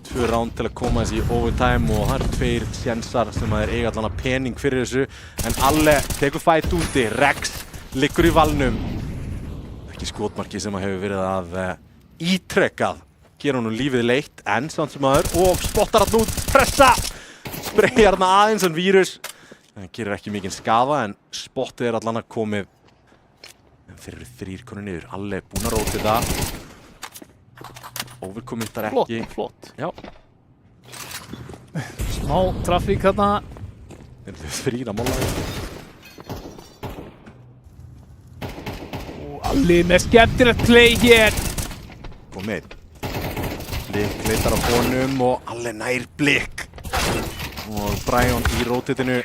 2 ránd til að koma þessi í overtime og það eru 2 sjensar sem að eiga allan að pening fyrir þessu. En Alle tekur fætt úti, Rex liggur í valnum. Ekki skotmarki sem að hefur verið að ítrekkað gera honum lífið leitt, en samt sem aður og spottar hann út, pressa! Spreyjar hann aðeins en vírus. Það gerir ekki mikinn skaða, en spottið allan að komið. En þeir eru 3 konur niður. Alle búinn að róta þetta. Overcommittar ekki. Flott. Já. Smá trafík þarna. Þeir eru 3 að móla. Og Alle með skemmtilegt play hér. Komið. Blik leitar á honum og Alle nær blik. Og Brian í rótitinu.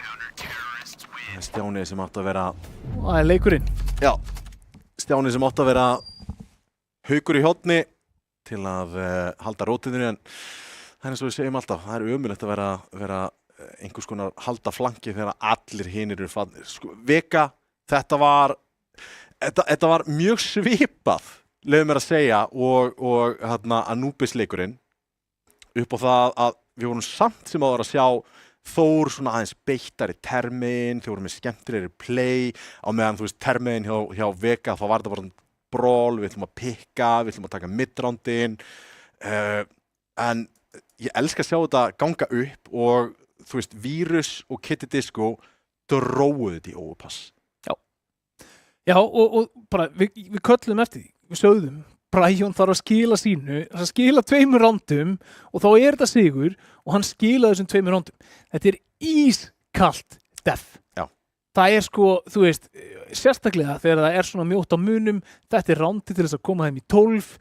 Stjáni sem átt að vera... Það er leikurinn. Já, Stjáni sem átt að vera haukur í horni til að halda rótinu, en það er eins og við segjum alltaf, það er ömurlegt að vera einhvers konar halda flanki þegar allir hinir eru fannir. Sko, Vega, þetta var mjög svipað, leyfum mér að segja, og Anubis leikurinn upp á það að við vorum samt sem áður að sjá Þór svona aðeins beittari termin, þeir voru með skemmtilegri play á meðan þú veist termin hjá Vega þá var þetta bara brawl, við ætlum að pikka, við ætlum að taka midroundin en ég elska að sjá þetta ganga upp og þú veist Vírus og Kitty Disco dróðu þetta í overpass. Já og bara við köllum eftir því, við sögðum Brian þarf að skila sínu, að skila 2 rándum og þá er þetta sigur og hann skilaði þessum 2 rándum. Þetta er ískalt death. Já. Það er sko, þú veist, sérstaklega þegar það er svona mjótt á munum, þetta er rándi til þess að koma þeim í 12.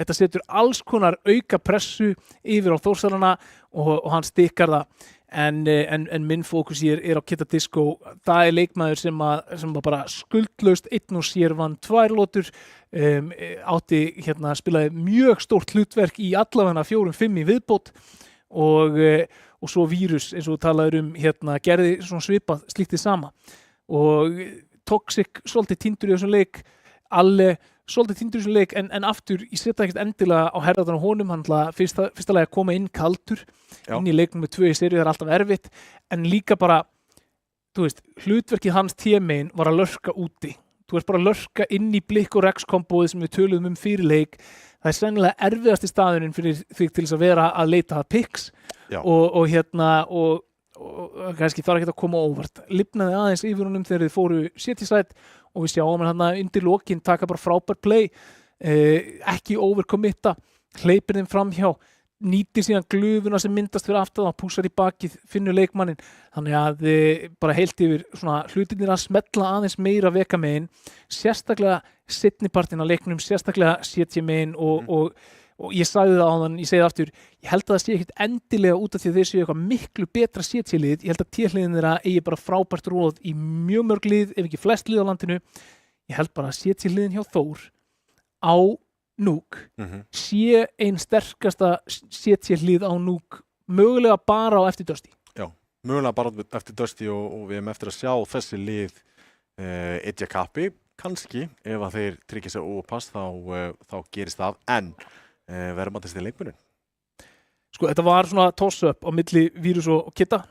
Þetta setur alls konar auka pressu yfir á Þórsalana og hann stikkar það. En minn fókus hér er á Kitty Disco. Það er leikmaður sem að bara skuldlaust einn og sér vann 2 lótur, átti spilaði mjög stórt hlutverk í allavega 4-5 í viðbót og svo Vírus eins og talaður gerði svona svipað slíktið sama og Toxic svolítið týndur í þessum leik, Alle svolítið týndur í þessum leik en aftur ég setja ekkert endilega á herðarnar á honum, hann fyrsta lagi að koma inn kaldur inn í leiknum með 2 í seríu, það er alltaf erfitt en líka bara, þú veist, hlutverkið hans teammain var að lurka úti. Þú ert bara að lurka inn í Blikk og Rex kombóið sem við töluðum fyrir leik. Það er sennilega erfiðasti staðurinn fyrir því til þess að vera að leita að picks og kannski þarf ekki að koma óvart. Lifnaði aðeins yfir honum þegar þið fóru Cityside og við sjáum hann undir lokin taka bara frábær play, ekki overcommitta, hleypir þeim framhjá. nýtir síðan glufuna sem myndast fyrir aftan og púsar í bakið, finnur leikmannin þannig að bara heilt yfir svona hlutirnir að smetla aðeins meira veka megin, sérstaklega seinnipartinn á leiknum, sérstaklega setja megin og ég sagði það áðan, ég segi það aftur, ég held að það sé ekkert endilega út af því að þeir séu eitthvað miklu betra setjalið, ég held að T-hliðin þeirra eigi bara frábært róð í mjög mörg lið, ef ekki flest lið á landinu, ég held bara að setjaliðin hjá Þór á Núk sé ein sterkasta setjalið á Núk, mögulega bara á eftir Dusty. Já, mögulega bara eftir Dusty og við erum eftir að sjá þessi lið etja kappi, kannski, ef að þeir tryggja sér ópass þá gerist það, en verðum að testa leikmuninn. Sko, þetta var svona toss-up á milli Vírus og Kitta.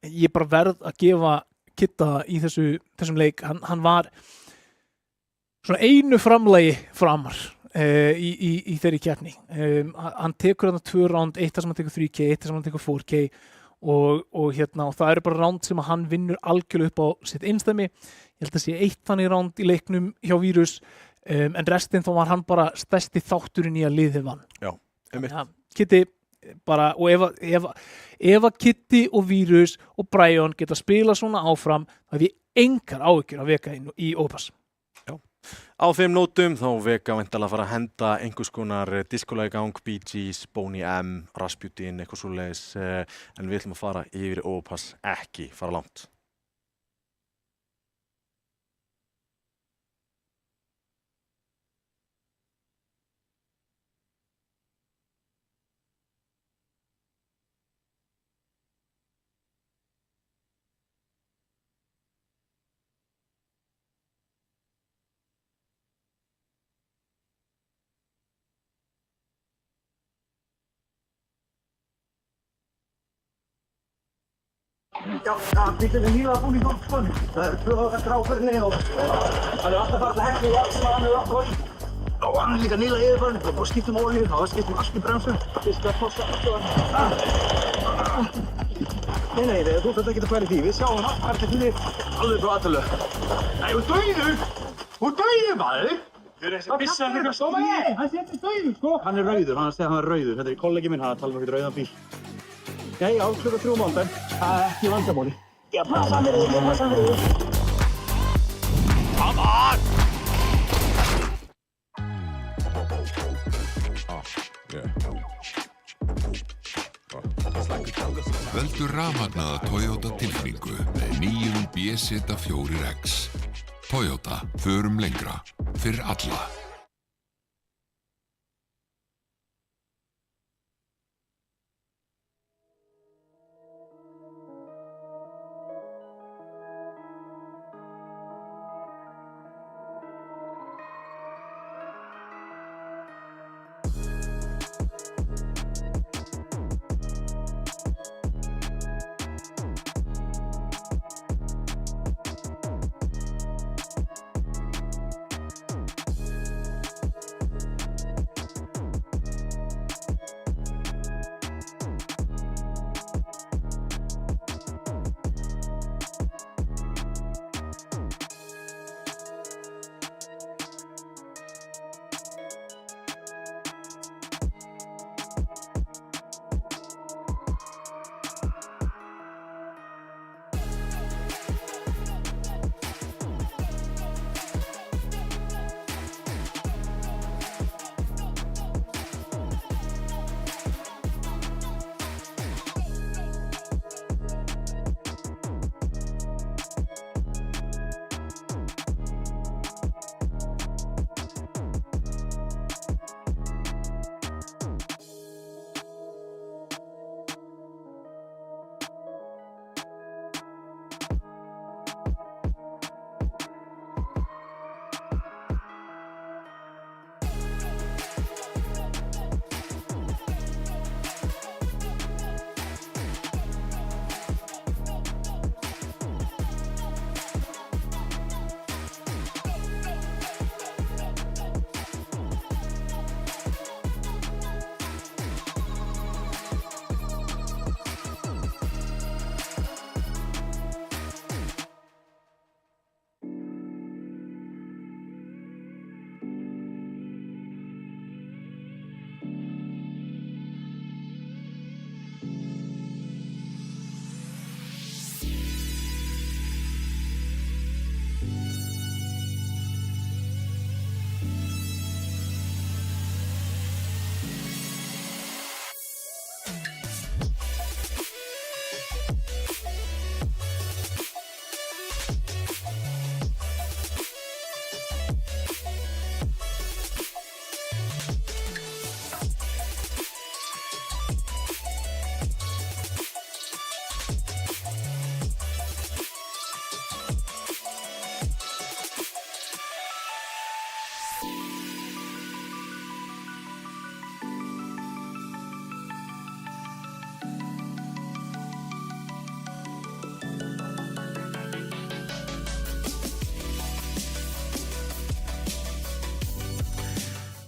Ég bara verð að gefa Kitta í þessum leik. Hann var svona einu framlagi framar í þeirri keppni. Hann tekur þarna 2 ránd, eitt sem hann tekur 3K, eitt sem hann tekur 4K og það eru bara ránd sem hann vinnur algjörlega upp á sitt einstæmi. Ég held að sé 1 þannig ránd í leiknum hjá Vírus, en restin þá var hann bara stærsti þátturinn í að liðið vann. Já, einmitt. Kitti bara, og ef að Kitti og Vírus og Brian geta spila svona áfram, þá hef ég engar áhyggjur að veka í ópass. Já. Á þeim nótum þá veka væntanlega að fara að henda einhvers konar diskolega í gang, Bee Gees, Boney M, Rasputin, eitthvað svoleiðis, en við ætlum að fara yfir ópass, ekki fara langt. Já, bíllinn nýlega búinn í gólfskonum. Það eru 2 eftir áferðinni og hann alltaf farið að hekla í allt sem hann átt á. Og hann líka nýlega yfirfarinn og skiptum olíu og það skiptum allt í bremsum. Fyrst að posta allt. Nei, þú þarft ekki að færa í því. Við sjáum allt eftir því alveg frá aðtölu. Nei, þú dauður! Þú dauður, maður! Þessi bissan eitthvað stóma? Nei, hann sé ekki dauður, sko. Hann er rauður, hann segir að hann er rauður. Þetta er kollegi minn, hann er að tala um eitthvað rauðan bíl. Já, klukka 3 mánudag. Það er ekki vandamáli. Já, passa fyrir þig, passa fyrir þig. Come on! Veldu rafmagnaða Toyota tilfinningu með nýjum BZ4X. Toyota, förum lengra, fyrir alla.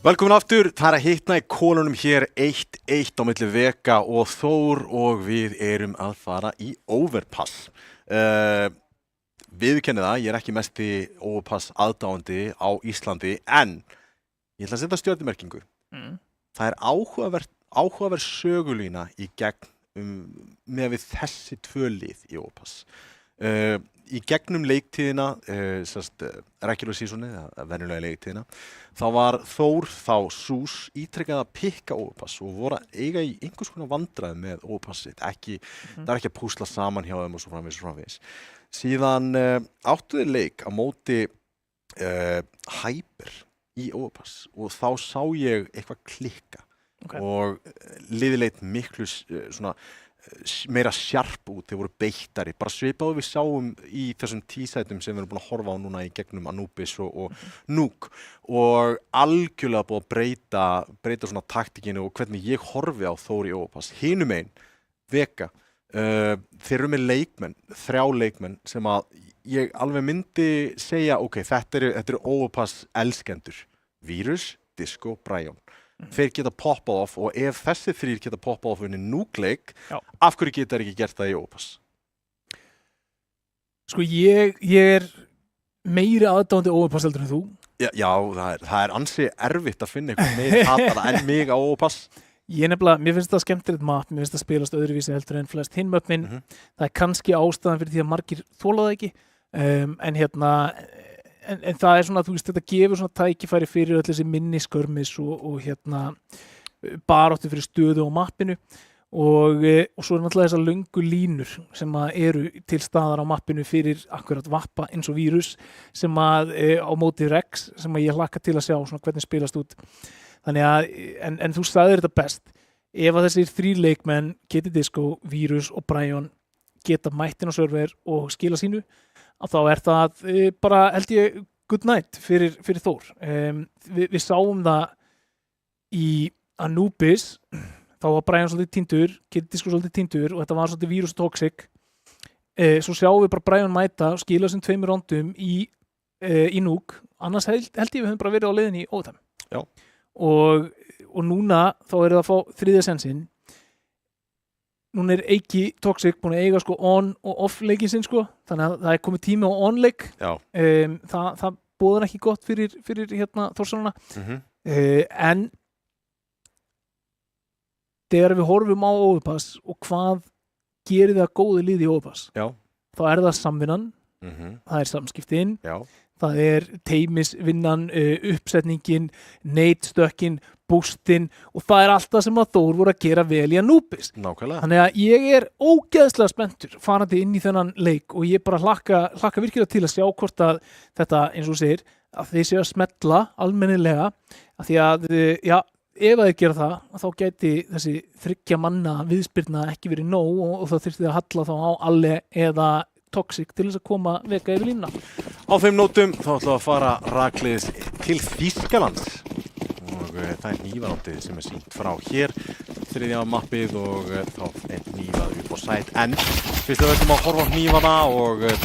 Velkomin aftur, það að hitna í kolunum hér 1-1 á milli Vega og Þór og við erum að fara í overpass. Viðurkenni það, ég ekki mesti overpass aðdáandi á Íslandi, en ég ætla að setja stjörnumerkingu. Það áhugaverð sögulína í gegn með við þessi 2 lið í overpass. Í gegnum leiktíðina, regular seasoni, venjulega leiktíðina, þá var Þór Sús ítrekkað að pikka overpass og voru að eiga í einhvers konar vandræði með overpassið. Það ekki að púsla saman hjá þeim og svo framvegis. Síðan áttu þeir leik á móti Hyper í overpass og þá sá ég eitthvað klikka og liðið leit miklu meira sjarp út, þeir voru beittari, bara svipað við sáum í þessum tísætum sem við erum búin að horfa á núna í gegnum Anubis og Nuke og algjörlega búið að breyta svona taktikinu og hvernig ég horfi á Þór í overpass. Hinum einn, Vega, þeir eru með leikmenn, 3 leikmenn sem að ég alveg myndi segja, ok, þetta eru overpass elskendur, Virus, Disco, Brian. Þeir geta poppað off og ef þessi 3 geta poppað off unni Nuke-leik, af hverju geta þeir ekki gert það í overpass? Sko ég meiri aðdáandi overpass heldur en þú. Já, það ansi erfitt að finna eitthvað meira hatara en mig á overpass. Mér finnst það skemmtilegt map, mér finnst það spilast öðruvísi heldur en flest hinn möpnin. Það kannski ástæðan fyrir því að margir þola það ekki, en það svona, þú veist, þetta gefur svona tækifæri fyrir öll þessi minni skörmis og baráttu fyrir stöðu á mappinu og svo náttúrulega þessar löngu línur sem eru til staðar á mappinu fyrir akkurat vappa eins og Vírus sem á móti Rex sem ég hlakka til að sjá svona hvernig spilast út. Þannig að, en þú sagðir þetta best, ef að þessir 3 leikmenn, Kitty Disco, Vírus og Brian geta mættin á server og skila sínu, að þá það bara, held ég, good night fyrir Þór. Við sáum það í Anubis, þá var Brian svolítið týndur, Kitty Disco svolítið týndur og þetta var svolítið Virus og Toxic. Svo sjáum við bara Brian mæta og skila þessum 2 rondum í Nuke, annars held ég við höfum bara verið á leiðinni í overtime. Já. Og núna þá það að fá 3. sensinn. Núna Eiki Toxic búin að eiga sko on og off leikinn sinn sko, þannig að það komið tími á on leik. Það boðar ekki gott fyrir Þórsalana. En þegar við horfum á overpass og hvað gerir það góði lið í overpass, þá það samvinnan, það samskiptin, það teymisvinnan, uppsetningin, nade-stökkin, boostinn og það alltaf sem að Þór voru að gera vel í Anubis. Nákvæmlega. Þannig að ég ógeðslega spenntur farandi inn í þennan leik og ég bara hlakka virkilega til að sjá hvort að þetta, eins og segir, að þeir séu að smetla almennilega, af því að, ef þeir gera það, þá gæti þessi 3 manna viðspyrna ekki verið nóg og það þyrfti að halla þá á Alle eða Toxic til þess að koma Vega yfir línuna. Á þeim nótum þá ætlum við að fara rakleiðis til Þýskalands og það hnífanáttið sem sýnt frá hér, 3. mappið og þá hnífað upp á sæt, en fyrst við ætlum að horfa á hnífana og við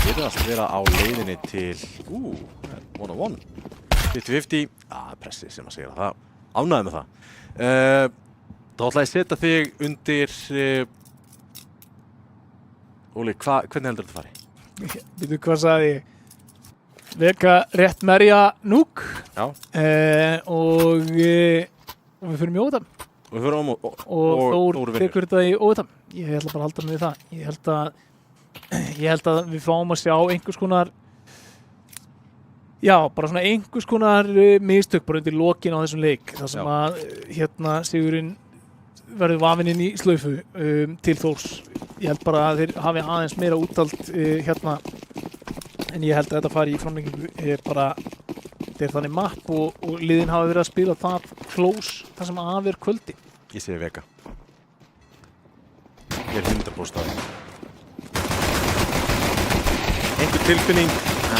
virðast vera á leiðinni til 1-on-1, 50-50, pressi sem að segja það, ánægði með það. Þá ætla ég að setja þig undir, Óli, hvernig heldur þetta fari? Veitu hvað sagði ég? Vega rétt merja Nuke og við fyrir í overtime. Og Þór tekur þetta í overtime. Ég ætla bara að halda mig við það. Ég held að við fáum að sjá einhvers konar bara svona einhvers konar mistök bara undir lokin á þessum leik. Það sem að Sigurinn verður vafinn inn í slaufu til Þórs. Ég held bara að þeir hafi aðeins meira úttalt en ég held að þetta fari í framlengingu þetta þannig mapp og liðin hafa verið að spila það close það sem af kvöldi. Ég segi Vega. Ég 100% að einhver tilfinning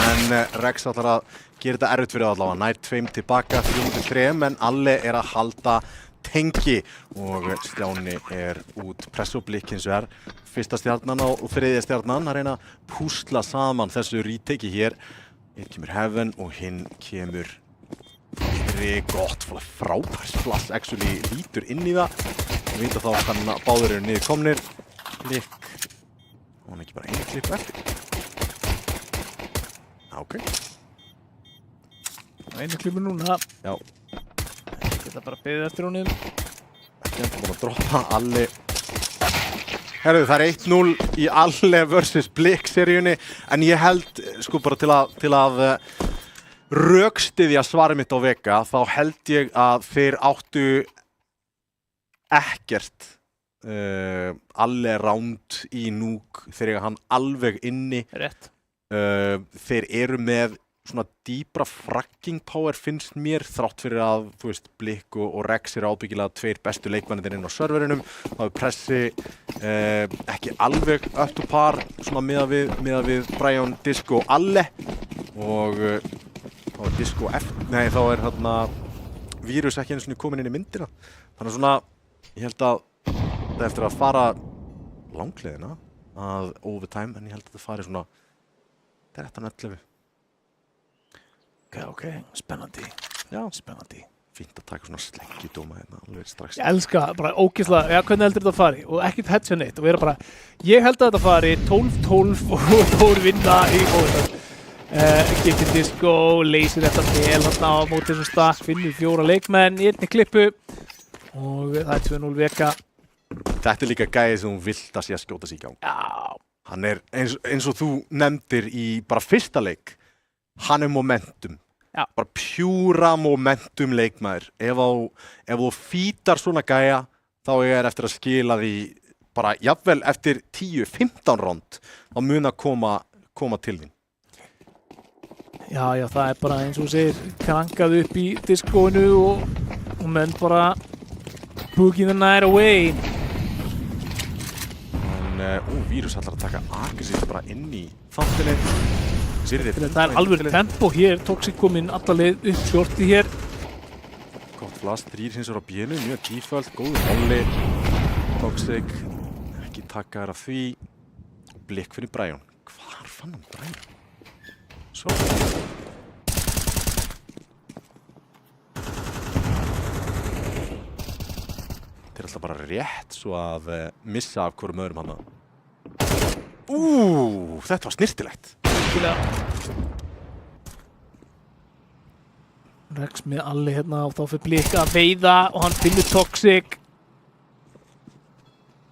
en Rex ætlar að gera þetta erfitt fyrir allavega. Nær 2 tilbaka, 3-3 en Alle að halda tengi og Stjáni út pressoblík hins vegar. Fyrsta stjarnan og 3. stjarnan að reyna að púsla saman þessu retake hér. Einn kemur Heaven og hinn kemur færi, gott, frábært flass, actually lítur inn í það. Við vita þá að báður eru niður komnir. Klikk. Og hann ekki bara einu klipp eftir. Ok. Einu klippu núna. Já. Þetta bara beðið eftir honum. Ekki enda búin að droppa Alli. Herðu, það 1-0 í Alle vs. Blik-seríunni, en ég held, sko bara til að rökstyðja svarið mitt á Vega, þá held ég að þeir áttu ekkert Alle round í núk þegar hann alveg inni. Rétt. Þeir eru með svona dýpra fracking power finnst mér, þrátt fyrir að, þú veist, Blik og Rex eru ábyggilega 2 bestu leikmennir inn á serverinum. Það er pressi ekki alveg up to par, svona miðað við Brian, Disco og Alle. Og þá er Disco nei, þá er þarna Vírus ekki einu sinni komin inn í myndina. Þannig svona, ég held að það eftir að fara langleiðina að overtime, en ég held að það fari svona 13-11. Ok, spennandi. Já, spennandi. Fínt að taka svona slengjudóma hérna alveg strax. Ég elska bara ógeðslega, já, hvernig heldur þetta fari? Og ekkert hedge neitt og vera bara, ég held að þetta fari 12-12 og Þór vinna í overtime. Getur Disco, leysir þetta vel þarna á móti þessum stakk, finnur 4 leikmenn í einni klippu og það er 2-0 Vega. Þetta er líka gæði sem hún vilt að sé að skjóta sig í gang. Já. Hann er eins og þú nefndir í bara fyrsta leik, hann er momentum. Já. Bara pjúra momentum leikmaður. Ef þú fítar svona gæja, þá er eftir að skila því bara jafnvel eftir 10-15 rond, þá mun að koma til þín. Já, það er bara eins og þú segir, krankað upp í diskóinu og menn bara booking the night away. Vírus ætlar að taka aggressíft bara inn í þáttinni. Það er alveg tempo hér, Toxic kominn alla leið upp shorti hér. Gott flass, 3 hins á bínu, mjög default, góður volley. Toxic, ekki taka þér af því. Blik fyrir Brian. Hvar fann hann Brian? Svo. Þeir er alltaf bara rétt svo að missa af hvorum öðrum hana. Þetta var snirtilegt. Rex með Alli hérna og þá fyrir Blik að veiða og hann finnur Toxic.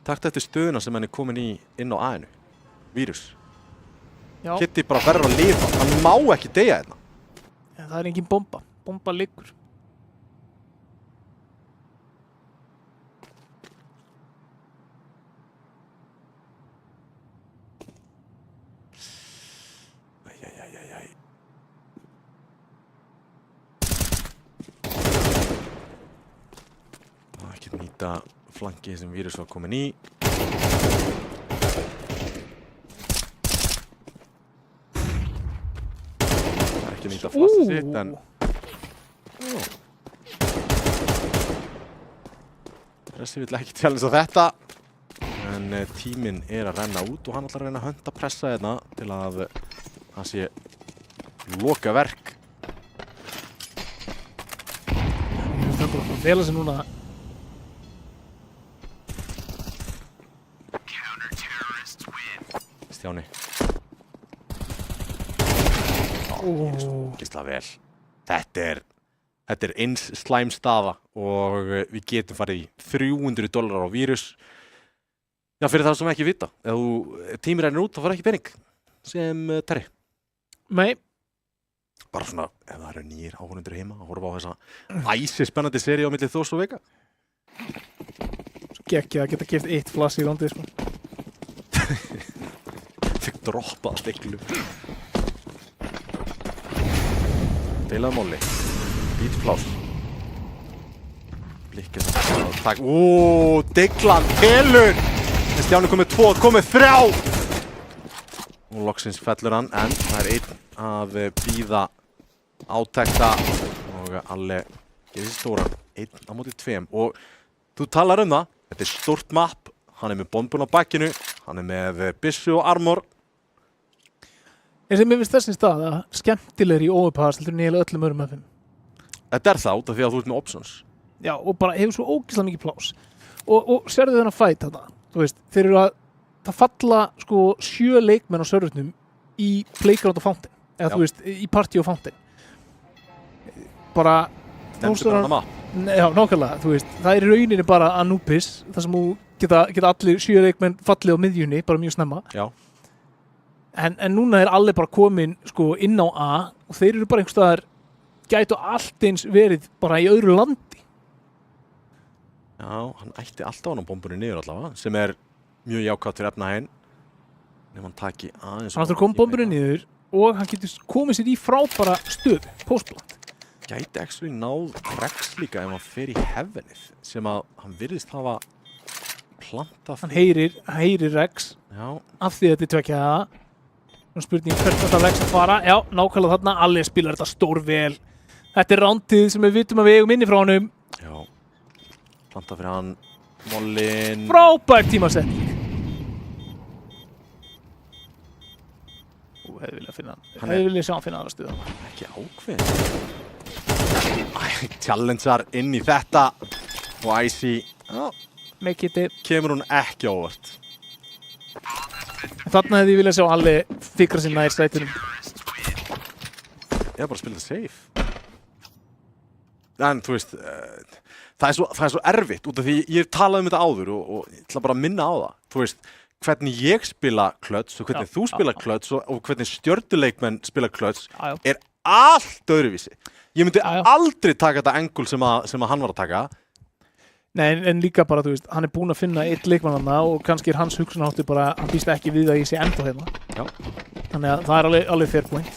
Takk eftir stöðuna sem hann er komin inn á A-inu. Vírus. Já. Kitty bara verður að lifa. Hann má ekki deyja hérna. Ja, það er engin bomba. Bomba liggur. Ekki nýta flankið sem Vírus var komin í. Ekki nýta flassið sitt, en Pressi vill ekki challenge á þetta, en tíminn er að renna út og hann ætlar að reyna að hönda pressa hérna til að það sé loka verk. Það er bara að fela sig núna. Stjáni. Ógeðslega vel. Þetta er eins slæm staða og við getum farið í $300 á Vírus. Já, fyrir það sem ekki vita. Ef tímir rennur út, þá fara ekki pening sem Terri. Nei. Bara svona, ef það eru nýjir áhorfendur heima að horfa á þessa æsi spennandi seríu á milli Þórs og Vega. Svo geggið að geta keypt 1 flass í rondið, sko. Fikk droppað stiklum. Deilað móli. Bít pláss. Blikkið það. Takk. Diglan telur! En Stjáni komið 2, komið 3! Og loksins fellur hann, en það er einn að bíða átekta og Alli gerir sér stóran. 1 á móti 2. Og þú talar um það. Þetta er stórt mapp. Hann er með bombun á bakkinu. Hann er með byssu og armor. En sem ég finnst þessi stað að skemmtilegri í overpass heldur en eiginlega öllum öðrum möfum. Þetta það út af því að þú ert með options. Já, og bara hefur svo ógeðslega mikið plás. Og sérðu þennan fight þarna, þú veist, þeir eru það falla sko 7 leikmenn á servernum í Playground og Fountain, eða þú veist, í Party og Fountain. Bara... Nefndu bara hana mapp. Já, nákvæmlega, þú veist, það í rauninni bara Anubis, þar sem þú geta allir 7 leikmenn fallið á miðjunni, bara mjög snemma. Já. En núna allir bara komin sko inn á A og þeir eru bara einhvers staðar gætu allt eins verið bara í öðru landi. Já, hann ætti alltaf hann á bombunni niður allavega, sem mjög jákvæmt fyrir efnahæginn. Nefn hann taki aðeins... Hann ætlar að koma bombunni niður og hann getur komið sér í frábæra stöð, postplant. Gæti actually náð Rex líka ef hann fer í heavenið, sem að hann virðist hafa plantað... Hann heyrir Rex, af því að þetta tvekja það. Nú spurning hvert þetta Rex að fara. Já, nákvæmlega þarna, allir spilar þetta stórvel. Þetta rándið sem við vitum að við eigum inni frá honum. Já, plantað fyrir hann, mollin... Frábær tímasetning. Hefði viljað finna hann. Hefði viljað sjá hann finna aðra stuða. Ekki ákveðin. Challengear inn í þetta og Icy kemur hún ekki óvart. Þarna hefði ég viljað sjá Alli fikra sér nær sætunum. Ég hef bara spilað safe. En þú veist, það er svo erfitt út af því ég hef talað þetta áður og ég ætla bara að minna á það. Þú veist, hvernig ég spila klöts og hvernig þú spila klöts og hvernig stjörnuleikmenn spila klöts allt öðruvísi. Ég myndi aldrei taka þetta angle sem að hann var að taka. Nei, en líka bara, þú veist, hann búinn að finna eitt leikmann þarna og kannski hans hugsunarháttur bara, hann býst ekki við að ég sé ennþá hérna. Já. Þannig að það alveg fair point.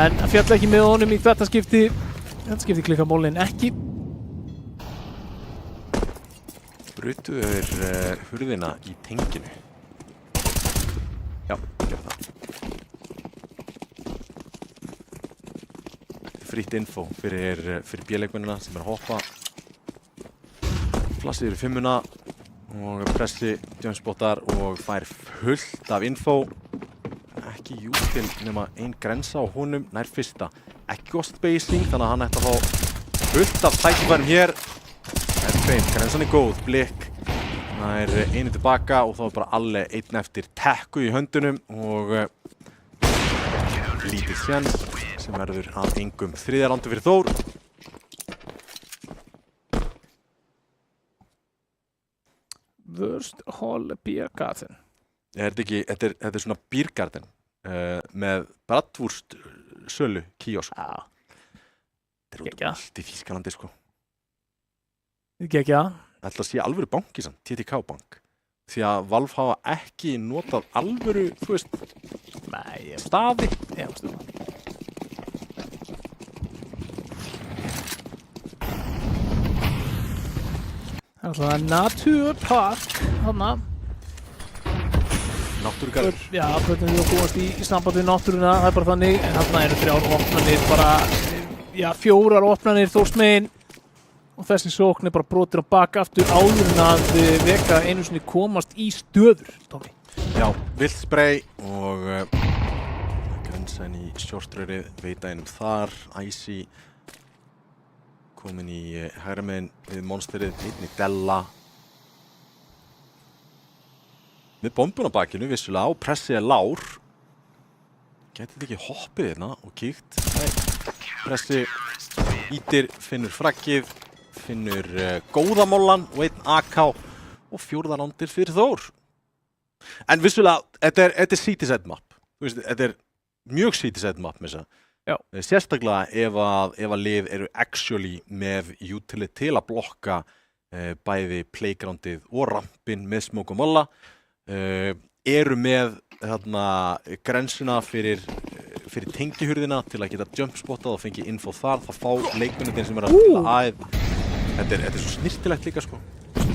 En fjall ekki með honum í þetta skipti klikka mólin ekki. Brutu hurðina í tenginu. Já, gerðu það. Frýtt info fyrir B-leikmennina sem að hoppa. Flassið yfir 5-una og pressi jumpspottar og fær fullt af info. Ekki jútil nema ein grensa á honum nær fyrsta. Ekki gott spacing þannig að hann ætti að fá fullt af tækifærum hér. Grensan góð, blikk. Það einu tilbaka og þá bara alle einn eftir tekku í höndunum og lítið sjans sem verður að engum þriðja rándi fyrir Þór. Worst Hall Biergarten. Þetta er svona Biergarten með bratwurst sölu kíosk. Þetta út allt í Þýskalandi sko. Gekja. Það ætla að sé alvöru banki samt, TTK bank. Því að Valve hafa ekki notað alvöru, þú veist, staði. Ég veist það. Það er alltaf Naturpark, þarna. Náttúrugarður. Já, hvernig við komast í samband við náttúruna, það er bara þannig. En þarna eru 3 opnanir, bara, 4 opnanir Þórsmegin. Og þessi sókn bara brotir á bak aftur áður en að Vega einu sinni komast í stöður, Tómi. Já, vilt spray og grensan í shortrörið, veita einum þar, Icy komin í hægra megin við monsterið, einn í Della. Með bombun á bakinu, vissulega, og pressið lár. Gæti þetta ekki hoppið hérna og kíkt. Pressi ítir, finnur fraggið, finnur góðamollan og einn AK og 4. rándir fyrir Þór. En vissulega, þetta er city-side map. Þetta er mjög city-side map með þess að. Sérstaklega ef að lið eru actually með utility til að blokka bæði playgroundið og rampin með smoke og molla. Eru með grensuna fyrir tengihurðina til að geta jumpspottað og fengi info þar. Það fá leikmennir sem að spila að. Þetta er svo snirtilegt líka sko.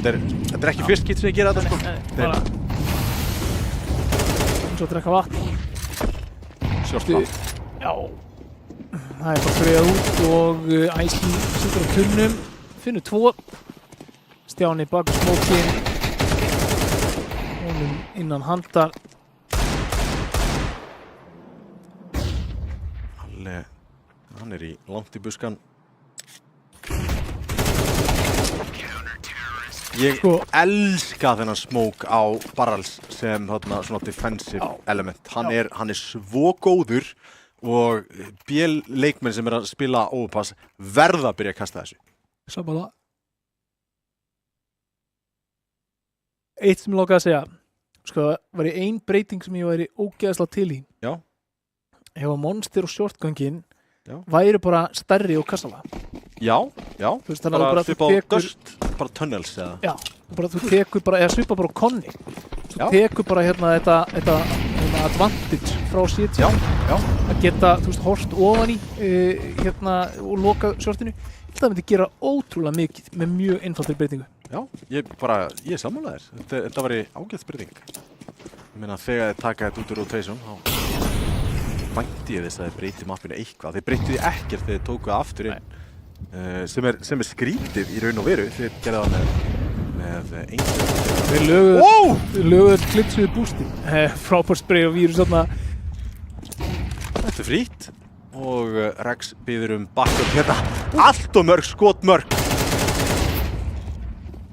Þetta er ekki fyrst kit sem ég gera þetta sko. Bara eins og að drekka vatn. Sjálfsagt. Já. Það er bara freyjað út og Icy situr á tunnum. Finnur 2. Stjáni bak smókin. Honum innan handar. hann í langt í buskan. Ég elska þennan smoke á Barrels sem svona defensive element. Hann er svo góður og B-leikmenn sem að spila overpass verða að byrja að kasta þessu. Sammála. Eitt sem ég langaði að segja, var ein breyting sem ég væri ógeðslega til í. Já. Ef að monster og shortgangin væri bara stærri og kassala. Já. Bara svipað á dust, bara tunnels eða. Já, þú tekur bara, eða svipað bara á konni. Þú tekur bara þetta advantage frá CT. Já. Að geta, hort ofan í og loka shortinu. Það myndi gera ótrúlega mikið með mjög einfaldri breytingu. Já, ég er sammála þér. Þetta var ágætt breyting. Ég meina þegar þið taka þetta út úr rotation, þá vænti ég þess að þið breyti mappinu eitthvað. Þið breytið því ekkert þegar þið tókuð aftur inn. Sem er skrítið í raun og veru. Þið gerði það með einhverjum. Við löguðum glitsuðu bústi. Frábært spray og vírus þarna. Þetta frýtt. Og Rex biður backup hérna. Allt og mörg skotmörg.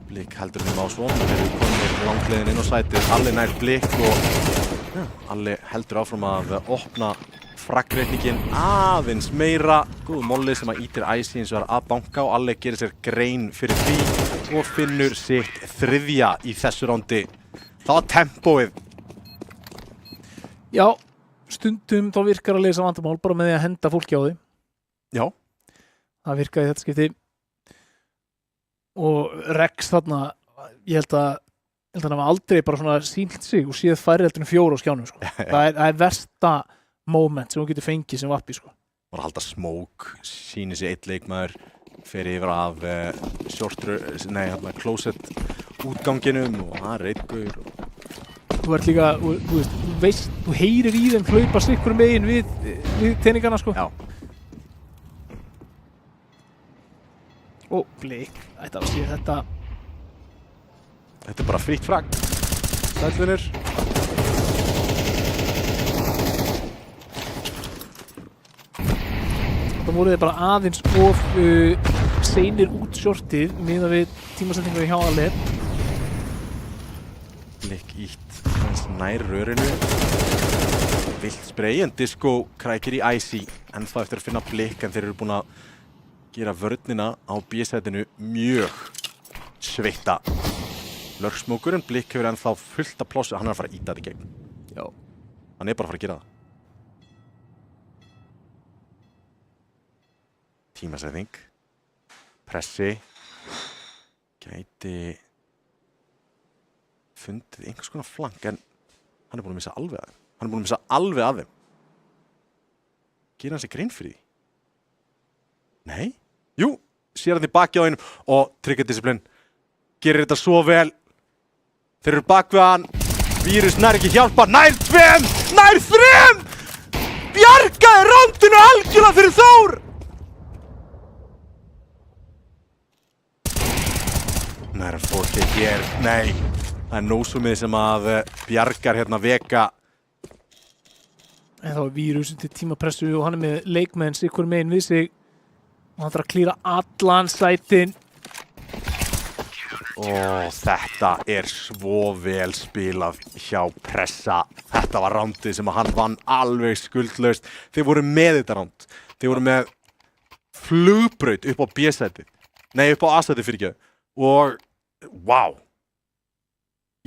Blik heldur á svona. Þeir eru komnir langleiðin inn á sætið. Alli nær Blik og Alli heldur áfram að opna fraggreikningin aðeins meira. Góð molli sem að ítir Icy eins og að banka og Alli gerir sér grein fyrir því og finnur sitt þriðja í þessu rándi. Það var tempóið. Já. Stundum þá virkar að leysa vandamál bara með því að henda fólki á því. Já. Það virkaði í þetta skipti. Og Rex þarna, ég held að hann hafa aldrei bara svona sýnt sig og séð færri heldur en 4 á skjánum. Það er versta moment sem hún getur fengið sem vappi. Var að halda smoke, sýnir sig eitt leikmaður, fer yfir af closet útganginum og það er eitt gaur. Þú ert líka, þú heyrir í þeim hlaupa sikkur megin við teiningana, Já. Og Blik, þetta var síðan þetta. Þetta er bara fritt fragg. Sælvinir. Það voru þið bara aðeins of seinir út shortið miðað við tímasetningu hjá Alli. Blik ítt nær rörinu. Vilt spray en Disco krækir í Icy ennþá eftir að finna Blik en þeir eru búin að gera vörnina á B-sætinu mjög sveitta. Lurksmokurinn Blik hefur ennþá fullt af plássu, hann er að fara að íta þetta í gegn. Já. Hann er bara að fara að gera það. Tímasetning. Pressi. Gæti fundið einhvers konar flank en hann er búin að missa alveg að þeim. Hann er búin að missa alveg að þeim. Gerir hann sér grein fyrir því? Nei? Jú, sér hann því baki á einum og Trigger Discipline gerir þetta svo vel. Þeir eru bak við hann. Vírus nær ekki hjálpa. Nær 2! Nær 3! Bjargaði rándinu algjörlega fyrir Þór! Nær hann fór ekki hér. Nei. Það er nósumið sem að bjargar hérna Vega. En þá er vírus til tímapressu og hann er með leikmenn sikkur megin við sig. Og hann þarf að klíra allan sætin. Og þetta er svo vel spilað hjá Pressa. Þetta var rándið sem að hann vann alveg skuldlaust. Þeir voru með þetta ránd. Þeir voru með flugbraut upp á B-sætið. Nei, upp á A-sætið fyrirgefðu. Og, wow.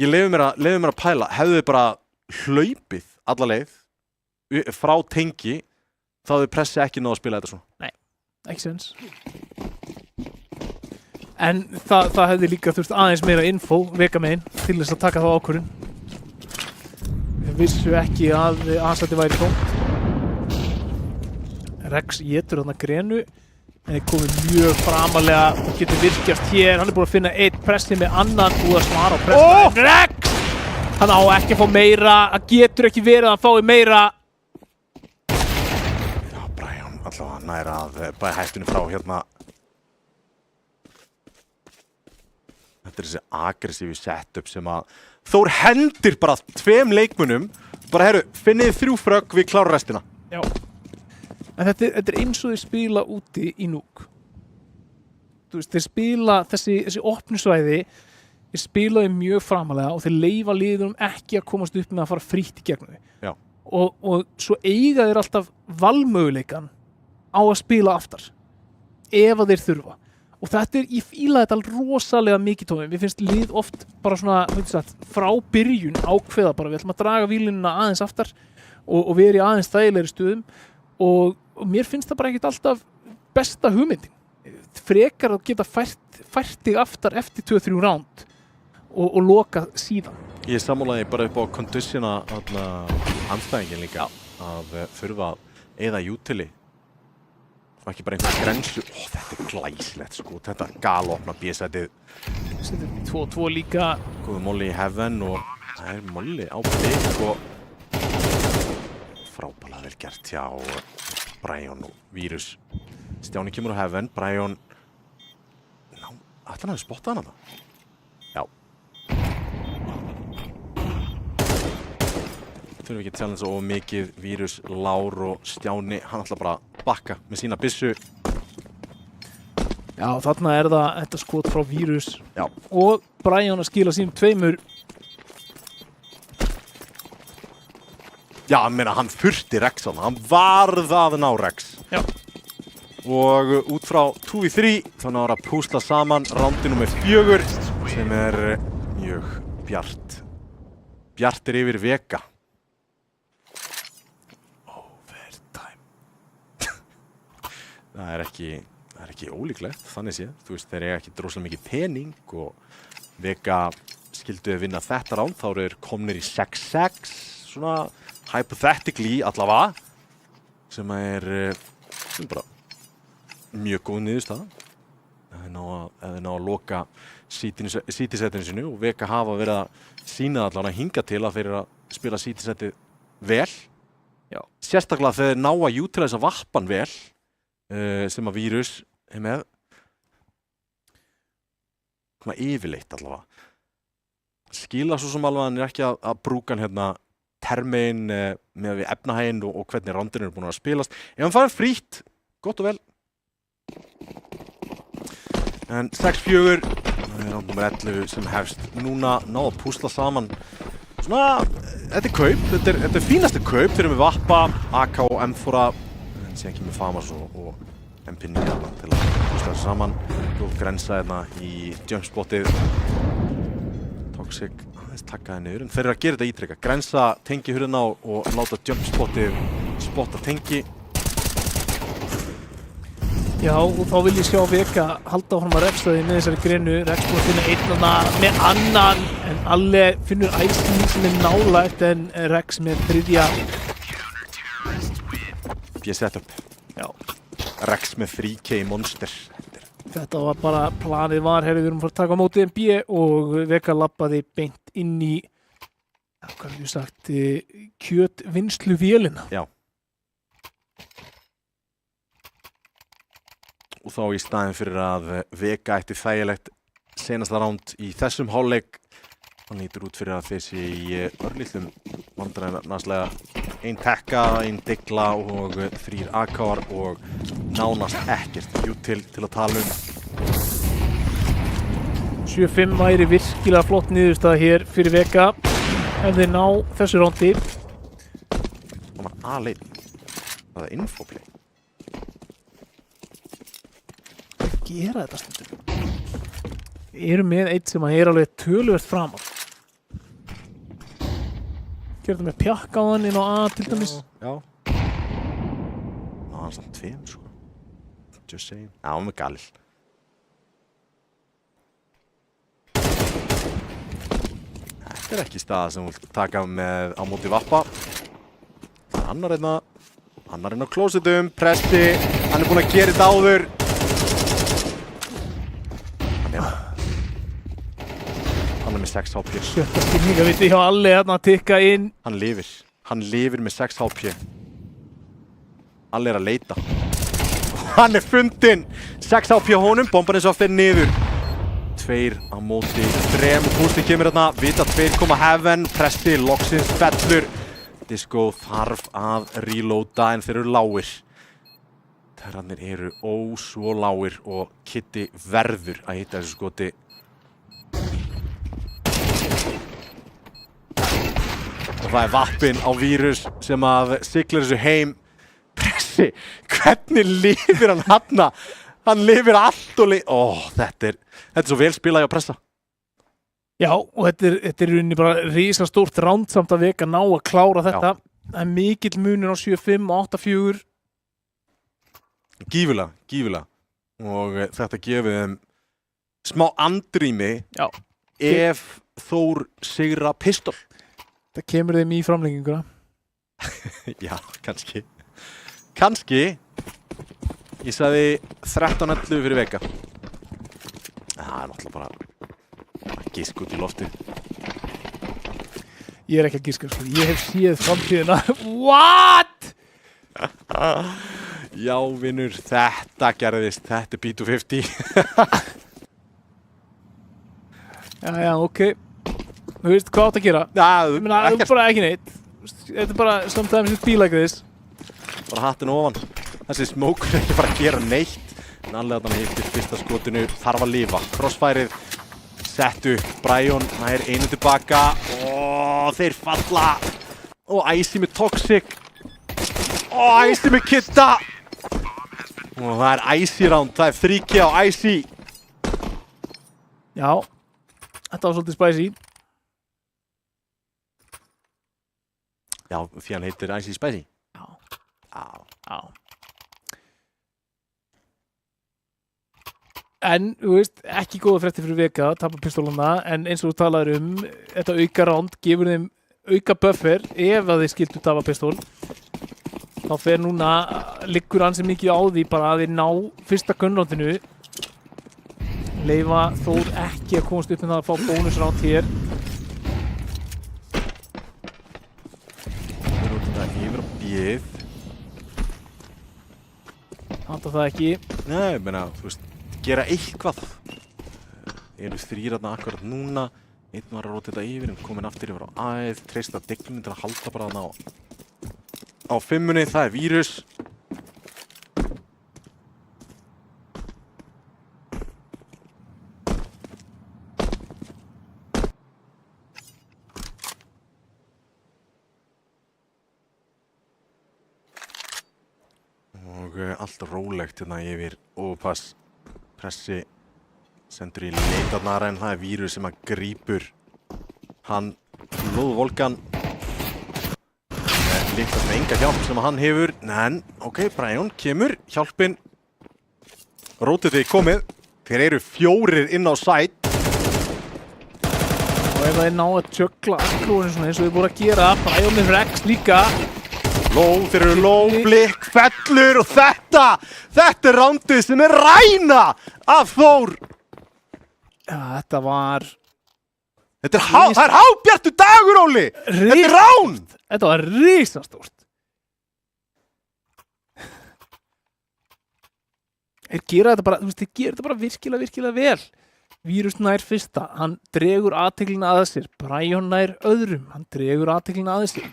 Ég leyfi mér að pæla, hefðu þið bara hlaupið alla leið frá tengi, þá hefðu Pressi ekki náð að spila þetta svona. Nei, ekki sens. En það hefði líka þurft aðeins meira info, Vega megin, til þess að taka þá ákvörðun. Við vissu ekki að A-sæti væri tómt. Rex étur þarna grenu, en þeir komið mjög framalega og getur virkjast hér. Hann er búin að finna eitt Pressi með annan og að svara á Pressi. Rex! Hann á ekki að fá meira, hann getur ekki verið að hann fái meira. Já, Brian allavega nær að bæja hættinu frá hérna. Þetta er þessi aggressífi setup sem að Þór hendir bara 2 leikmunum. Bara herru, finnið 3 frögg, við klárum restina. Já. en þetta eins og þeir spila úti í Núk. Þú veist, þeir spila þessi opnusvæði, þeir spila þeim mjög framalega og þeir leyfa liðunum ekki að komast upp með að fara frítt í gegnum þau. Já. Og svo eiga þeir alltaf valmöguleikan á að spila aftar ef að þeir þurfa. Og ég fíla þetta alveg rosalega mikið tómi. Mér finnst lið oft bara svona, frá byrjun ákveða bara, við ætlum að draga vílunina aðeins aftar og við erum í aðeins þægilegri stöðum og mér finnst það bara ekkert alltaf besta hugmyndin. Frekar að geta fært þig aftar eftir 2-3 ránd og loka síðan. Ég sammálaði bara upp á kondísjuna andstæðingin líka að þurfa að eyða jútili. Og ekki bara einhver grensu. Þetta glæsilegt sko. Þetta galopna B-sætið. 2-2 líka. Góðu molli í heaven og það molli á blik og frábælega vel gert hjá Brian og Vírus. Stjáni kemur á heaven. Brian ætla hann að spotta hann það? Já. Þurfum ekki að challenge of mikið. Vírus, Lár og Stjáni, hann ætla bara að bakka með sína byssu. Já, þarna þetta skot frá Vírus. Já. Og Brian að skila sínum 2. Já, meina, hann þurfti Rex á hann. Hann varð að ná Rex. Já. Og út frá 2v3 þá náður að púsla saman rándi númer 4 sem mjög bjart. Bjart yfir Vega. Það er ekki ólíklegt, þannig séð. Þú veist, þeir eiga ekki droslega mikið pening og Vega skildu að vinna þetta ránd, þá eru þeir komnir í 6-6, svona hypothetically allavega, sem bara mjög góð niðurstaða. Ef þeir ná að loka City-setinu sinu og Vega hafa verið að sýna allavega hinga til að þeir eru að spila City-setið vel. Já. Sérstaklega þegar þeir ná að utilisa vappan vel, sem að Vírus með svona yfirleitt allavega. Skila svo sem alveg hann ekki að brúka hann hérna termin með við efnahæginn og hvernig rándin eru búin að spilast. Ef hann farið frítt, gott og vel. En 6-4, það er ránd nummer 11 sem hefst núna, ná að púsla saman. Svona, þetta er kaup, þetta er fínasti kaup. Þeir eru með Vappa, AK og M4. En síðan kemur Famas og MP9 til að púsla saman. Góð grensa hérna í jumpspotið. Toxic aðeins takkaði niður, en þeir eru að gera þetta ítrekka. Grensa tengi hurðina og láta jumpspotið spotta tengi. Já, og þá vil ég sjá Vega halda áfram að Rex-staði með þessari grinu. Rex búin að finna einnana með annan, en Alle finnur Æsling sem er nálægt, en Rex með 3. B-setup. Já. Rex með 3K monster. Þetta var bara, planið var, við erum að taka á móti MB og Vega labbaði beint inn í, hvað hefur ég sagt, kjötvinnsluvélina. Já. Og þá í staðinn fyrir að Vega ætti þægilegt senasta ránd í þessum hálfleik. Það nýtur út fyrir að þessi í örlitlum vandræðum næstlega 1 tekka, 1 digla og 3 AK-ar og nánast ekkert util til að tala um. 7-5 væri virkilega flott niðurstaða hér fyrir Vega ef þeir ná þessu rándi. Það var A-leinn. Það er infoplay. Gera þetta stundum. Við erum með eitt sem er alveg töluvert framan. Gerðu með pjakka á hann inn á A til dæmis. Já. Ná, hann samt 2 sko. Just saying. Já, hann er galil. Þetta er ekki staða sem hún vil taka með á móti Vappa. Annar einn á klósitum, Presti, hann er búinn að gera þetta áður. Hann er með 6 HP. Sjötta skilninga viti hjá Alle hérna að tikka inn. Hann lifir með 6 HP. Alle er að leita. Hann er fundinn! 6 HP á honum, bomban er svo aftur niður. 2 á móti 3 og pústi kemur hérna. Vita 2 koma heaven, Presti loksins fellur. Disco þarf að reloada en þeir eru lágir. Terrarnir eru svo lágir og Kitty verður að hitta þessu skoti. Og það vappinn á Vírus sem að siglar þessu heim. Pressi, hvernig lifir hann hana? Hann lifir allt og þetta er svo vel spilað hjá Pressa. Já, og þetta er í rauninni bara risastórt ránd samt að Vega ná að klára þetta. Það er mikill munur á 7-5 og 8-4. Gífulega. Og þetta gefið þeim smá andrými ef Þór sigra pistol. Það kemur þeim í framlenginguna. Já, kannski. Ég sagði 13-11 fyrir Vega. Það er náttúrulega bara gisk út í lofti. Ég er ekki að giska, sko. Ég hef séð framtíðina. What? Já, vinur, þetta gerðist. Þetta er B250. Já, ok. Þú veist hvað átt að gera? Já, það er bara ekki neitt. Þetta er bara sometimes it be like this. Bara hattinn ofan. Þessi smókur er ekki bara að gera neitt. En alveg að hann hittir fyrsta skotinu. Þarf að lifa. Crossfærið. Settu. Brian nær einu tilbaka. Þeir falla. Icy með Toxic. Icy með Kitta. Það er Icy round. Það er 3K á Icy. Já. Þetta var svolítið spicy. Já, því hann heitir Icy Spicy. Já. En, þú veist, ekki góða fréttir fyrir Vega, tapa pistóluna, en eins og þú talaður þetta auka round gefur þeim auka buffer ef að þeir skildu tapa pistól. Þá fer núna, liggur ansi mikið á því bara að þeir ná fyrsta gunroundinu. Leyfa Þór ekki að komast upp með það að fá bónusround hér. Þeir eru þetta yfir á bíð. Handa það ekki. Nei, menna, þú veist, gera eitthvað. Eru þrír þarna akkurat núna. Einn var að róta þetta yfir, en komin aftur yfir á æð. Treysta deglunum til að halda bara þarna á 5-unni. Það er Vírus. Og allt rólegt hérna yfir Overpass. Pressi sendur í leitarnar en það er Vírus sem að grípur hann Lóðvolgan. Litast með enga hjálp sem hann hefur. En, ok, Brian kemur. Hjálpin. Rótið komið. Þeir eru 4 inn á site. Og ef þeir ná að tjöggla allklóðinu svona eins og þeir búið að gera. Brian með Rex líka. Þeir eru blikk, fellur og þetta er rándið sem er ræna af Þór. Já, þetta var... Það er hábjartur dagur, Óli! Þetta er rán! Þetta var risastórt. Þeir gera þetta bara, þú veist, þeir gera þetta bara virkilega vel. Vírus nær fyrsta, hann dregur athyglinna að sér. Brian nær öðrum, hann dregur athyglinna að sér.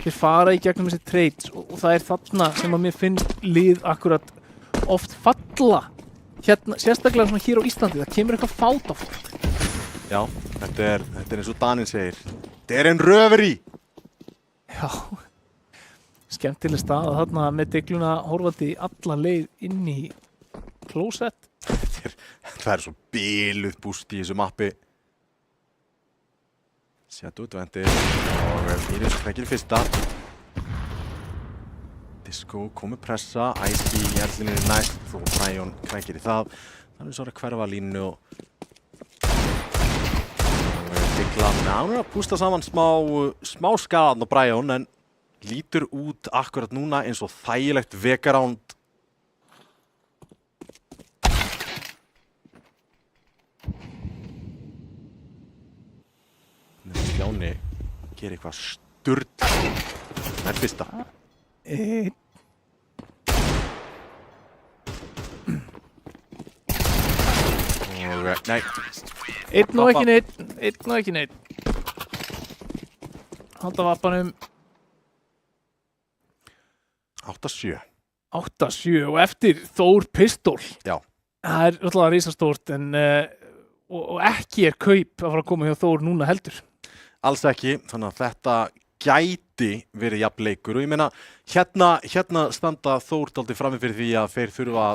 Þeir fara í gegnum þessi trades og það er þarna sem að mér finnst lið akkurat oft falla. Hérna, sérstaklega svona hér á Íslandi, það kemur eitthvað fát á fólk. Já, þetta er eins og Daninn segir. Þetta er en röferi! Já, skemmtileg staða þarna með degluna horfandi alla leið inn í klósett. Það er svo biluð búst í þessu mappi. Sett útvendi og Vírus krækir fyrsta. Disco komið pressa, Icy í hellinni næst og Brian krækir í það. Þannig svo er að hverfa línu og Digla, hann er að pústa saman smá skaðan á Brian en lítur út akkurat núna eins og þægilegt Vega-round. Stjáni gerir eitthvað sturl með fyrsta. Nei. Einn og ekki neitt. Halda vappanum. 8-7. 8-7 og eftir Þór Pistol. Já. Það alltaf risastórt en og ekki kaup að fara að koma hjá Þór núna heldur. Alls ekki, þannig að þetta gæti verið jafn leikur og ég meina hérna standa Þór dálítið frammi fyrir því að þeir þurfa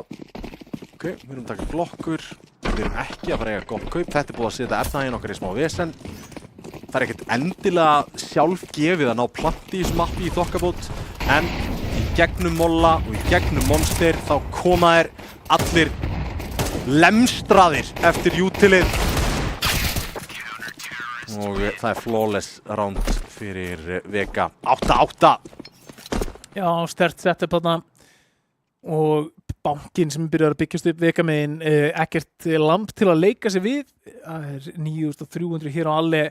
ok, við erum að taka glokkur, við erum ekki að fara að eiga gott kaup, þetta búið að setja efnahaginn okkar í smá vesen. Það ekkert endilega sjálfgefið að ná planti í þessu mappi í þokkabót en í gegnum molla og í gegnum monster þá koma þeir allir lemstraðir eftir utilið og það er flawless round fyrir Vega 8-8. Já, sterkt setup þarna og bankinn sem byrjar að byggjast upp Vega megin ekkert lamp til að leika sig við. Það er 9300 hér á Alle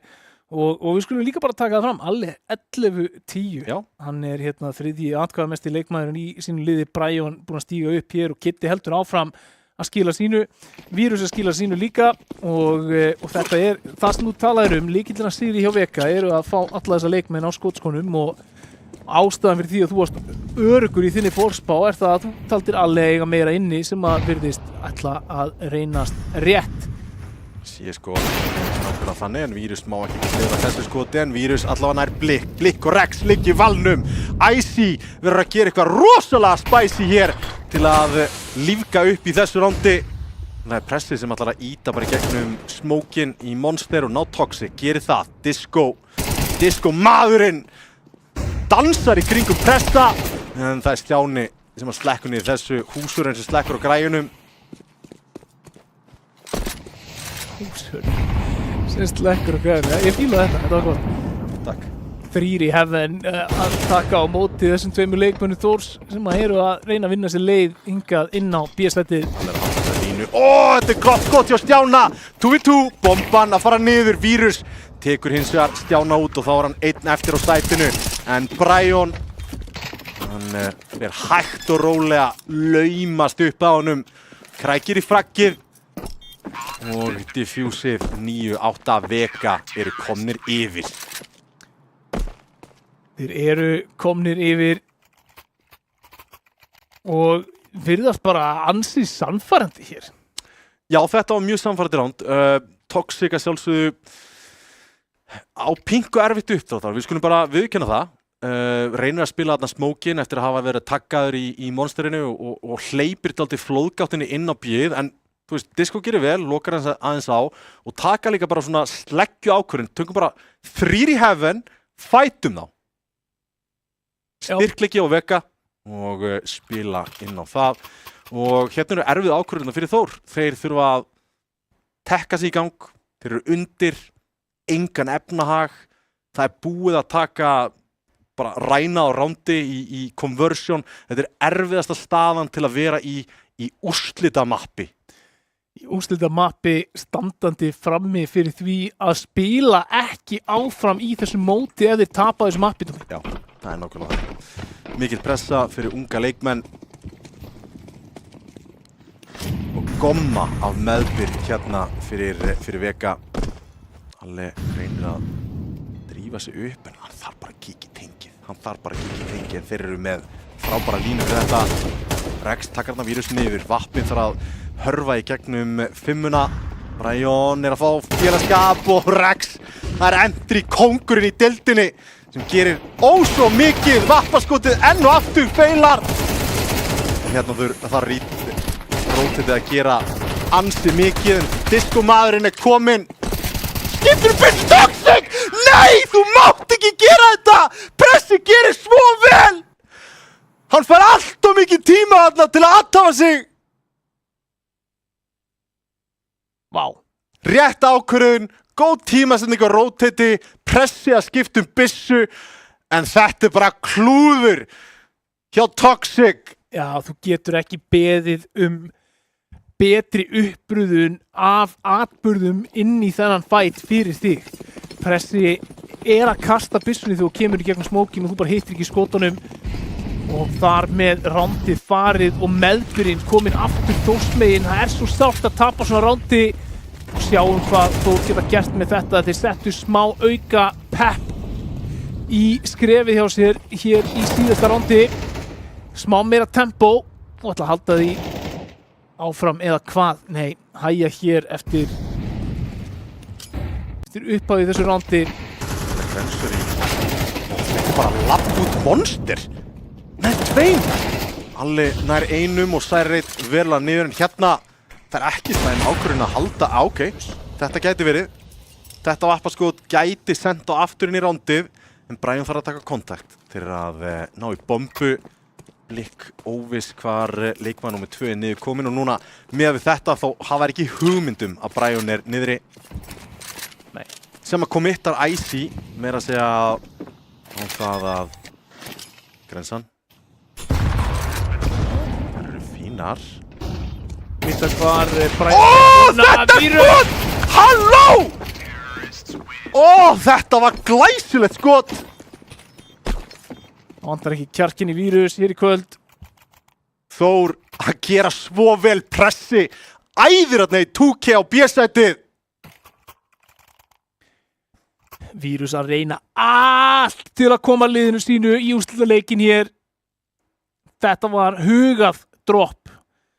og við skulum líka bara taka það fram. Alle 11-10. Já. Hann er hérna þriðji atkvæðamesti leikmaðurinn í sínu liði. Brian búinn að stíga upp hér og Kitty heldur áfram að skila sínu. Vírus að skila sínu líka og þetta er það sem þú talaðir lykillinn að sigri hjá Vega eru að fá alla þessa leikmenn á skotskónum og ástæðan fyrir því að þú varst öruggur í þinni fórspá er það að þú taldir Alle eiga meira inni sem að virðist ætla að reynast rétt. Ég sko nákvæmlega þannig en Vírus má ekki hljóða þessu skoti en Vírus allavega nær Blikk og Rex liggi í valnum. Icy verður að gera eitthvað rosalega spicy hér til að lífga upp í þessu rándi. Það er pressið sem ætlar að íta bara í gegnum smókin í Monster og ná Toxic. Gerir það. Disco maðurinn dansar í kringum pressa en það er Stjáni sem að slekkur niður þessu húsurinn sem slekkur á græjunum. Sem slekkur og græjunum. Ég fíla þetta var gott. Takk. 3 í heaven að taka á móti þessum tveimur leikmönnum Þórs sem að eru að reyna að vinna sér leið hingað inn á B-slættið. Hann er að halda það línu. Þetta er gott skot hjá Stjána. 2v2, bomban að fara niður. Vírus tekur hins vegar Stjána út og þá er hann einn eftir á sætinu. En Brian, hann er hægt og rólega laumast upp á honum. Krækir í frakkið. Og diffusið 9-8 Vega eru komnir yfir. Þeir eru komnir yfir og virðast bara ansi sannfærandi hér. Já, þetta var mjög sannfærandi ránd. Toxic að sjálfsögðu á pingu erfitt uppdráttar. Við skulum bara viðurkenna það. Reynir að spila þarna smókin eftir að hafa verið taggaður í monsterinu og hleypir dálítið flóðgáttinni inn á bjöð en þú veist, Disco gerir vel, lokar aðeins á og taka líka bara svona sleggju ákvörðun. Tökum bara 3 í heaven, fætum þá. Styrkleiki á Vega og spila inn á það og hérna eru erfið ákvörðuna fyrir Þór. Þeir þurfa að tekka sig í gang, þeir eru undir, engan efnahag, það er búið að taka bara ræna á rándi í conversion. Þetta er erfiðasta staðan til að vera í úrslitamappi. Í úrslitamappi standandi frammi fyrir því að spila ekki áfram í þessu móti ef þeir tapa þessu mappi. Já, það er nákvæmlega það. Mikil pressa fyrir unga leikmenn og gomma af meðbyrg hérna fyrir Vega. Alle reynir að drífa sig upp en hann þarf bara að kíkja í tengið. Þeir eru með frábæra línu fyrir þetta. Rex takkar þarna Vírus niður. Vapnið þarf að hörfa í gegnum 5-una. Brian er að fá félagskap og Rex. Það er entry kóngurinn í deildinni sem gerir ósvo mikið. Vappaskotið enn og aftur feilar. Hérna þarf rótið að gera ansi mikið en Disco maðurinn er kominn. Skiptur byrst Toxic! Nei, þú mátt ekki gera þetta! Pressi gerir svo vel! Hann fær allt of mikið tíma þarna til að aðtafa sig! Vá. Rétt ákvörðun, góð tímasetning á rótiti, Pressi að skipta byssu, en þetta er bara klúður hjá Toxic. Já, þú getur ekki beðið betri uppbrúðun af atburðum inn í þennan fight fyrir þig. Pressi er að kasta byssunni þegar þú kemur í gegnum smókin og þú bara hittir ekki skotunum og þar með rándið farið og meðbyrinn komin aftur Þórsmegin. Það er svo sárt að tapa svona rándi og sjáum hvað Þór geta gert með þetta. Þeir settu smá auka pepp í skrefið hjá sér hér í síðasta rándi. smá meira tempo og ætla að halda því áfram eða hvað, nei, hæja hér eftir upphafið þessu rándi. Rensur í þetta er bara lapp út monster með tveim. Alli nær einum og Særreit verulega niður en hérna það er ekki slæm ákvörðun að halda ok, þetta gæti verið þetta vappaskot gæti sent á afturinn í rándið en Brian þarf að taka kontakt fyrir að ná í bombu blikk óviss hvar leikmaður númer 2 er niður komin og núna með við þetta þá hafa ekki hugmyndum að Brian er niðri sem að committar Icy meira að segja á það að grensan það eru fínar Vita hvar Brian þetta er skot! Halló! Þetta var glæsilegt skot! Það vantar ekki kjarkin í Vírus hér í kvöld. Þór að gera svo vel pressi. Æðir að nei, 2K á B-sætið. Vírus að reyna allt til að koma liðinu sínu í úrslitaleikin hér. Þetta var hugað dropp.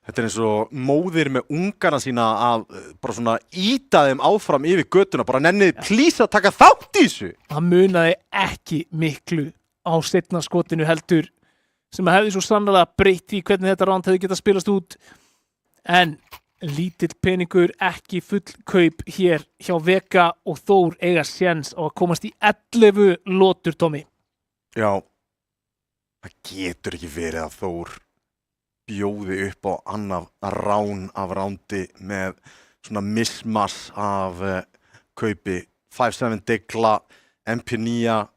Þetta er eins og móðir með ungana sína að bara svona íta þeim áfram yfir götuna. Bara nenniði please að taka þátt í þessu. Það munaði ekki miklu á seinna skotinu heldur sem að hefði svo sannlega breytt í hvernig þetta ránd hefði getað spilast út. En lítill peningur, ekki full kaup hér hjá Vega og Þór eiga séns á að komast í 11 lotur, Tommy. Já, það getur ekki verið að Þór bjóði upp á annað rán af rándi með svona mismass af kaupi 5-7 Degla, MP9,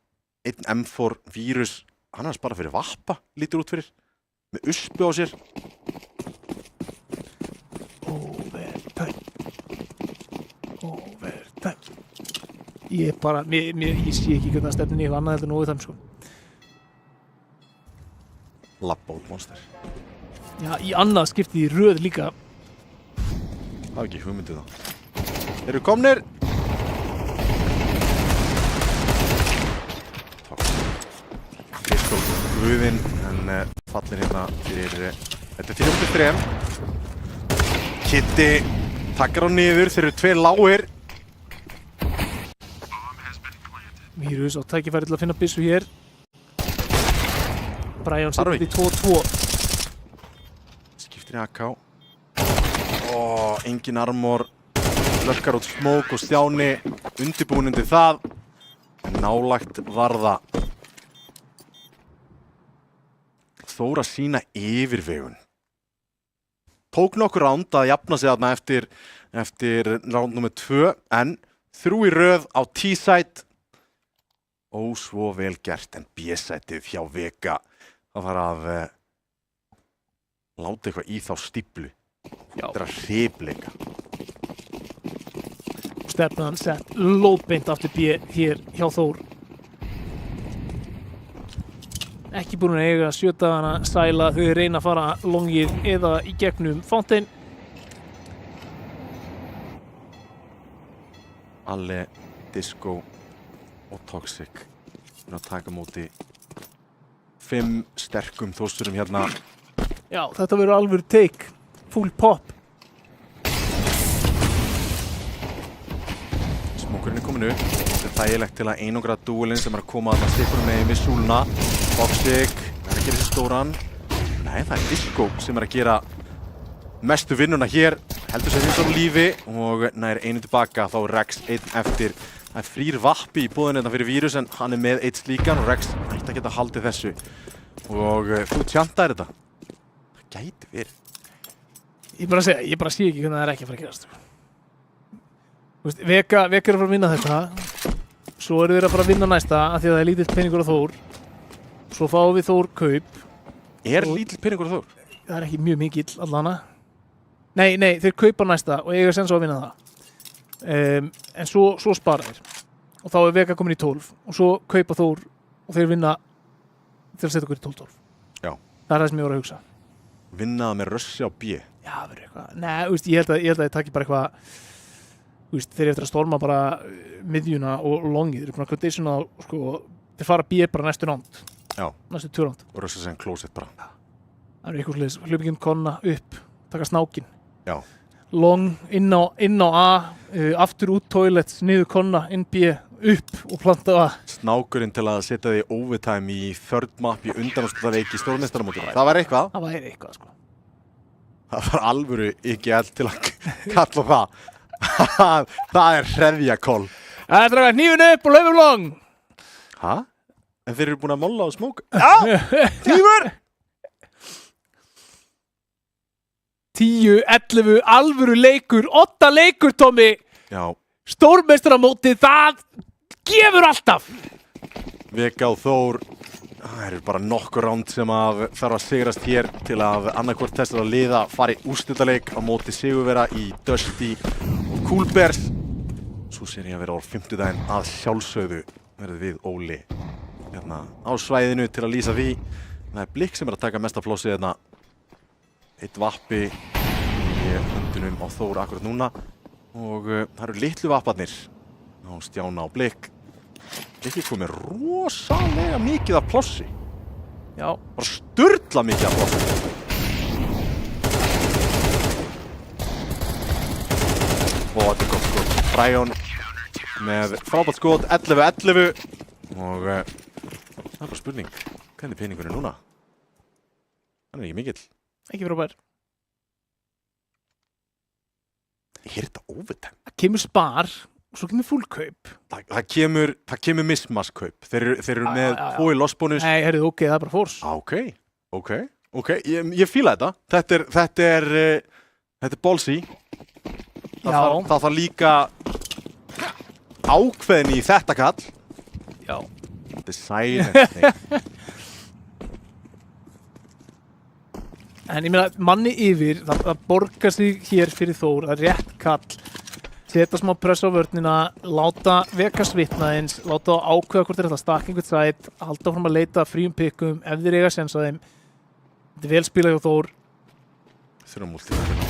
1 M4 Vírus, hann er bara fyrir vappa, lítur út fyrir, með uspu á sér. Overtime. Ég sé ekki hvernig að stefnin í eitthvað annað heldur en overtime, sko. Labbóð monster. Já, í annað skiptið í röð líka. Það er ekki hugmyndið þá. Þeir eru komnir. Kristól Guðinn, en fallir hérna fyrir, þetta er 4-3. Kitty takkar á niður, þeir eru 2 lágir. Vírus á tækifæri til að finna byssu hér. Brian setur í 2-2. Skiptir í AK. Engin armor. Lörkar út smók og Stjáni undirbúinn undir það. Nálagt var það. Þór að sýna yfirvegun. Tók nokkur ránd að jafna sig þarna eftir ránd nummer 2 en 3 í röð á T-side. Svo vel gert en B-sætið hjá Vega. Það var að láta eitthvað í þá stíflu. Þetta er að hrifleika. Stefnan sett lóðbeint aftur B hér hjá Þór. Ekki búin að eiga sjötagana sæla þau reyna að fara longið eða í gegnum Fountain. Alle, Disco og Toxic að taka móti 5 sterkum þósturum hérna. Já, þetta verður alvöru take, full pop. Smókurinn er komin upp. Þetta er þægilegt til að einangra dúelinn sem er að koma að stikunum með við súluna. Toxic, það er að gera þessi stóran. Nei, það er Disco sem er að gera mestu vinnuna hér. Heldur sér eins og lífi og nær einu tilbaka, þá Rex 1 eftir. Það er frýr vappi í búðinu þetta fyrir Vírus en hann er með 1 slíkan og Rex ætti að geta haldið þessu. Og þú tjantaðir þetta. Það gæti verið. Ég bara sé ekki hvernig það er ekki að fara að gerast. Vega er að fara að vinna þetta. Svo eru þeir að fara að vinna næsta af því að það er lítill peningur á Þór. Svo fáum við Þór kaup. Er lítill peningur á Þór? Það er ekki mjög mikill allana. Nei, þeir kaupa næsta og eiga sens á að vinna það. En svo spara þeir. Og þá er Vega komin í 12 og svo kaupa Þór og þeir vinna til að setja okkur í 12-12. Já. Það er það sem ég var að hugsa. Vinnaða með rössi á B. Já, það verður eitthvað. Nei, ég held að ég taki bara eitthvað. Þeir eru eftir að storma bara miðjuna og longið. Þeir eru búin að quotationa sko, þeir fara B bara næstu ránd. Já. Næstu 2 ránd. Og rössi sem closet bara. Það eru eitthvað sliðis, hljópingin konna upp, taka snákin. Já. Long inn á A, aftur út toilets, niður konna, inn B, upp og planta A. Snákurinn til að setja því overtime í third map í undanúrslitaleik í stórmeistaramótinu. Það var eitthvað. Það væri eitthvað, sko. Það var alvöru ekki all til að kalla það. Það hreðjakoll. Það er að hnífin upp og laufum Long. Hæ? En þeir eru búin að molla og smóka. Já! Hnífur! 10, 11, alvöru leikur, 8 leikur, Tommy. Já. Stórmeistaramótið, það gefur alltaf. Vega og Þór, það eru bara nokkur ránd sem að þarf að sigrast hér til að annarkvort þessar að liða fari úrslitaleik á móti sigurvera í Dusty og Cool Bears. Svo sér ég að vera á 50-daginn að sjálfsögðu verðið við Óli hérna á svæðinu til að lýsa því. Það er Blikk sem er að taka mesta plássið hérna. Eitt vappi í höndunum á Þór akkurat núna og það eru litlu vapparnir á Stjána og Blikk. Blikk komið rosalega mikið af plássi. Já. Bara sturla mikið af plássi. Og þetta er gott skot. Brian með frábært skot, 11-11 og það er bara spurning, hvernig peningurinn núna? Hann er ekki mikill. Ekki frábær. Er þetta overtime? Það kemur spar og svo kemur fullkaup. Það kemur mismaskaup. Þeir eru með 2 í lossbónus. Nei, herrðu, ok, það er bara force. Ok. Ég fíla þetta. Þetta er ballsy. Það þarf líka ákveðni í þetta kall. Já. Þetta er silent. En ég meina, manni yfir, það borgar sig hér fyrir Þór, það er rétt kall, setja smá press á vörnina, láta veka svitna eins, láta á ákveða hvort þeir ætla að stakka einhvern sæt, halda fram að leita fríum pikkum, ef þeir eiga sens á þeim. Þetta er vel spilað hjá Þór.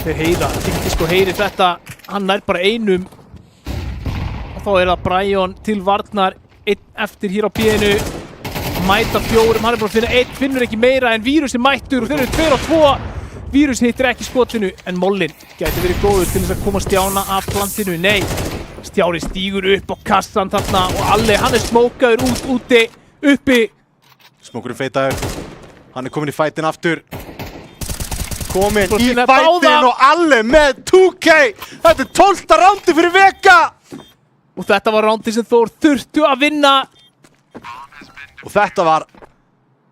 Þeir heyra, Disco heyri þetta, hann nær bara einum og þá er það Brian til varnar, einn eftir hér á B-inu. Mæta 4, hann er bara að finna 1, finnur ekki meira en Vírus er mættur og þeir eru 2 á 2. Vírus hittir ekki skotinu en Mollin gæti verið góður til þess að koma Stjána af plantinu. Nei, Stjáni stígur upp á kassan þarna og Alli, hann er smókaður úti, uppi. Smókurinn feitaður, hann er komin í fætin aftur. Komin í fætin og Alli með 2K. Þetta er 12. rándi fyrir Vega. Og þetta var rándi sem Þór þurftu að vinna. Og þetta var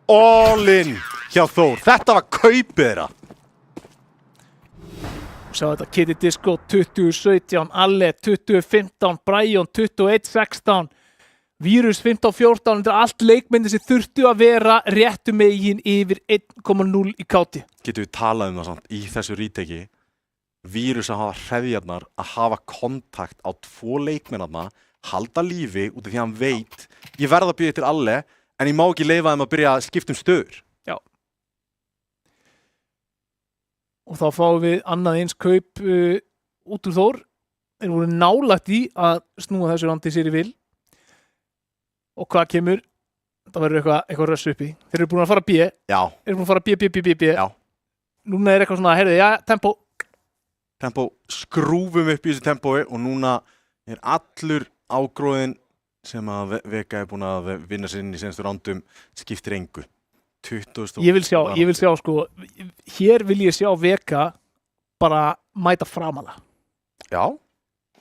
all in hjá Þór. Þetta var kaupið þeirra. Og sjá þetta, Kitty Disco 20-17, Alle 20-15, Brian 21-16, Vírus 15-14. Þetta er allt leikmyndir sem þurftu að vera réttu megin yfir 1,0 í káti. Getum við talað um það samt í þessu ríteki. Vírus að hafa hreðjarnar, að hafa kontakt á 2 leikmennarna, halda lífi út af því að hann veit ég verð að byrja til Alle en ég má ekki leyfa þeim að byrja að skipta um stöður. Já. Og þá fáum við annað eins kaup út úr Þór. Þeir voru nálægt í að snúa þessu randi sér í vil. Og hvað kemur? Það verður eitthvað röss uppi. Þeir eru búin að fara B. Já. Þeir eru búin að fara B. Já. Núna er eitthvað svona, heyrðu, já, tempo. Tempo, skrúfum upp í þessu tempói og núna er allur ágróðin sem að Vega er búin að vinna sér inn í senstu rándum skiptir engu. 20. Ég vil sjá sko, hér vil ég sjá Vega bara mæta framalega. Já.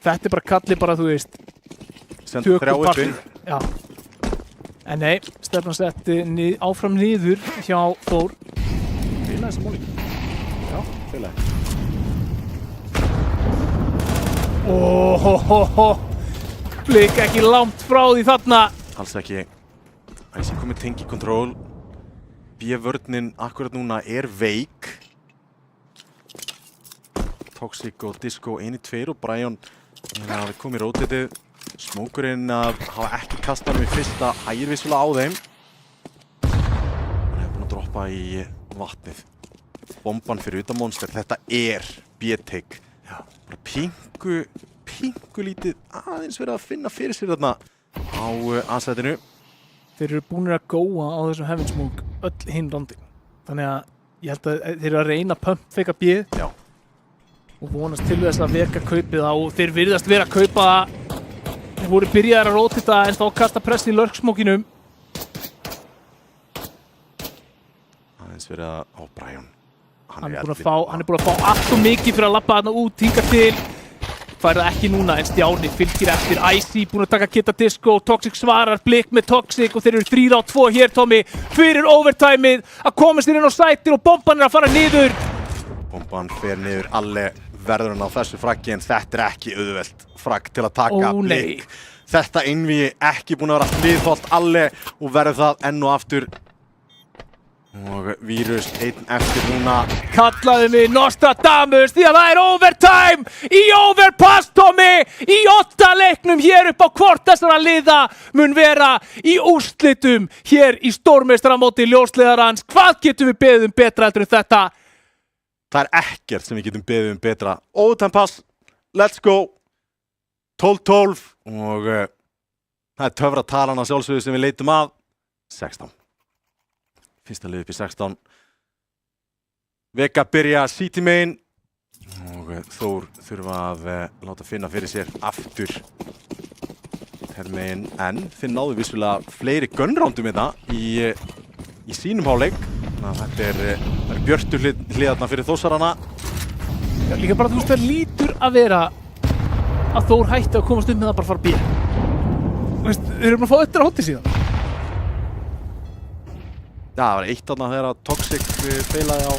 Þetta er bara kalli bara, þú veist, sendu 3 uppi. Já. En nei, stefnan setti áfram niður hjá Þór. Fíla þessi móli. Já, fíla. Blikk ekki langt frá því þarna. Alls ekki. Það sé komið tengi-kontról. B-vörnin akkurat núna er veik. Toxic og Disco 1-2 og Brian hafi komið í rótitið. Smókurinn hafa ekki kastað hann við fyrsta hægir vissulega á þeim. Hann hefur búin að droppa í vatnið. Bomban fyrir utan monster. Þetta er B-take. Bara pingu lítið aðeins verið að finna fyrir sér þarna á A-sætinu. Þeir eru búinir að góa á þessum Heaven Smoke öll hinn randin. Þannig að Ég held að þeir eru að reyna að pumpfaka B Já. og vonast til þess að Vega kaupi það og þeir virðast vera að kaupa það. Þeir voru byrjaðir að rótita en þá kasta press í lurksmókinum. Aðeins verið að á Brian. Hann er búinn að fá allt og mikið fyrir að labba þarna út, hingað til. Fær það ekki núna en Stjáni fylgir eftir. Icy búinn að taka Kidda Disco, Toxic svarar, Blikk með Toxic og þeir eru 3 á 2 hér, Tommy, fyrir overtimeið að komast inn á sætir og bomban er að fara niður. Bomban fer niður, Alle verður hann á þessu fraggi en þetta er ekki auðvelt fragg til að taka Blikk. Þetta einvígi ekki búinn að vera hliðholt Alle og verður það enn og aftur. Og Vírus einn eftir núna. Kallaðu mig Nostradamus því að það er overtime í overpass, Tommy, í 8 leiknum hér upp á hvort þessara liða mun vera í úrslitum hér í stórmeistaramóti ljósleiðarans. Hvað getum við beðið betra heldur en þetta? Það er ekkert sem við getum beðið betra. Overtime pass, let's go, 12-12 og það er töfra talan að sjálfsögðu sem við leitum að, 16. Fyrsta lið upp í 16. Vega byrja City main og Þór þurfa að láta finna fyrir sér aftur herrmegin en þeir náðu vissulega fleiri gunroundum hérna í sínum hálfleik. Þannig að þetta er björtu hliðarna fyrir Þórsarana. Já, líka bara þú veist það lítur að vera að Þór hætti að komast með það bara fara B. Þú veist, þeir eru bara að fá öttir á hótti síðan. Já, það var eitt þarna þegar að Toxic feilaði á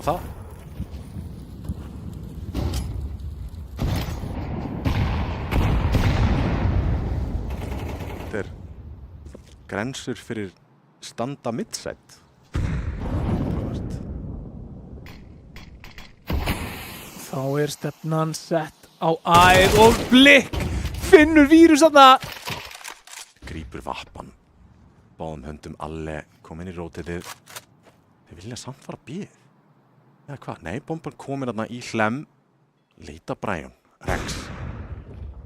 það. Þetta er grensur fyrir standa midside. Þá er stefnan sett á æð og Blikk finnur Vírus þarna. Grípur vappan. Báðum höndum Alle kom inn í rótitið. Þeir vilja samt fara B. Eða hvað? Nei, bomban komir þarna í hlem. Leita Brian. Rex.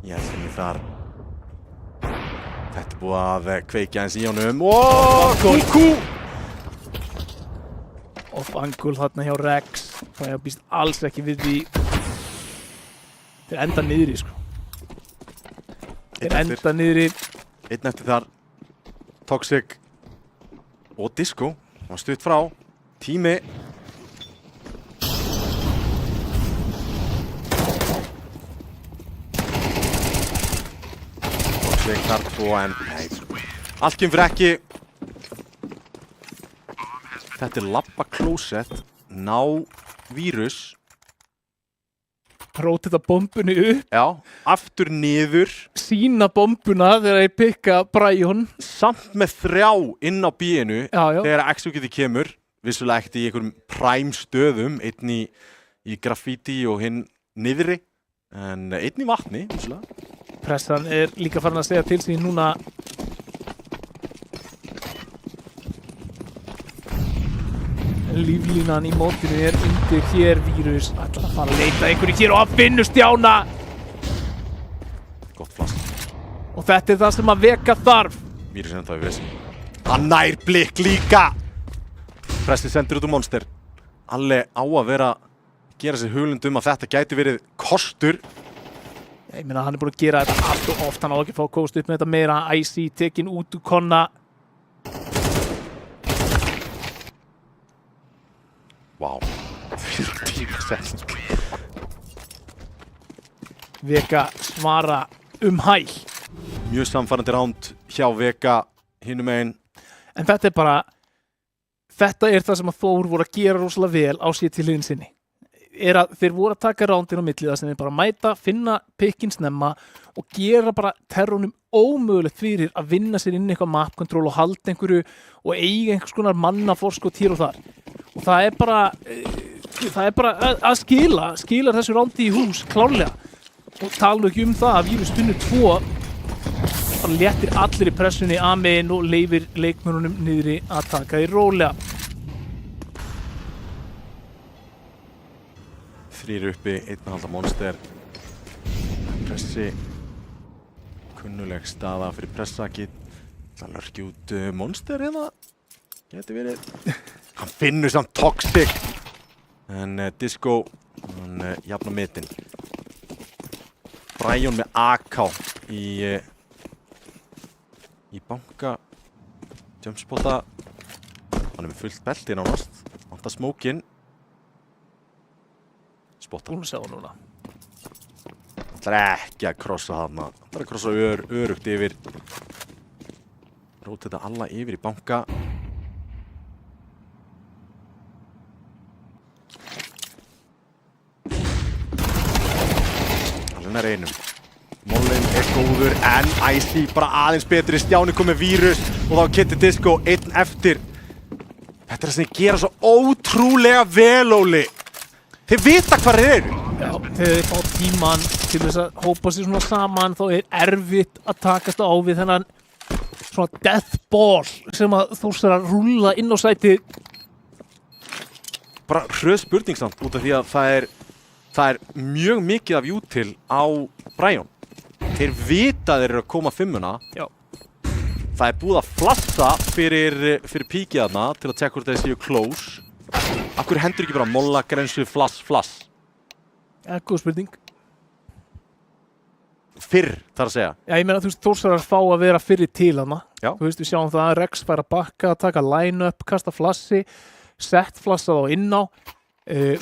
Ég held henni þar. Þetta er búið að kveikja eins í honum. Kúkú! Off-angle þarna hjá Rex. Það býst alls ekki við því. Þeir enda niðri, sko. Þeir enda niðri. Einn eftir þar. Toxic og Disco var stutt frá. Tími. Toxic þar 2 en nei. Allt kemur fyrir ekki. Þetta er labba closet. Ná Vírus. Rótita bombunni upp. Já, aftur niður. Sína bombuna þegar þeir pikka Brian. Samt með 3 inn á B-inu þegar execute kemur. Vissulega ekkert í einhverjum prime stöðum. Einn í graffiti og hinn niðri. En einn í vatni, vissulega. Pressan er líka farin að segja til sín núna. Líflínan í mótinu er undir hér. Vírus ætlar að fara að leita einhverju hér og að finna Stjána. Gott flass. Og þetta er það sem að Vega þarf. Vírus ennþá í vissi. Hann nær Blikk líka. Pressi sendur út úr monster. Alle á að vera gera sér huglynd að þetta gæti verið kostur. Ég meina hann er búin að gera þetta allt og oft. Hann á ekki að fá að komast upp með þetta meira. Icy tekin út úr konna. Vá, það er tímasett. Vega svara hæl. Mjög samfærandi ránd hjá Vega hinum megin. En þetta er bara, þetta er það sem að Þór voru að gera rosalega vel á sér til hliðin sinni. Er að þeir voru að taka rándin á milli það sem þeir bara mæta, finna pikkin snemma og gera bara terrónum ómögulegt fyrir að vinna sér inn eitthvað map control og halda einhverju og eiga einhvers konar mannaforskot hér og þar. Og það er bara að skila þessu rándi í hús klárlega. Og tala ekki um það að Vírus finnur 2 og léttir allir í pressunni að megin og leifir leikmönnunum niðri að taka því rólega. 3 uppi, 1,5 monster. Pressi. Kunnuleg staða fyrir pressa. Það lörki út monster eða geti verið. Hann finnur samt Toxic. En Disco, hann jafnar metin. Brian með AK í banka. Jumpspota. Hann með fullt belti nánast. Vantar smókin. Spotta. Búin að sjá núna. Það ekki að krossa þarna. Það að krossa örugt yfir. Róta þetta alla yfir í banka. Allen einum. Mollin góður en Icy bara aðeins betri. Stjáni kom með vírus og þá Kitty Disco einn eftir. Þetta er það sem gera svo ótrúlega vel, Óli. Þið vita hvað þeir eru. Já, þegar þið fá tíman til þess að hópa sér svona saman þá er erfitt að takast á við þennan svona death ball sem að Þórsarar rúlla inn á sæti. Bara hröð spurning samt út af því að það er mjög mikið af jútil á Brian. Þeir vita þeir eru að koma fimmuna. Já. Það er búið að flassa fyrir píkið þarna til að tjekka hvort þeir séu close. Af hverju hendur ekki bara molla, grensu, flass? Ja, góð spurning. Fyrr, þar að segja. Já, ég meina, þú veist, Þórsarar fá að vera fyrir til þarna. Já. Þú veist, við sjáum það að Rex fær að bakka, taka line-up, kasta flassi, sett flassa þá inn á,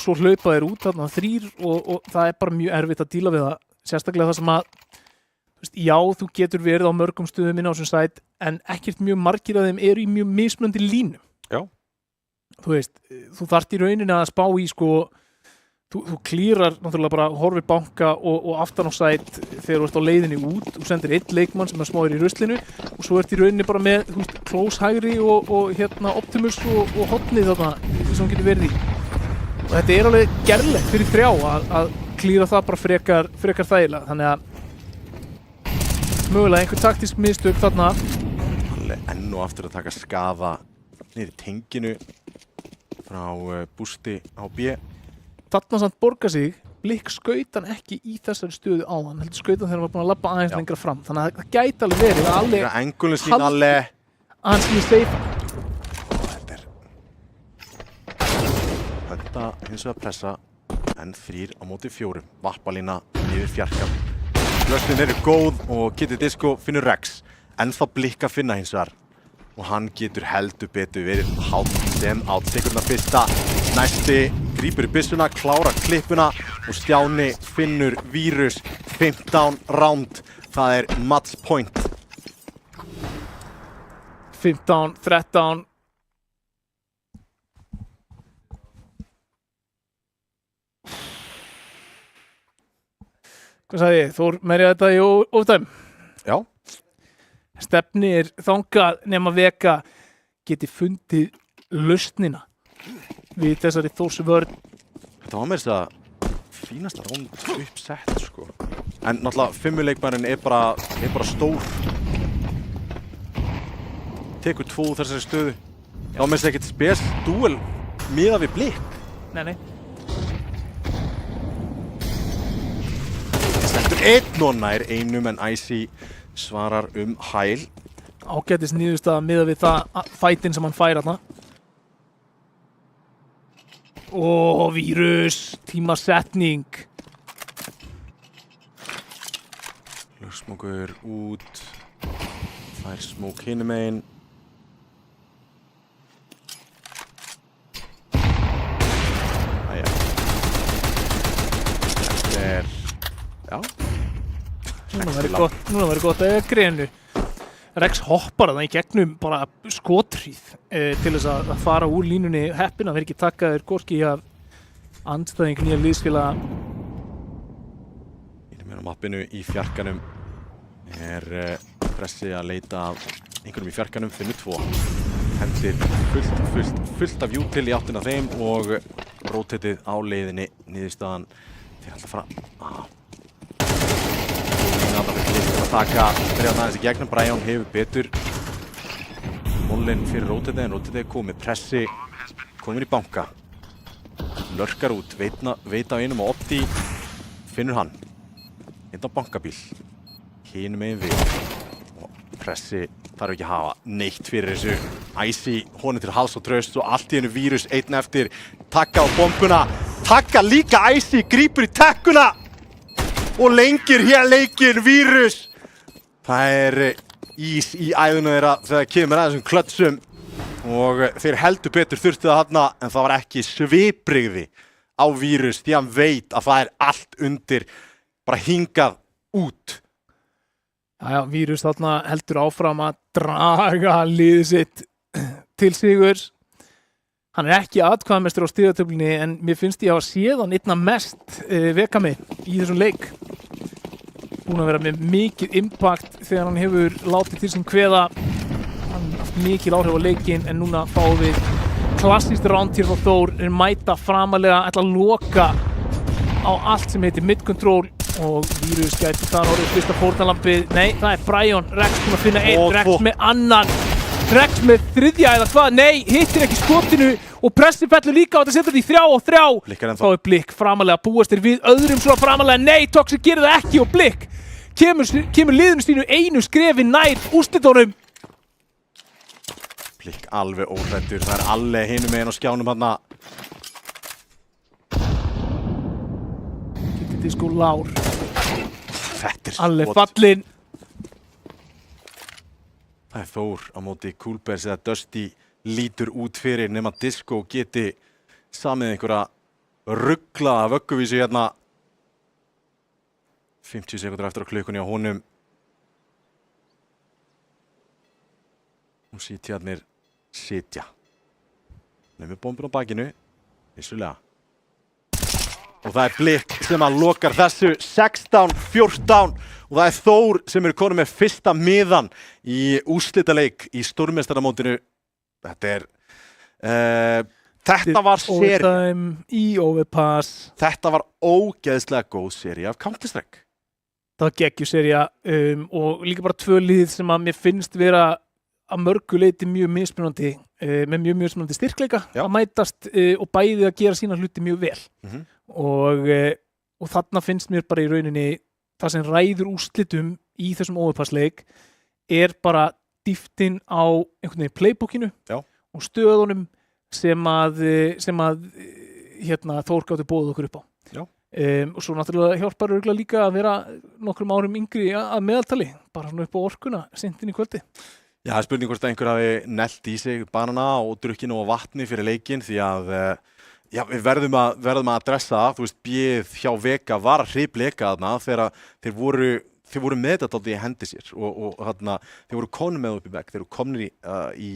svo hlaupa þeir út þarna 3 og það er bara mjög erfitt að díla við það. Sérstaklega það sem að, þú veist, já, þú getur verið á mörgum stöðum inn á þessum sæt, en ekkert mjög margir af þeim eru í mjög mismunandi línu. Já. Þú veist, þú þarft í rauninni að spá í, sko, þú klírar náttúrulega bara horfir banka og aftan á sæt þegar þú ert á leiðinni út og sendir einn leikmann sem er smáir í ruslinu og svo ert í rauninni bara með, þú veist, close hægri og Optimus og hotnið þarna sem hún getur verið í. Og þetta er alveg gerlegt fyrir 3 að klíra það bara frekar þægilega, þannig að mögulega einhver taktísk mistök þarna. Alveg enn og aftur að taka skaða niður í tenginu frá Bústi á B. Þarna samt borga sig, Blikk skaut hann ekki í þessari stöðu á hann, heldur skaut hann þegar hann var búin að labba aðeins lengra fram, þannig að það gæti alveg verið að alveg engulin sín alveg að hann síði seifa. Þetta hins vegar pressa en 3 á móti 4, vappalína niður fjarkan. Lausnin eru góð og Kitty Disco finnur Rex, en þá Blikk að finna hins vegar og hann getur heldur betur verið hálf sem átt sekundarna fyrsta. Næsti grípur í byssuna, klárar klippuna og Stjáni finnur vírus. 15 round, það er match point. 15, 13. Hvað sagði ég? Þór merja þetta í overtime? Já. Stefnir þangað nema Vega geti fundið lausnina við þessari Þórsu vörn. Þetta var með þess að fínasta round uppsett, sko. En náttúrulega fimmuleikmærin er bara stór. Tekur 2 úr þessari stöðu. Það var með þess að ekkert spes duel miðað við Blikk. Nei. Stendur 1 og nær einum en Icy svarar hæl. Ágætis niðurstaða miðað við það fætin sem hann fær þarna. Vírus, tímasetning. Ljósmókur út. Fær smók hinum megin. Æja. Þetta er... Já. Núna verður gott að grenu. Rex hoppar þarna í gegnum bara skothríð til þess að fara úr línunni heppin að vera ekki takkaður gorki af andstæðing nýja liðsfélaga.Ínum á mappinu í fjarkanum er Pressi að leita af einhverjum í fjarkanum, finnur 2. Hendir fullt af jútil í áttina þeim og rótetið á leiðinni niðurstaðan þeir alltaf fara að taka byrjað aðeins í gegnum. Brian hefur betur Mollin fyrir rótetið en rótetið komið. Pressi komin í banka. Lörkar út, veit á einum og Opti finnur hann. Einn á bankabíl. Hinum megin við. Og Pressi þarf ekki að hafa neitt fyrir þessu. Icy honum til hals og traust og allt í einu Vírus einn eftir. Taka á bombuna, Taka líka Icy, grípur í tekkuna og lengir hér leikinn Vírus. Það ís í æðuna þeirra þegar kemur að þessum klötsum og þeir heldur betur þurftu það þarna en það var ekki svipbrigði á Vírus því hann veit að það allt undir bara hingað út. Já, Vírus þarna heldur áfram að draga liðið sitt til sigurs. Hann ekki atkvæðamestur á stigatöflunni en mér finnst ég að hafa séð hann einna mest vekami í þessum leik. Búinn að vera með mikið impact þegar hann hefur látið til sín kveða. Hann haft mikil áhrif á leikinn en núna fáum við klassískt round hér frá Þór. Þeir mæta framalega, ætla að loka á allt sem heitir mid-control og Vírus gæti þar orðið fyrsta fórnarlampið. Nei, það er Brian. Rex búinn að finna einn, Rex með annan. Rex með þriðja eða hvað? Nei, hittir ekki skotinu og pressi fellur líka á þetta setur því 3 og 3. Þá Blikk framalega búast þeir við öðrum svona framalega. Nei, Toxic gerir það ekki og Blikk kemur liðinu sínu einu skrefi nær úrslitunum. Blikk alveg óhræddur, það Alle hinum meginn á skjánum þarna. Kitty sko Lár. Þetta Alle fallinn. Það Þór á móti Coolbears eða Dusty lítur út fyrir nema Disco geti samið einhverja rugglaða vögguvísu hérna. 50 sekúndur eftir á klukkunni á honum. Og sítjarnir sitja. Nefnir bombun á bakinu, vissulega. Og það Blikk sem að lokar þessu 16-14 og það Þór sem konum með fyrsta miðan í úrslitaleik í stórmeistaramótinu. Þetta var sería. Í overpass. Þetta var ógeðslega góð sería af Counter-Strike. Það var geggjusería og líka bara 2 lið sem að mér finnst vera að mörgu leyti mjög mismunandi með mjög mismunandi styrkleika að mætast og bæði að gera sína hluti mjög vel. Og þarna finnst mér bara í rauninni það sem ræður úrslitum í þessum overpassleik bara dýftin á einhvern veginn playbookinu og stöðunum sem að Þór gátu boðið okkur upp á. Og svo náttúrulega hjálpar örugglega líka að vera nokkrum árum yngri að meðaltali, bara svona upp á orkuna seint inn í kvöldi. Já, það spurning hvort einhver hafi nellt í sig banana og drukkið nóg vatni fyrir leikinn því að við verðum að adressa það. Þú veist, bíð hjá Vega var að hripleika þarna þegar þeir voru með þetta dálítið í hendi sér og þarna þeir voru konum með upp í vegg, þeir voru komnir í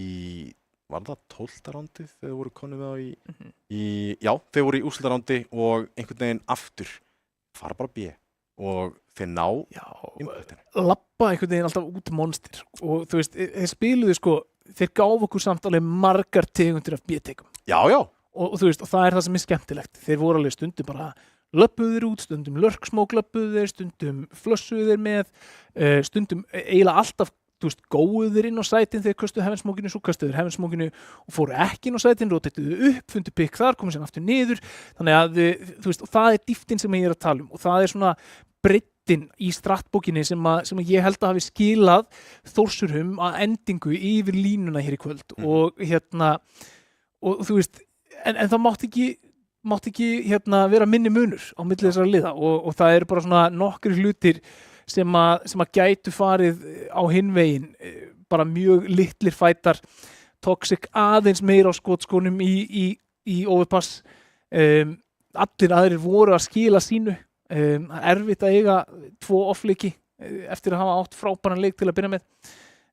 var það 12. rándið þegar þeir voru konum með þeir voru í úrslitarándi og einhvern veginn aftur fara bara B og þeir ná lappa einhvern veginn alltaf út monster og þú veist, þeir spiluðu þeir gáfu okkur samt alveg margar tegundir af B-tekum. Já. Og þú veist, og það það sem skemmtilegt. Þeir voru alveg stundum bara löppuðu þeir út, stundum lurksmoke löppuðu þeir, stundum flössuðu þeir með, stundum eiginlega alltaf góðu þeir inn á sætin þegar köstuðu heavensmokinu, svo köstuðu þeir heavensmokinu og fóru ekki inn á sætin, rotetuðu upp, fundu pikk þar, komu sér aftur niður. Þannig að þú veist, og það dýftin sem ég að tala um og það svona breiddin í stratbókinni sem ég held að hafi skilað Þórsurum að endingu yfir línuna hér í kvöld og og þú veist, en það mátti ekki vera minni munur á milli þessara liða og það eru bara svona nokkrir hlutir sem að gætu farið á hinn veginn, bara mjög litlir fætar, Toxic aðeins meira á skotskónum í overpass, allir aðrir voru að skila sínu, erfitt að eiga 2 offleiki eftir að hafa átt frábæran leik til að byrja með,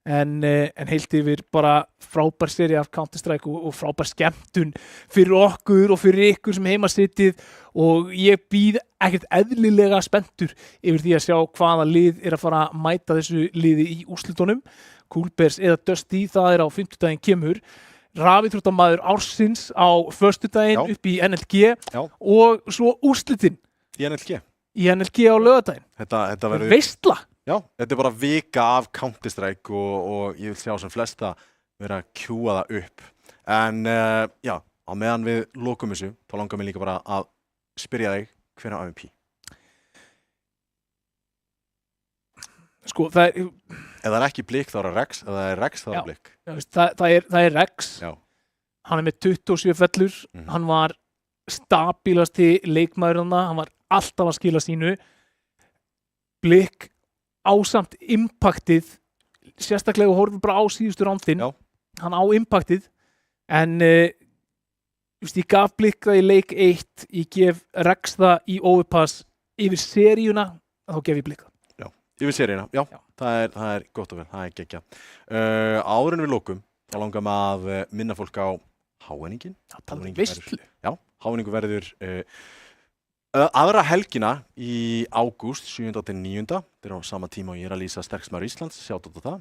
en heilt yfir bara frábær sería af Counter-Strike og frábær skemmtun fyrir okkur og fyrir ykkur sem heima sitið og ég býð ekkert eðlilega spenntur yfir því að sjá hvaða lið að fara að mæta þessu liði í úrslitunum. Coolbears eða Dusty, það á 50-daginn kemur. Rafíþróttamaður ársins á föstudaginn upp í NLG og svo úrslitin í NLG á laugardaginn. Þetta verður veistla. Já, þetta bara vika af Counter-Strike og ég vil sjá sem flesta vera að kjúa það upp. En á meðan við lokum þessu, þá langar mér líka bara að spyrja þig hver MVP? Sko, það er, Ef það er ekki Blik þá er það Rex, ef það er Rex þá er Já. það Blik. það er Rex. Já. Hann er með 27 fellur. Hann var stabílasti leikmaðurinn þarna. Hann var alltaf að skila sínu. Blik ásamt impactið, sérstaklega horfum bara á síðustu rándin. Hann á impactið, en ég gaf Blik það í leik 1, ég gef Rex það í overpass yfir seríuna, þá gef ég Blik það. Yfir seríuna, já. Það er gott og vel, það er geggjað. Áður en við lokum, þá langar maður að minna fólk á háenningin. Veistlu. Já, háenningu verður aðra helgina í ágúst, 7. til 9. Þetta er á sama tíma og ég er að lýsa sterkstmaður Íslands, sjátt á það.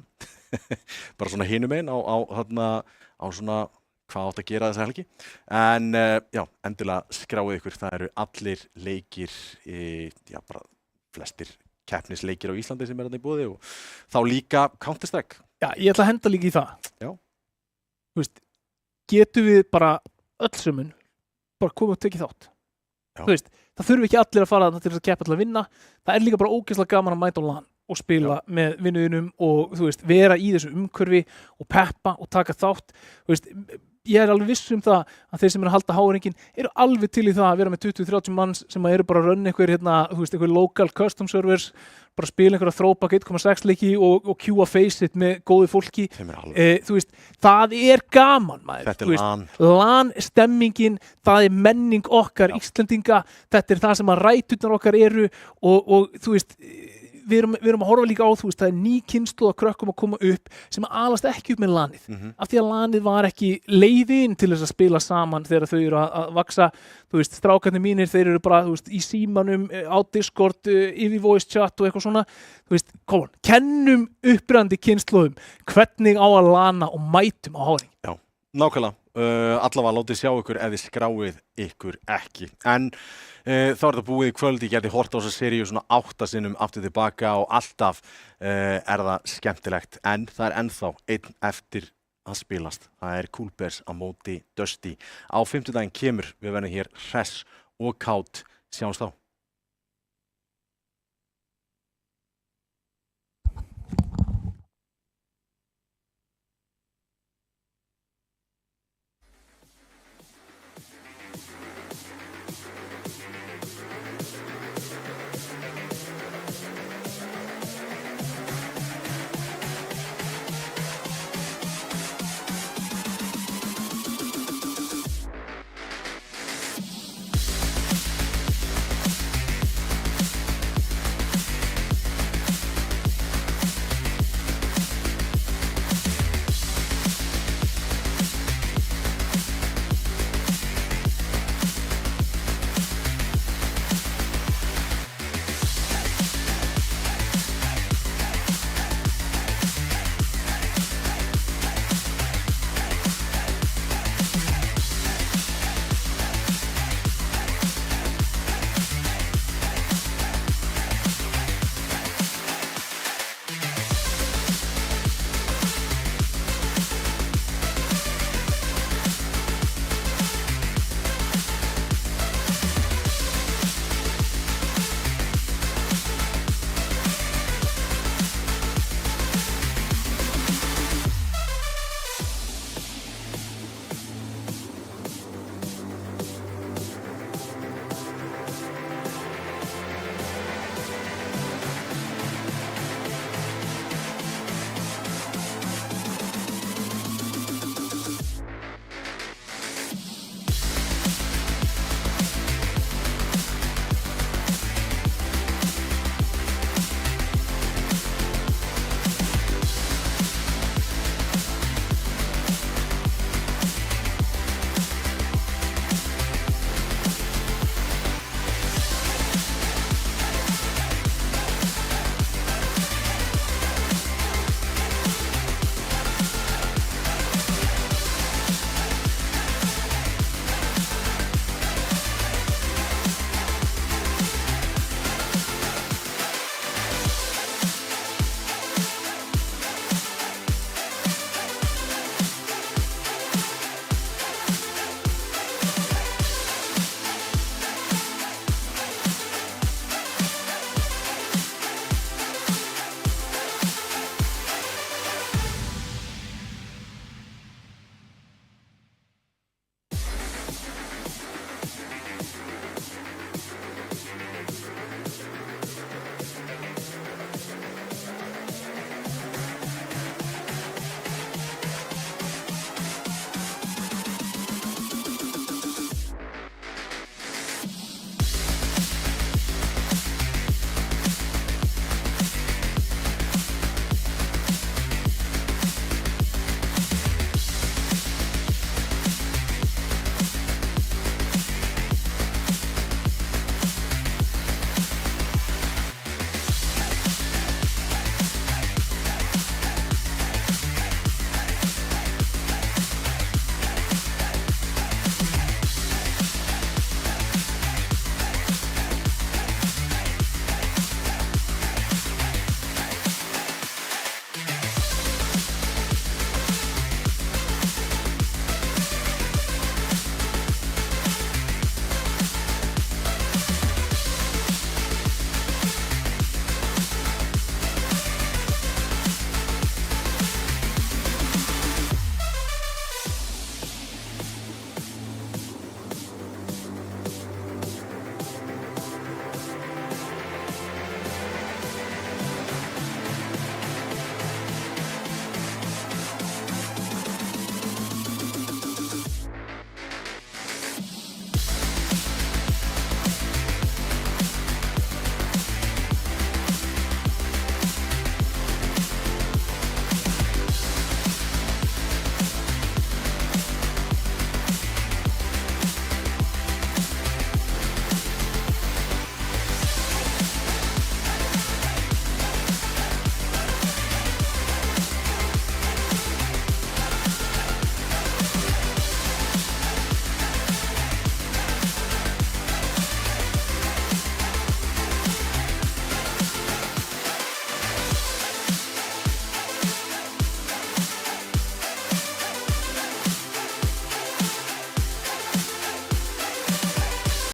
Bara svona hinum einn á svona hvað átt að gera þessa helgi. En já, endilega skráið ykkur, það eru allir leikir, bara flestir keppnisleikir á Íslandi sem er þarna í boði og þá líka Counter-Strike. Já, ég ætla að henda líka í það. Já. Þú veist, getum við bara öll sömun bara komið og tekið þátt. Já. Þú veist, það þurfi ekki allir að fara þarna til að keppa til að vinna. Það er líka bara ógeðslega gaman að mæta á LAN og spila með vinnuðinum og þú veist, vera í þessu umhverfi og peppa og taka þátt. Þú veist, ég er alveg viss það að þeir sem er að halda háringin eru alveg til í það að vera með 20-30 manns sem eru bara að runna einhver local custom servers, bara spila einhverja throwback 1.6 leiki og queue að face it með góðu fólki. Þú veist, það er gaman, maður. Þetta er LAN. LAN stemmingin, það er menning okkar Íslendinga, þetta er það sem að ræturnar okkar eru og þú veist, við erum að horfa líka á, þú veist, það er ný kynslóð að krökkum að koma upp sem að alast ekki upp með LANið. Af því að LANið var ekki leiðin til þess að spila saman þegar þau eru að vaksa. Þú veist, strákarnir mínir, þeir eru bara, þú veist, í símanum, á Discord, yfir voice chat og eitthvað svona. Þú veist, kennum upprandi kynslóðum hvernig á að lana og mætum á háring. Já, nákvæmlega. Allavega látið sjá ykkur ef þið skráið ykkur ekki. En þá er þetta búið í kvöld, ég geti hort á þessa seríu svona 8 sinnum aftur tilbaka og alltaf er það skemmtilegt. En það er ennþá einn eftir að spilast. Það er Cool Bears á móti Dusty. Á 5. daginn kemur, við verðum hér hress og kát. Sjáumst þá.